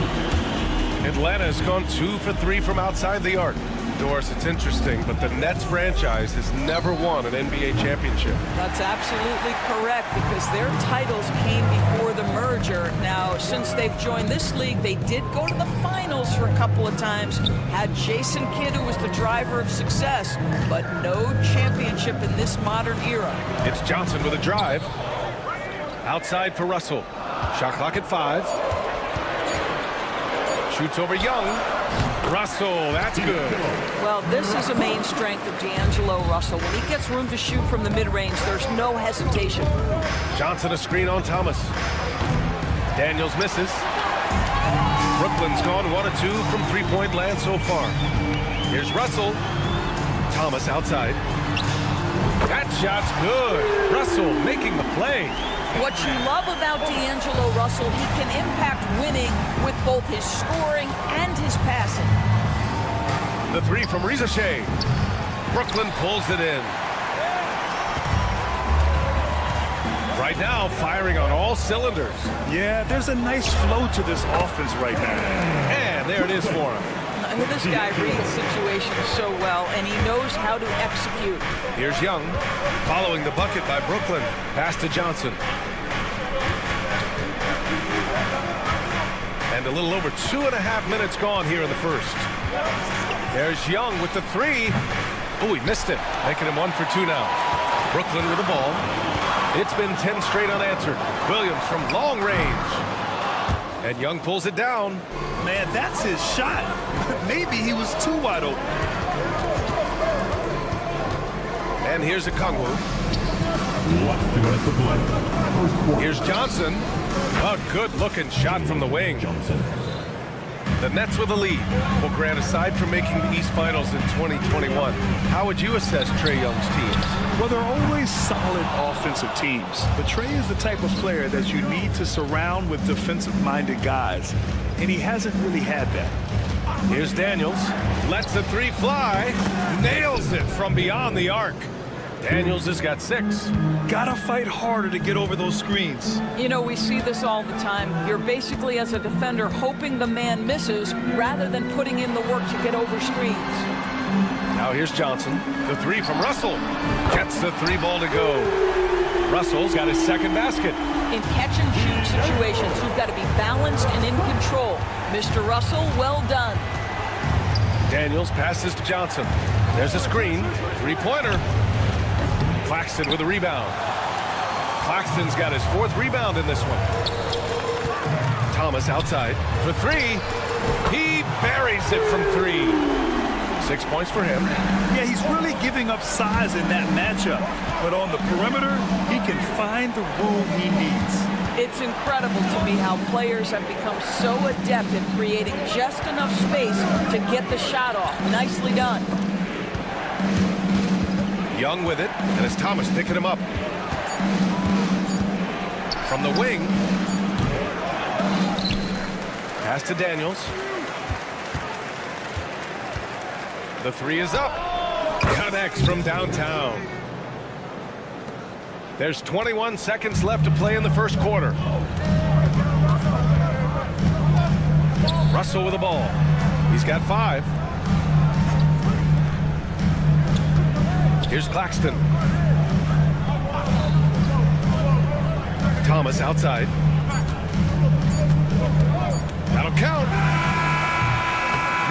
Atlanta has gone 2 for 3 from outside the arc. Doris, it's interesting, but the Nets franchise has never won an NBA championship. That's absolutely correct, because their titles came before the merger. Now, since they've joined this league, they did go to the finals for a couple of times, had Jason Kidd, who was the driver of success, but no championship in this modern era. It's Johnson with a drive. Outside for Russell. Shot clock at 5. Shoots over Young. Russell, that's good. Well, this is a main strength of D'Angelo Russell. When he gets room to shoot from the mid-range, there's no hesitation. Johnson a screen on Thomas. Daniels misses. Brooklyn's gone 1 of 2 from three-point land so far. Here's Russell. Thomas outside. That shot's good. Russell making the play. What you love about D'Angelo Russell, he can impact winning with both his scoring and his passing. The 3 from Risache. Brooklyn pulls it in. Right now, firing on all cylinders. Yeah, there's a nice flow to this offense right now. And there it is for him. This guy reads situations so well, and he knows how to execute. Here's Young, following the bucket by Brooklyn. Pass to Johnson. And a little over 2.5 minutes gone here in the first. There's Young with the 3. Oh, he missed it, making him 1 for 2 now. Brooklyn with the ball. It's been 10 straight unanswered. Williams from long range. And Young pulls it down. Man, that's his shot. Maybe he was too wide open. And here's a Kongwu. Here's Johnson. A good-looking shot from the wing. The Nets with a lead. Well, Grant, aside from making the East Finals in 2021, how would you assess Trae Young's teams? Well, they're always solid offensive teams. But Trae is the type of player that you need to surround with defensive-minded guys. And he hasn't really had that. Here's Daniels. Lets the 3 fly. Nails it from beyond the arc. Daniels has got 6. Gotta fight harder to get over those screens. You know, we see this all the time. You're basically, as a defender, hoping the man misses rather than putting in the work to get over screens. Now here's Johnson. The 3 from Russell. Gets the 3 ball to go. Russell's got his second basket. In catch-and-shoot situations, you've got to be balanced and in control. Mr. Russell, well done. Daniels passes to Johnson. There's a screen. 3-pointer. Claxton with a rebound. Claxton's got his 4th rebound in this one. Thomas outside for 3. He buries it from 3. 6 points for him. Yeah, he's really giving up size in that matchup. But on the perimeter, he can find the room he needs. It's incredible to me how players have become so adept at creating just enough space to get the shot off. Nicely done. Young with it, and it's Thomas picking him up. From the wing. Pass to Daniels. The 3 is up. Connects from downtown. There's 21 seconds left to play in the first quarter. Russell with the ball. He's got 5. Here's Claxton. Thomas outside. That'll count.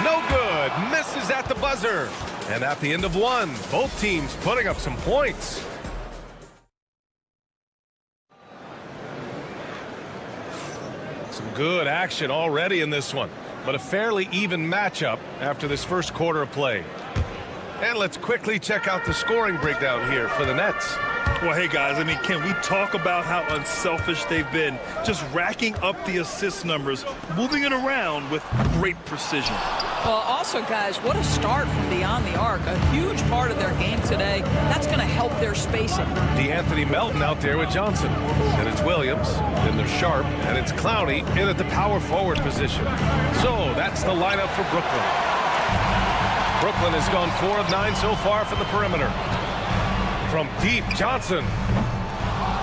No good. Misses at the buzzer. And at the end of one, both teams putting up some points. Some good action already in this one, but a fairly even matchup after this first quarter of play. And let's quickly check out the scoring breakdown here for the Nets. Well, hey, guys, I mean, can we talk about how unselfish they've been? Just racking up the assist numbers, moving it around with great precision. Well, also, guys, what a start from beyond the arc. A huge part of their game today. That's going to help their spacing. DeAnthony Melton out there with Johnson. Then it's Williams. Then there's Sharp. And it's Clowney in at the power forward position. So that's the lineup for Brooklyn. Brooklyn has gone 4 of 9 so far from the perimeter. From deep, Johnson.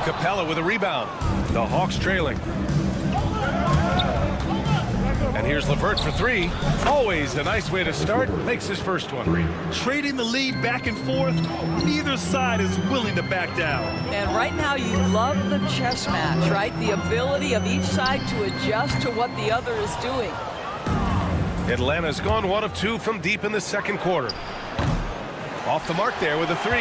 Capella with a rebound. The Hawks trailing. And here's LeVert for 3. Always a nice way to start. Makes his first one. Trading the lead back and forth. Neither side is willing to back down. And right now you love the chess match, right? The ability of each side to adjust to what the other is doing. Atlanta's gone 1 of 2 from deep in the second quarter. Off the mark there with a 3.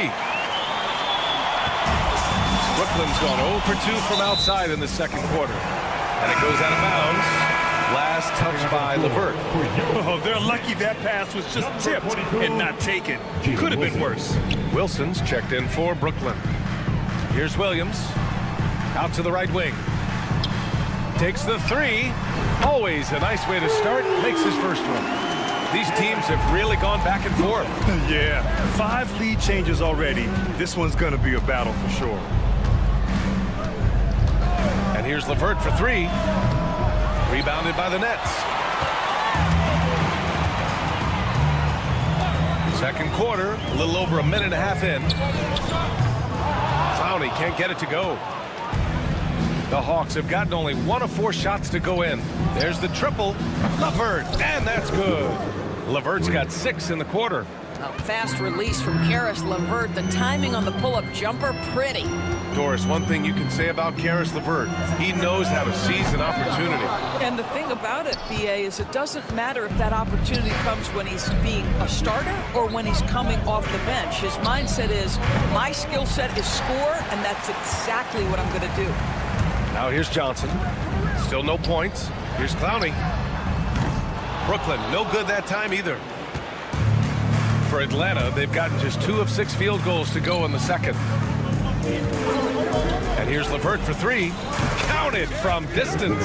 Brooklyn's gone 0 for 2 from outside in the second quarter. And it goes out of bounds. Last touch by LeVert. Oh, they're lucky that pass was just tipped and not taken. Could have been worse. Wilson's checked in for Brooklyn. Here's Williams. Out to the right wing. Takes the 3. Always a nice way to start. Makes his first one. These teams have really gone back and forth. Yeah, 5 lead changes already. This one's going to be a battle for sure. And here's LeVert for 3. Rebounded by the Nets. Second quarter, a little over a minute and a half in. Clowney can't get it to go. The Hawks have gotten only 1 of 4 shots to go in. There's the triple. LeVert, and that's good. LeVert's got 6 in the quarter. A fast release from Karis LeVert. The timing on the pull-up jumper, pretty. Doris, one thing you can say about Karis LeVert, he knows how to seize an opportunity. And the thing about it, BA, is it doesn't matter if that opportunity comes when he's being a starter or when he's coming off the bench. His mindset is, my skill set is score, and that's exactly what I'm going to do. Now here's Johnson. Still no points. Here's Clowney. Brooklyn, no good that time either. For Atlanta, they've gotten just 2 of 6 field goals to go in the second. And here's LeVert for 3. Counted from distance.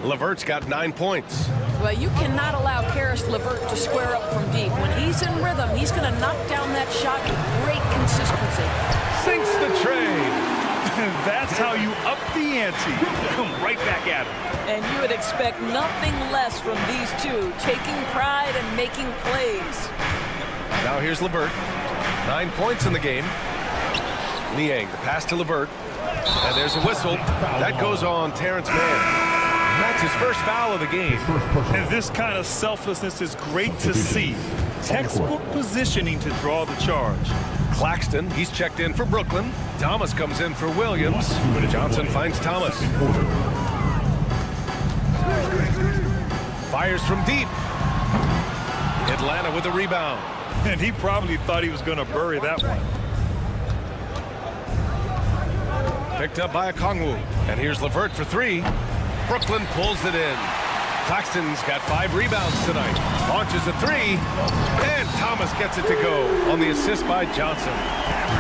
LeVert's got 9 points. Well, you cannot allow Karis LeVert to square up from deep. When he's in rhythm, he's going to knock down that shot with great consistency. Sinks the tray. That's how you up the ante. Come right back at him. And you would expect nothing less from these two, taking pride and making plays. Now here's LeVert. 9 points in the game. Niang, the pass to LeVert. And there's a whistle. That goes on Terrence Mann. That's his first foul of the game. And this kind of selflessness is great to see. Textbook positioning to draw the charge. Claxton, he's checked in for Brooklyn. Thomas comes in for Williams. Johnson finds Thomas. Fires from deep. Atlanta with a rebound. And he probably thought he was going to bury that one. Picked up by Okongwu. And here's LeVert for 3. Brooklyn pulls it in. Claxton's got 5 rebounds tonight. Launches a 3. And Thomas gets it to go on the assist by Johnson.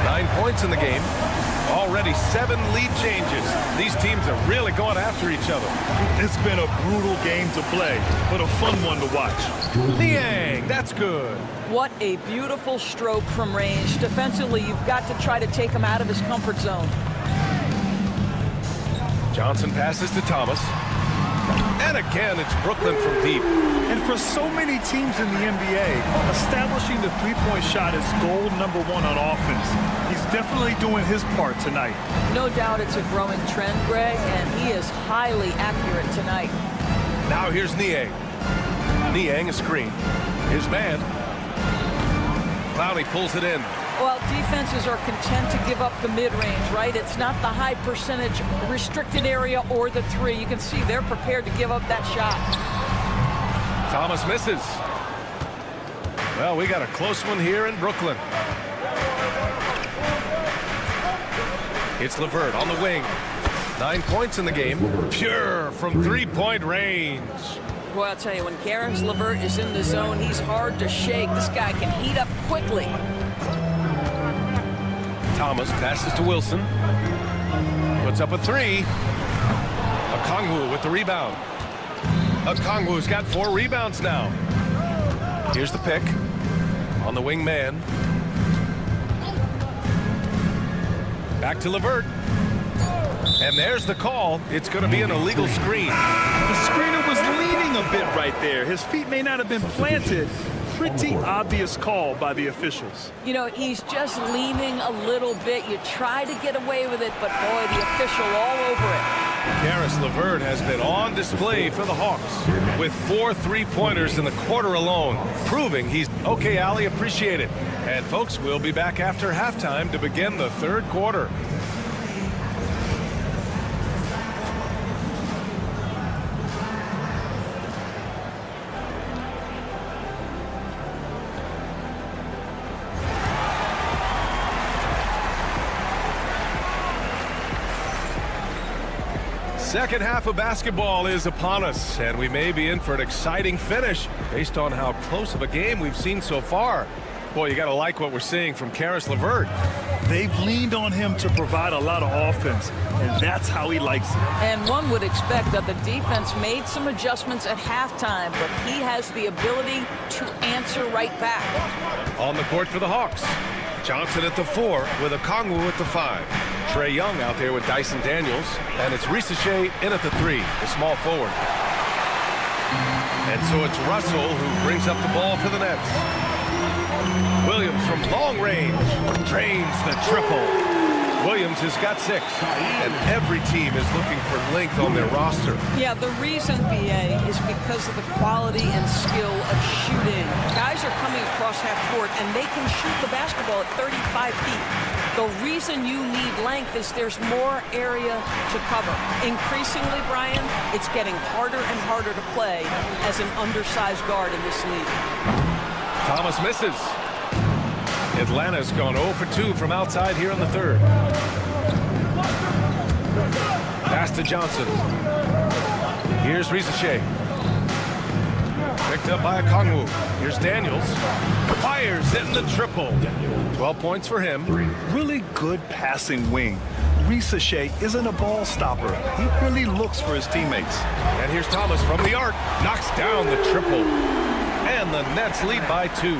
9 points in the game. Already 7 lead changes. These teams are really going after each other. It's been a brutal game to play, but a fun one to watch. Niang, that's good. What a beautiful stroke from range. Defensively, you've got to try to take him out of his comfort zone. Johnson passes to Thomas. And again, it's Brooklyn from deep. And for so many teams in the NBA, establishing the three-point shot is goal number 1 on offense. He's definitely doing his part tonight. No doubt it's a growing trend, Greg, and he is highly accurate tonight. Now here's Niang. Niang, a screen. His man. Clowney pulls it in. Well, defenses are content to give up the mid-range, right? It's not the high percentage restricted area or the three. You can see they're prepared to give up that shot. Thomas misses. Well, we got a close one here in Brooklyn. It's LeVert on the wing. 9 points in the game. Pure from three-point range. Boy, I'll tell you, when Karis LeVert is in the zone, he's hard to shake. This guy can heat up quickly. Thomas passes to Wilson. Puts up a three. Okongwu with the rebound. Okongwu's got 4 rebounds now. Here's the pick. On the wing man. Back to LeVert. And there's the call. It's going to be an illegal screen. The screener was leaning a bit right there. His feet may not have been planted. Pretty obvious call by the officials. You know, he's just leaning a little bit. You try to get away with it, but boy, the official all over it. Karis LeVert has been on display for the Hawks with 4 3-pointers in the quarter alone, proving he's okay, Allie, appreciate it. And folks, we'll be back after halftime to begin the third quarter. Second half of basketball is upon us, and we may be in for an exciting finish based on how close of a game we've seen so far. Boy, you got to like what we're seeing from Karis LeVert. They've leaned on him to provide a lot of offense, and that's how he likes it. And one would expect that the defense made some adjustments at halftime, but he has the ability to answer right back. On the court for the Hawks. Johnson at the 4 with Okongwu at the 5. Trae Young out there with Dyson Daniels. And it's Risache in at the 3, the small forward. And so it's Russell who brings up the ball for the Nets. Williams from long range drains the triple. Williams has got 6, and every team is looking for length on their roster. Yeah, the reason, BA, is because of the quality and skill of shooting. Guys are coming across half court, and they can shoot the basketball at 35 feet. The reason you need length is there's more area to cover. Increasingly, Brian, it's getting harder and harder to play as an undersized guard in this league. Thomas misses. Atlanta's gone 0 for 2 from outside here in the third. Pass to Johnson. Here's Risache. Picked up by Okongwu. Here's Daniels. Fires in the triple. 12 points for him. Really good passing wing. Risache isn't a ball stopper. He really looks for his teammates. And here's Thomas from the arc. Knocks down the triple. And the Nets lead by 2.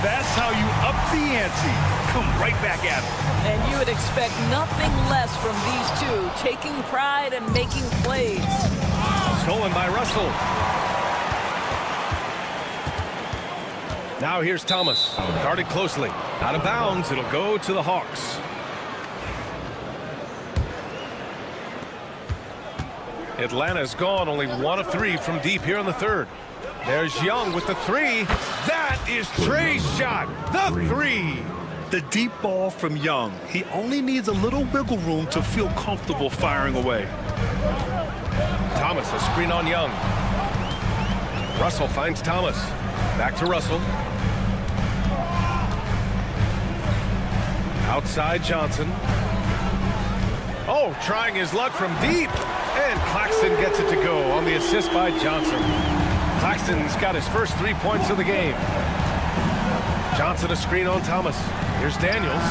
That's how you up the ante. Come right back at it. And you would expect nothing less from these two, taking pride and making plays. Stolen by Russell. Now here's Thomas. Guarded closely. Out of bounds. It'll go to the Hawks. Atlanta's gone only 1 of 3 from deep here in the third. There's Young with the 3. That is Trae's shot. The 3. The deep ball from Young. He only needs a little wiggle room to feel comfortable firing away. Thomas, a screen on Young. Russell finds Thomas. Back to Russell. Outside Johnson. Oh, trying his luck from deep. And Claxton gets it to go on the assist by Johnson. Claxton's got his first 3 points of the game. Johnson a screen on Thomas. Here's Daniels.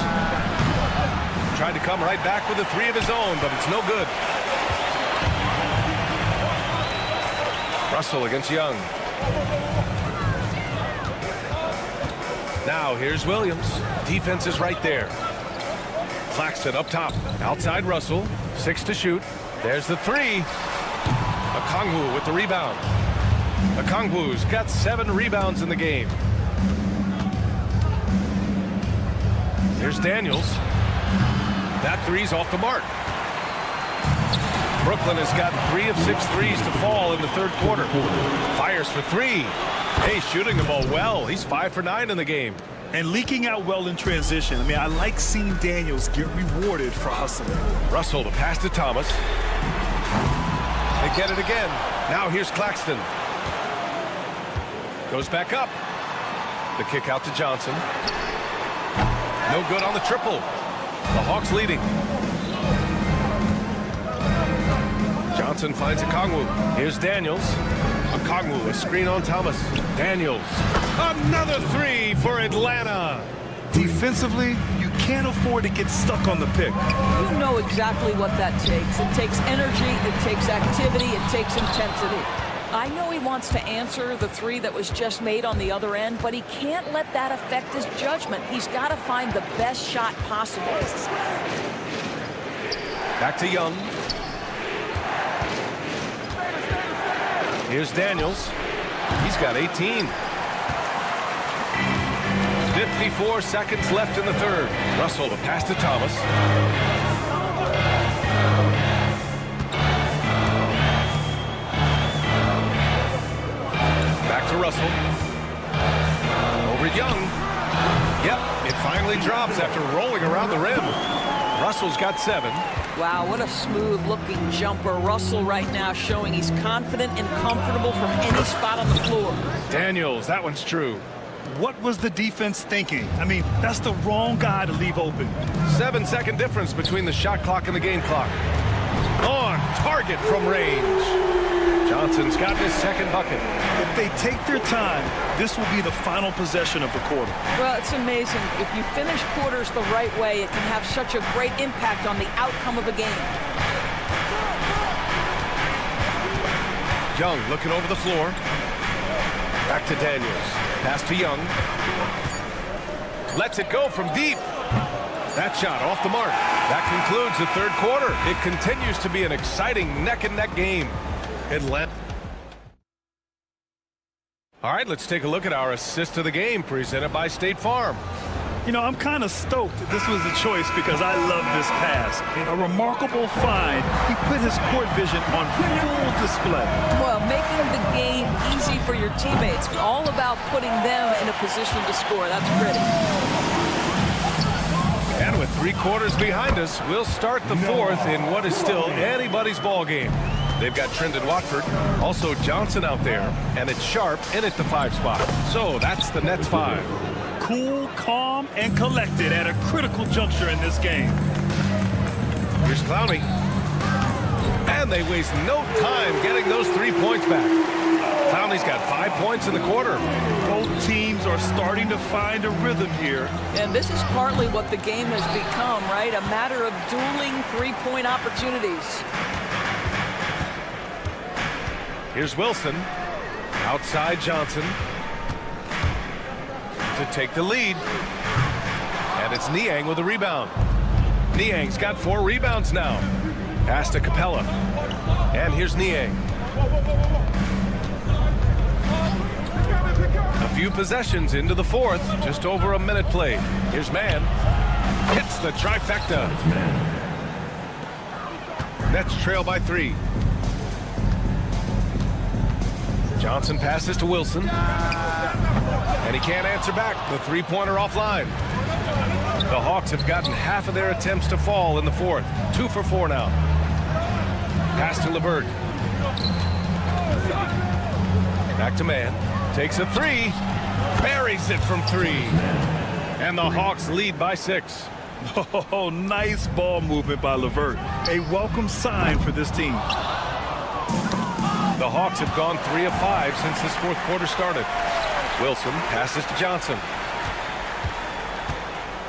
Tried to come right back with a 3 of his own, but it's no good. Russell against Young. Now here's Williams. Defense is right there. Claxton up top. Outside Russell. 6 to shoot. There's the 3. Okongwu with the rebound. Okongwu's got 7 rebounds in the game. Here's Daniels. That 3's off the mark. Brooklyn has got 3 of 6 threes to fall in the third quarter. Fires for 3. Hey, shooting the ball well. He's 5 for 9 in the game. And leaking out well in transition. I mean, I like seeing Daniels get rewarded for hustling. Russell to pass to Thomas. They get it again. Now here's Claxton. Goes back up. The kick out to Johnson. No good on the triple. The Hawks leading. Johnson finds Okongwu. Here's Daniels. Okongwu, a screen on Thomas. Daniels. Another three for Atlanta. Defensively, you can't afford to get stuck on the pick. You know exactly what that takes. It takes energy, it takes activity, it takes intensity. I know he wants to answer the three that was just made on the other end, but he can't let that affect his judgment. He's got to find the best shot possible. Back to Young. Here's Daniels. He's got 18. 54 seconds left in the third. Russell to pass to Thomas. Back to Russell. Over Young. Yep, it finally drops after rolling around the rim. Russell's got 7. Wow, what a smooth-looking jumper. Russell right now showing he's confident and comfortable from any spot on the floor. Daniels, that one's true. What was the defense thinking? I mean, that's the wrong guy to leave open. 7-second difference between the shot clock and the game clock. On target from range. Johnson's got his second bucket. If they take their time, this will be the final possession of the quarter. Well, it's amazing. If you finish quarters the right way, it can have such a great impact on the outcome of a game. Young looking over the floor. Back to Daniels. Pass to Young. Lets it go from deep. That shot off the mark. That concludes the third quarter. It continues to be an exciting neck-and-neck game. Atlanta. All right, let's take a look at our assist of the game presented by State Farm. You know, I'm kind of stoked that this was a choice because I love this pass. A remarkable find. He put his court vision on full display. Well, making the game easy for your teammates. All about putting them in a position to score. That's pretty. And with 3 quarters behind us, we'll start the fourth in what is still anybody's ball game. They've got Trendon Watford, also Johnson out there, and it's Sharp in at the 5 spot. So that's the Nets 5. Cool, calm, and collected at a critical juncture in this game. Here's Clowney. And they waste no time getting those 3 points back. Clowney's got 5 points in the quarter. Both teams are starting to find a rhythm here. And this is partly what the game has become, right? A matter of dueling 3-point opportunities. Here's Wilson. Outside Johnson. To take the lead. And it's Niang with a rebound. Niang's got 4 rebounds now. Pass to Capella. And here's Niang. A few possessions into the fourth. Just over a minute played. Here's Mann. Hits the trifecta. Nets trail by 3. Johnson passes to Wilson. And he can't answer back. The 3-pointer offline. The Hawks have gotten half of their attempts to fall in the fourth. 2 for 4 now. Pass to LeVert. Back to Mann. Takes a 3. Buries it from 3. And the Hawks lead by 6. Oh, nice ball movement by LeVert. A welcome sign for this team. The Hawks have gone 3 of 5 since this fourth quarter started. Wilson passes to Johnson.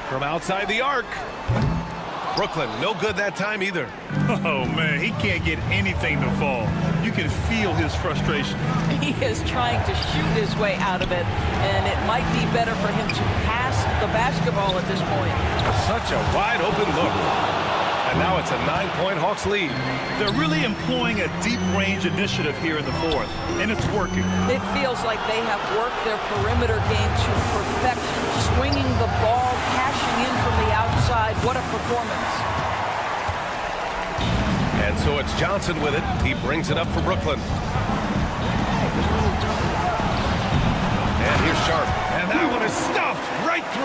From outside the arc. Brooklyn, no good that time either. Oh, man, he can't get anything to fall. You can feel his frustration. He is trying to shoot his way out of it, and it might be better for him to pass the basketball at this point. Such a wide open look. And now it's a 9-point Hawks lead. They're really employing a deep range initiative here in the fourth, and it's working. It feels like they have worked their perimeter game to perfection, swinging the ball, cashing in from the outside. What a performance. And so it's Johnson with it. He brings it up for Brooklyn. And here's Sharp. And that one is stuffed right through.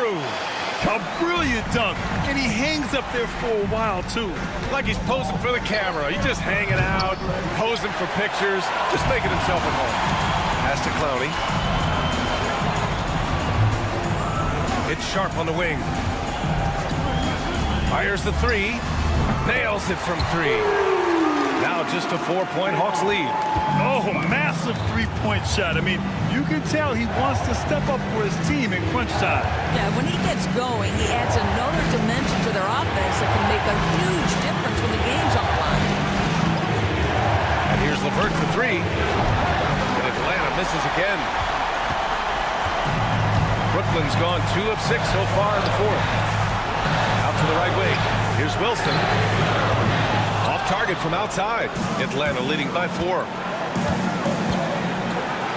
brilliant dunk, and he hangs up there for a while, too. Like he's posing for the camera. He's just hanging out, posing for pictures, just making himself at home. Pass to Clowney. It's Sharp on the wing. Fires the three. Nails it from three. Now just a 4-point Hawks lead. Oh, massive three-point shot. I mean, you can tell he wants to step up for his team in crunch time. Yeah, when he gets going, he adds another dimension to their offense that can make a huge difference when the game's on the line. And here's LeVert for three. And Atlanta misses again. Brooklyn's gone 2 of 6 so far in the fourth. Out to the right wing. Here's Wilson. Off target from outside. Atlanta leading by 4.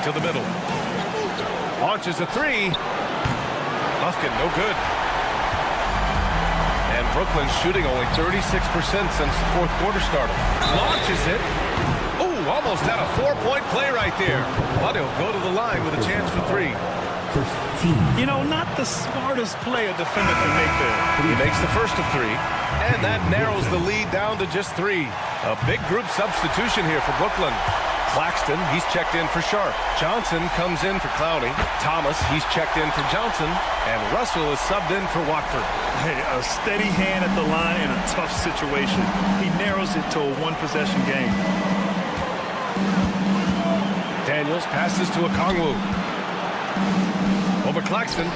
To the middle. Launches a three. Lufkin, no good. And Brooklyn shooting only 36% since the fourth quarter started. Launches it. Ooh, almost had a 4-point play right there. But he'll go to the line with a chance for 3. You know, not the smartest play a defender can make there. He makes the first of 3. And that narrows the lead down to just 3. A big group substitution here for Brooklyn. Claxton, he's checked in for Sharp. Johnson comes in for Clowney. Thomas, he's checked in for Johnson. And Russell is subbed in for Watford. Hey, a steady hand at the line in a tough situation. He narrows it to a one-possession game. Daniels passes to Okongwu. Over Claxton.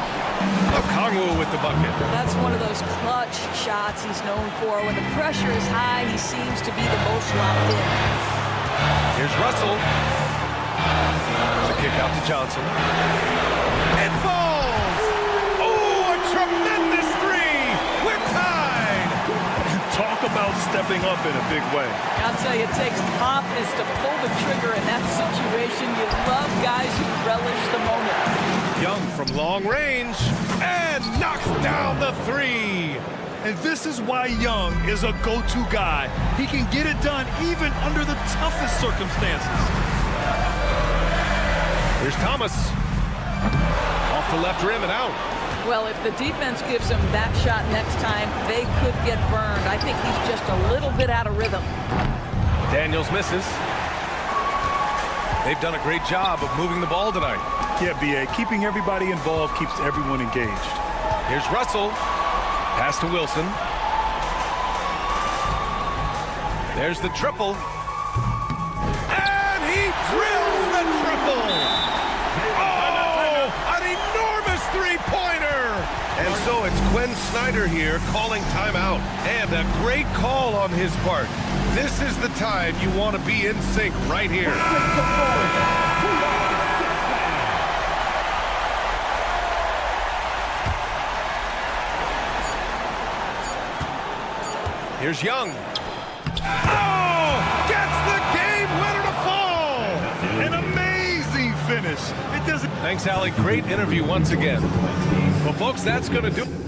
Okongwu with the bucket. That's one of those clutch shots he's known for. When the pressure is high, he seems to be the most locked in. Here's Russell. The kick out to Johnson. It falls! Oh, a tremendous 3! We're tied! Talk about stepping up in a big way. I'll tell you, it takes confidence to pull the trigger in that situation. You love guys who relish the moment. Young from long range and knocks down the 3. And this is why Young is a go-to guy. He can get it done even under the toughest circumstances. Here's Thomas. Off the left rim and out. Well, if the defense gives him that shot next time, they could get burned. I think he's just a little bit out of rhythm. Daniels misses. They've done a great job of moving the ball tonight. Yeah, B.A., keeping everybody involved keeps everyone engaged. Here's Russell. Pass to Wilson. There's the triple. And he drills the triple. Oh, an enormous three-pointer. And so it's Quinn Snyder here calling timeout. And a great call on his part. This is the time you want to be in sync right here. Here's Young. Oh! Gets the game winner to fall! An amazing finish. It doesn't... Thanks, Allie. Great interview once again. Well, folks, that's going to do it.